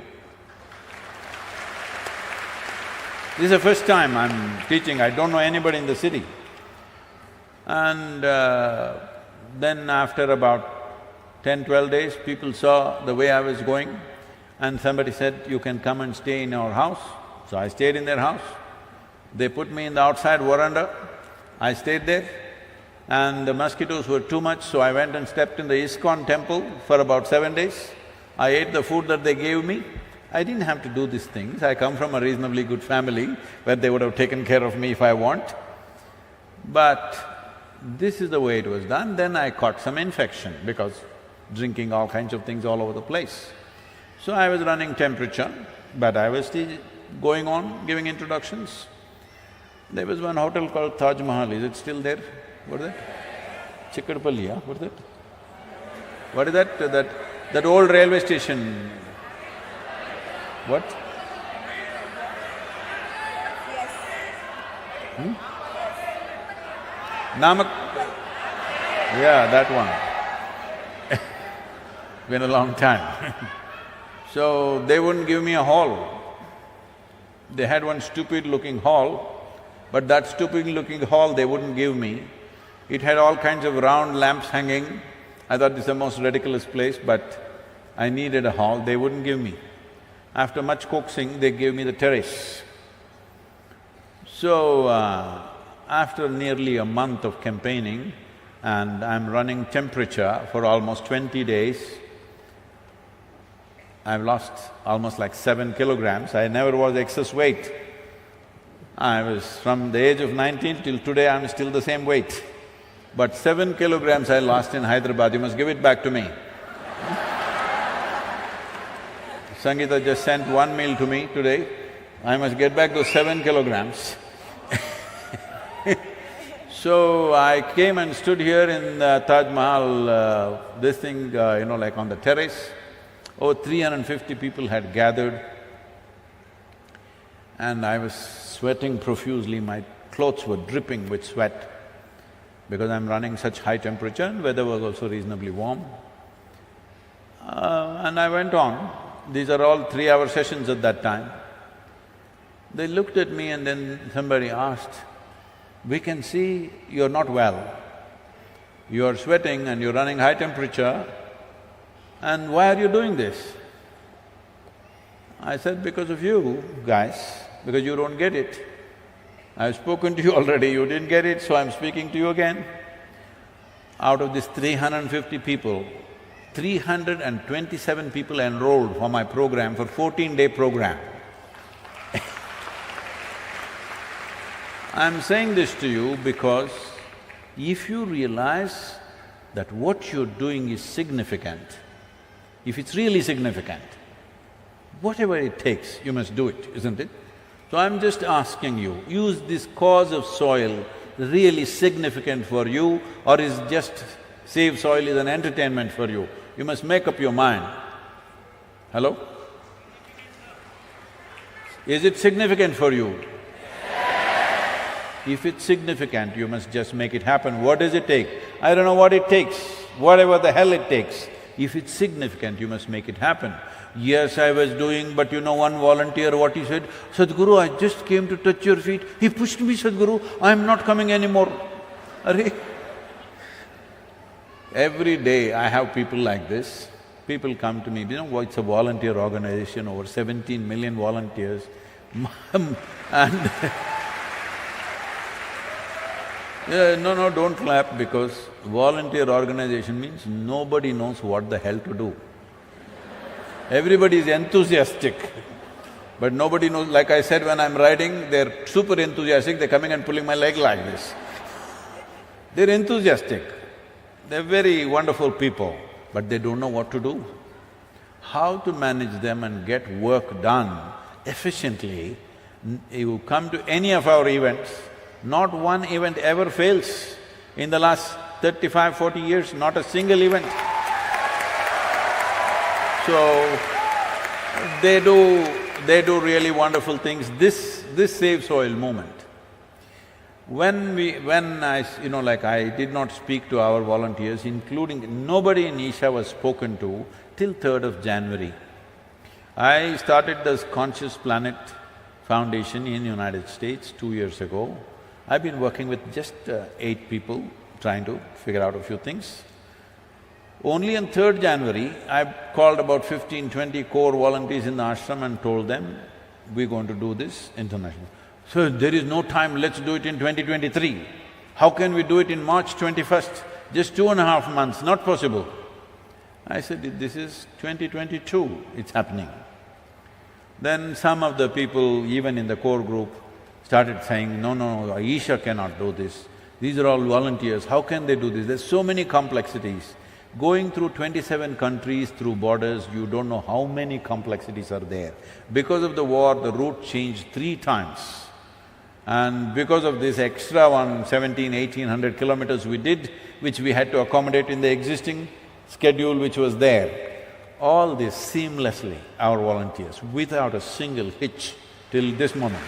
This is the first time I'm teaching, I don't know anybody in the city. And then after about 10-12 days, people saw the way I was going, and somebody said, you can come and stay in our house. So I stayed in their house. They put me in the outside veranda, I stayed there, and the mosquitoes were too much, so I went and stepped in the ISKCON temple for about 7 days. I ate the food that they gave me. I didn't have to do these things, I come from a reasonably good family where they would have taken care of me if I want. But this is the way it was done. Then I caught some infection because drinking all kinds of things all over the place. So I was running temperature, but I was still going on giving introductions. There was one hotel called Taj Mahal, is it still there? What is that? Chikkadpalli, yeah? What is that? What is that? That old railway station. What? Namak… Yeah, that one. Been a long time. So, they wouldn't give me a hall. They had one stupid-looking hall, but that stupid-looking hall they wouldn't give me. It had all kinds of round lamps hanging. I thought this is the most ridiculous place, but I needed a hall, they wouldn't give me. After much coaxing, they gave me the terrace. So, after nearly a month of campaigning, and I'm running temperature for almost 20 days, I've lost almost like 7 kilograms. I never was excess weight. I was… from the age of 19 till today, I'm still the same weight. But 7 kilograms I lost in Hyderabad, you must give it back to me. Sangeeta just sent one meal to me today, I must get back those 7 kilograms. So, I came and stood here in Taj Mahal, this thing, like on the terrace. Over 350 people had gathered, and I was sweating profusely, my clothes were dripping with sweat because I'm running such high temperature and weather was also reasonably warm. And I went on. These are all 3-hour sessions at that time. They looked at me and then somebody asked, we can see you're not well. You're sweating and you're running high temperature, and why are you doing this? I said, because of you guys, because you don't get it. I've spoken to you already, you didn't get it, so I'm speaking to you again. Out of these 350 people, 327 people enrolled for my program, for 14-day program. I'm saying this to you because if you realize that what you're doing is significant, if it's really significant, whatever it takes, you must do it, isn't it? So I'm just asking you, is this cause of soil really significant for you, or is just Save Soil is an entertainment for you? You must make up your mind. Hello? Is it significant for you? If it's significant, you must just make it happen. What does it take? I don't know what it takes, whatever the hell it takes. If it's significant, you must make it happen. Yes, I was doing, but one volunteer, what he said, Sadhguru, I just came to touch your feet. He pushed me, Sadhguru, I'm not coming anymore. Every day I have people like this. people come to me, you know, it's a volunteer organization, over 17 million volunteers, and no, don't clap, because volunteer organization means nobody knows what the hell to do. Everybody is enthusiastic, but nobody knows. Like I said, when I'm riding, they're super enthusiastic, they're coming and pulling my leg like this. They're enthusiastic, they're very wonderful people, but they don't know what to do. How to manage them and get work done efficiently. You come to any of our events, not one event ever fails. In the last 35, 40 years, not a single event. So, they do really wonderful things. This Save Soil movement, I did not speak to our volunteers, including… nobody in Isha was spoken to till 3rd of January. I started this Conscious Planet Foundation in United States 2 years ago. I've been working with just 8 people, trying to figure out a few things. Only on 3rd January, I called about 15, 20 core volunteers in the ashram and told them, we're going to do this international. So, there is no time, let's do it in 2023. How can we do it in March 21st? Just 2.5 months, not possible. I said, this is 2022, it's happening. Then some of the people, even in the core group, started saying, no, Isha cannot do this. These are all volunteers, how can they do this? There's so many complexities. Going through 27 countries through borders, you don't know how many complexities are there. Because of the war, the route changed 3 times. And because of this extra 1,1800 kilometers we did, which we had to accommodate in the existing schedule which was there, all this seamlessly, our volunteers, without a single hitch till this moment.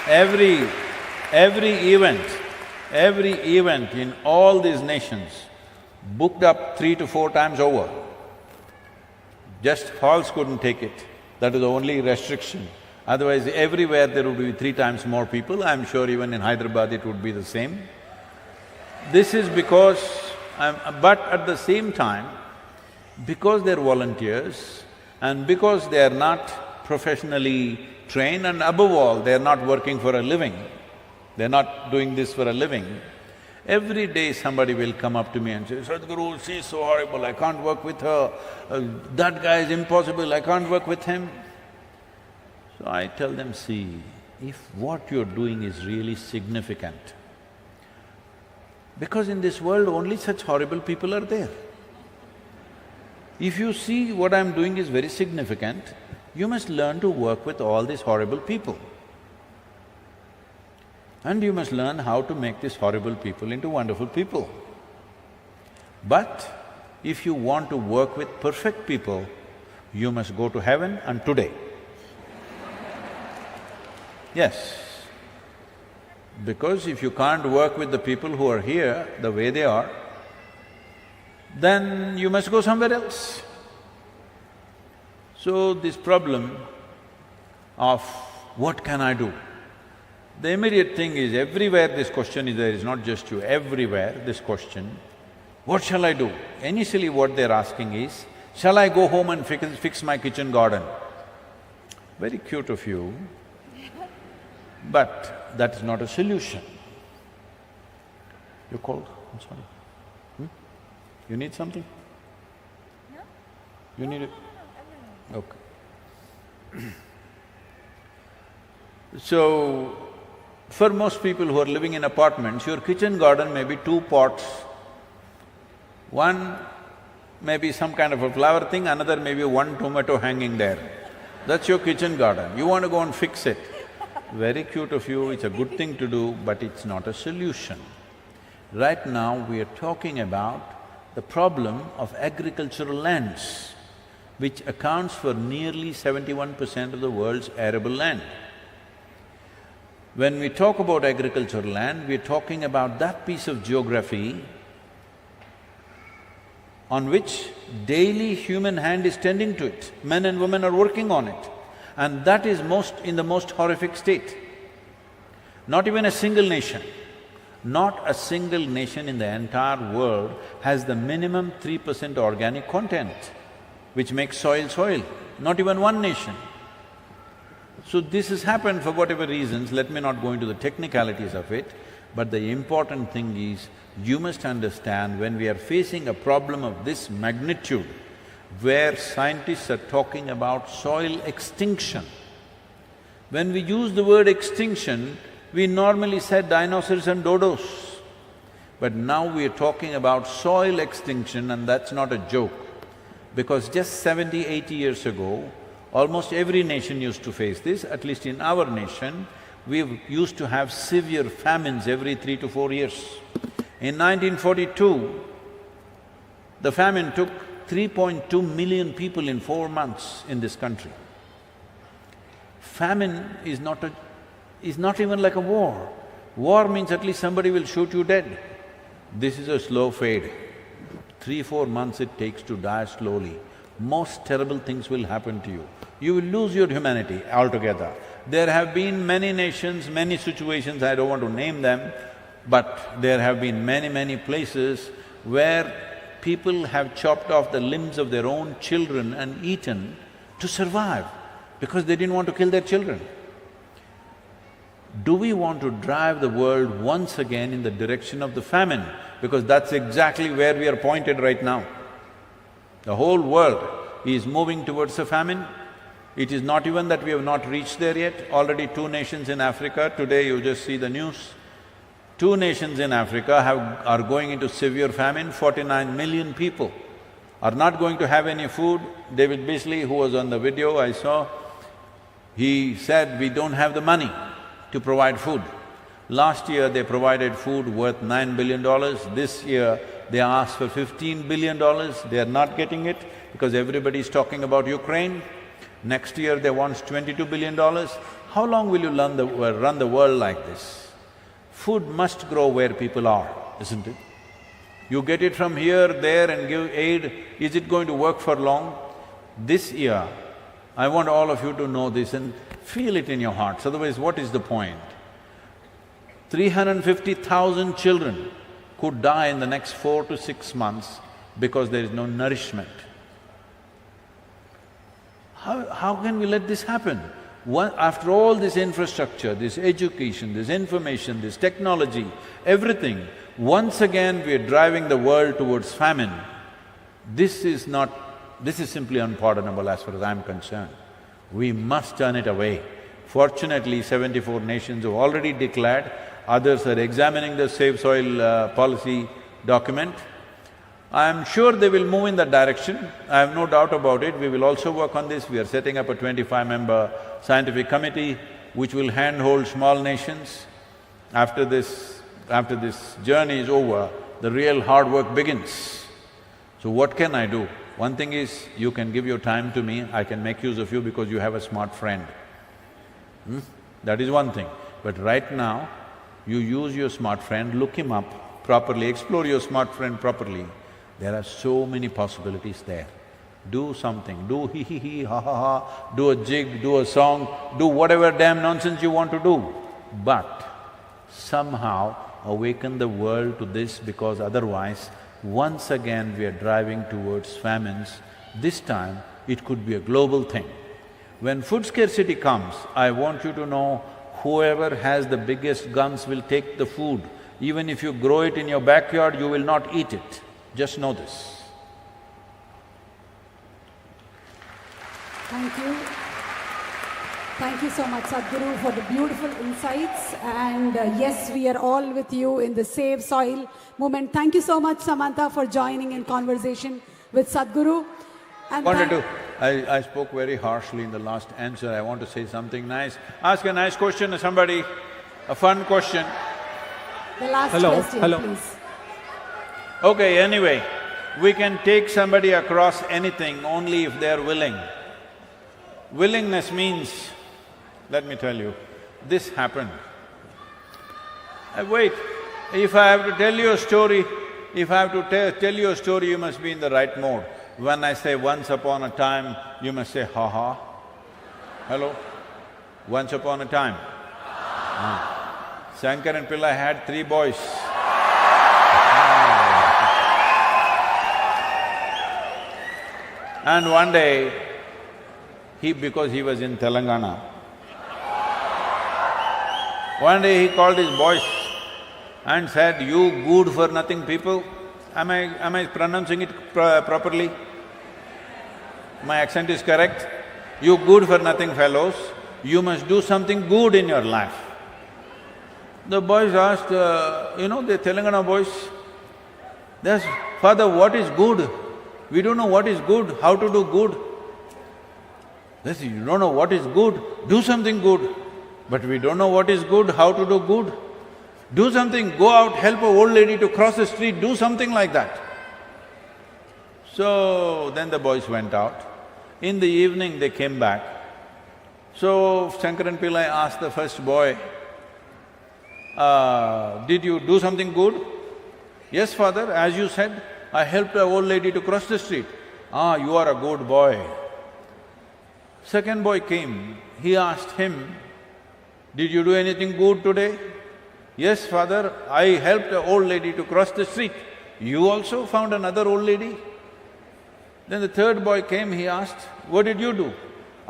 Every event in all these nations booked up 3 to 4 times over. Just halls couldn't take it, that is the only restriction. Otherwise, everywhere there would be 3 times more people. I'm sure even in Hyderabad it would be the same. This is because… but at the same time, because they're volunteers and because they are not professionally trained, and above all, they're not working for a living, they're not doing this for a living, every day somebody will come up to me and say, Sadhguru, she's so horrible, I can't work with her, that guy is impossible, I can't work with him. So I tell them, see, if what you're doing is really significant, because in this world only such horrible people are there. If you see what I'm doing is very significant, you must learn to work with all these horrible people. And you must learn how to make these horrible people into wonderful people. But if you want to work with perfect people, you must go to heaven and today. Yes. Because if you can't work with the people who are here the way they are, then you must go somewhere else. So this problem of what can I do? The immediate thing is, everywhere this question is there, it's not just you, everywhere this question, what shall I do? Initially what they're asking is, shall I go home and fix my kitchen garden? Very cute of you, but that's not a solution. You're cold? I'm sorry. You need something? No. You need it? Okay. So, for most people who are living in apartments, your kitchen garden may be 2 pots. One may be some kind of a flower thing, another may be 1 tomato hanging there. That's your kitchen garden. You want to go and fix it. Very cute of you, it's a good thing to do, but it's not a solution. Right now, we are talking about the problem of agricultural lands, which accounts for nearly 71% of the world's arable land. When we talk about agricultural land, we're talking about that piece of geography on which daily human hand is tending to it. Men and women are working on it, and that is in the most horrific state. Not even a single nation, Not a single nation in the entire world has the minimum 3% organic content, which makes soil. Not even one nation. So this has happened for whatever reasons, let me not go into the technicalities of it, but the important thing is, you must understand when we are facing a problem of this magnitude, where scientists are talking about soil extinction. When we use the word extinction, we normally said dinosaurs and dodos. But now we are talking about soil extinction, and that's not a joke. Because just 70, 80 years ago, almost every nation used to face this. At least in our nation, we used to have severe famines every 3 to 4 years. In 1942, the famine took 3.2 million people in 4 months in this country. Famine is not even like a war. War means at least somebody will shoot you dead. This is a slow fade. 3-4 months it takes to die slowly. Most terrible things will happen to you. You will lose your humanity altogether. There have been many nations, many situations, I don't want to name them, but there have been many places where people have chopped off the limbs of their own children and eaten to survive, because they didn't want to kill their children. Do we want to drive the world once again in the direction of the famine? Because that's exactly where we are pointed right now. The whole world is moving towards a famine. It is not even that we have not reached there yet. Already 2 nations in Africa, today you just see the news, 2 nations in Africa are going into severe famine. 49 million people are not going to have any food. David Beasley, who was on the video I saw, he said, we don't have the money to provide food. Last year they provided food worth $9 billion. This year they asked for $15 billion. They are not getting it because everybody is talking about Ukraine. Next year they want $22 billion. How long will you run the world like this? Food must grow where people are, isn't it? You get it from here, there and give aid, is it going to work for long? This year, I want all of you to know this and feel it in your hearts, otherwise what is the point? 350,000 children could die in the next 4 to 6 months because there is no nourishment. How can we let this happen? After all this infrastructure, this education, this information, this technology, everything, once again we are driving the world towards famine. This is simply unpardonable as far as I'm concerned. We must turn it away. Fortunately, 74 nations have already declared, others are examining the Save Soil policy document. I'm sure they will move in that direction, I have no doubt about it. We will also work on this. We are setting up a 25-member scientific committee which will handhold small nations. After this journey is over, the real hard work begins. So what can I do? One thing is, you can give your time to me, I can make use of you because you have a smart friend. That is one thing. But right now, you use your smart friend, look him up properly, explore your smart friend properly. There are so many possibilities there. Do something, do hee, ha, ha, do a jig, do a song, do whatever damn nonsense you want to do. But somehow awaken the world to this, because otherwise, once again we are driving towards famines. This time, it could be a global thing. When food scarcity comes, I want you to know, whoever has the biggest guns will take the food. Even if you grow it in your backyard, you will not eat it. Just know this. Thank you. Thank you so much, Sadhguru, for the beautiful insights. And yes, we are all with you in the Save Soil movement. Thank you so much, Samantha, for joining in conversation with Sadhguru. And I spoke very harshly in the last answer. I want to say something nice. Ask a nice question to somebody, a fun question. The last question, please. Okay, anyway, we can take somebody across anything only if they are willing. Willingness means, let me tell you, this happened. Wait, if I have to tell you a story, you must be in the right mode. When I say once upon a time, you must say ha ha. Hello? Once upon a time. Shankaran Pillai had 3 boys. And one day, because he was in Telangana, one day he called his boys and said, "You good for nothing people," am I pronouncing it properly? My accent is correct? "You good for nothing fellows, you must do something good in your life." The boys asked, the Telangana boys, they asked, "Father, what is good? We don't know what is good, how to do good." They said, "You don't know what is good? Do something good." "But we don't know what is good, how to do good." "Do something, go out, help an old lady to cross the street, do something like that." So then the boys went out. In the evening they came back. So Shankaran Pillai asked the first boy, "Did you do something good?" "Yes, father, as you said, I helped an old lady to cross the street." "Ah, you are a good boy." Second boy came, he asked him, "Did you do anything good today?" "Yes, father, I helped an old lady to cross the street." "You also found another old lady?" Then the third boy came, he asked, "What did you do?"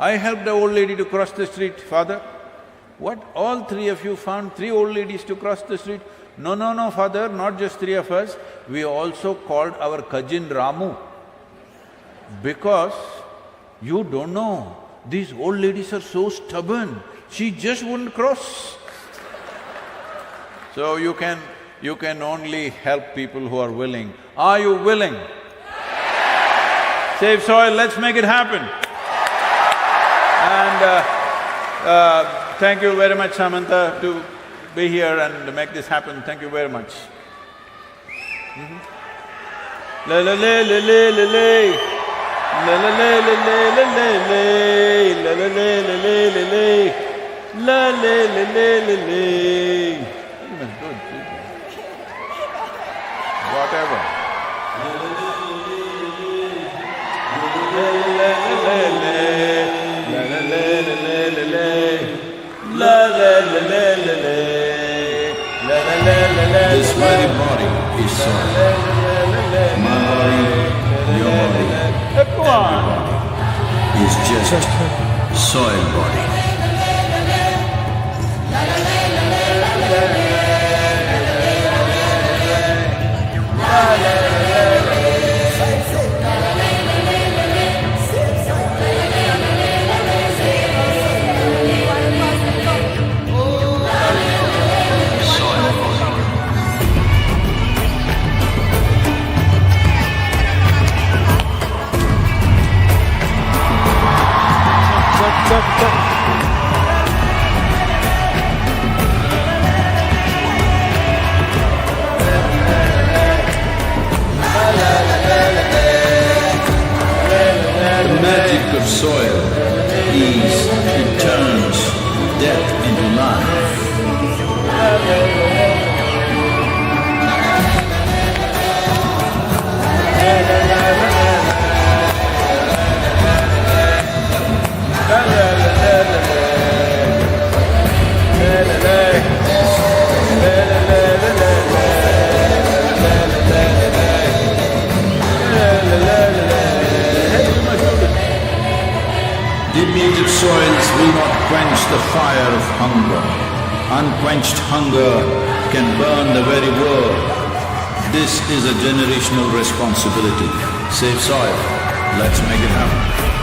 "I helped an old lady to cross the street, father." "What, all 3 of you found 3 old ladies to cross the street?" No, father, not just 3 of us, we also called our cousin Ramu. Because you don't know, these old ladies are so stubborn, she just wouldn't cross. So you can only help people who are willing. Are you willing? Save soil, let's make it happen. And thank you very much, Samantha, to be here and make this happen. Thank you very much. La la la la la la la. La la la la la la la. La la la la la la la. La la la la la la. Whatever. La la la la la. La la la la la la. La la la la la la. La la la la la. This very body is soil. My body, your body, everybody is just soil body. The magic of soil is it turns death into life. Depleted soils will not quench the fire of hunger. Unquenched hunger can burn the very world. This is a generational responsibility. Save soil. Let's make it happen.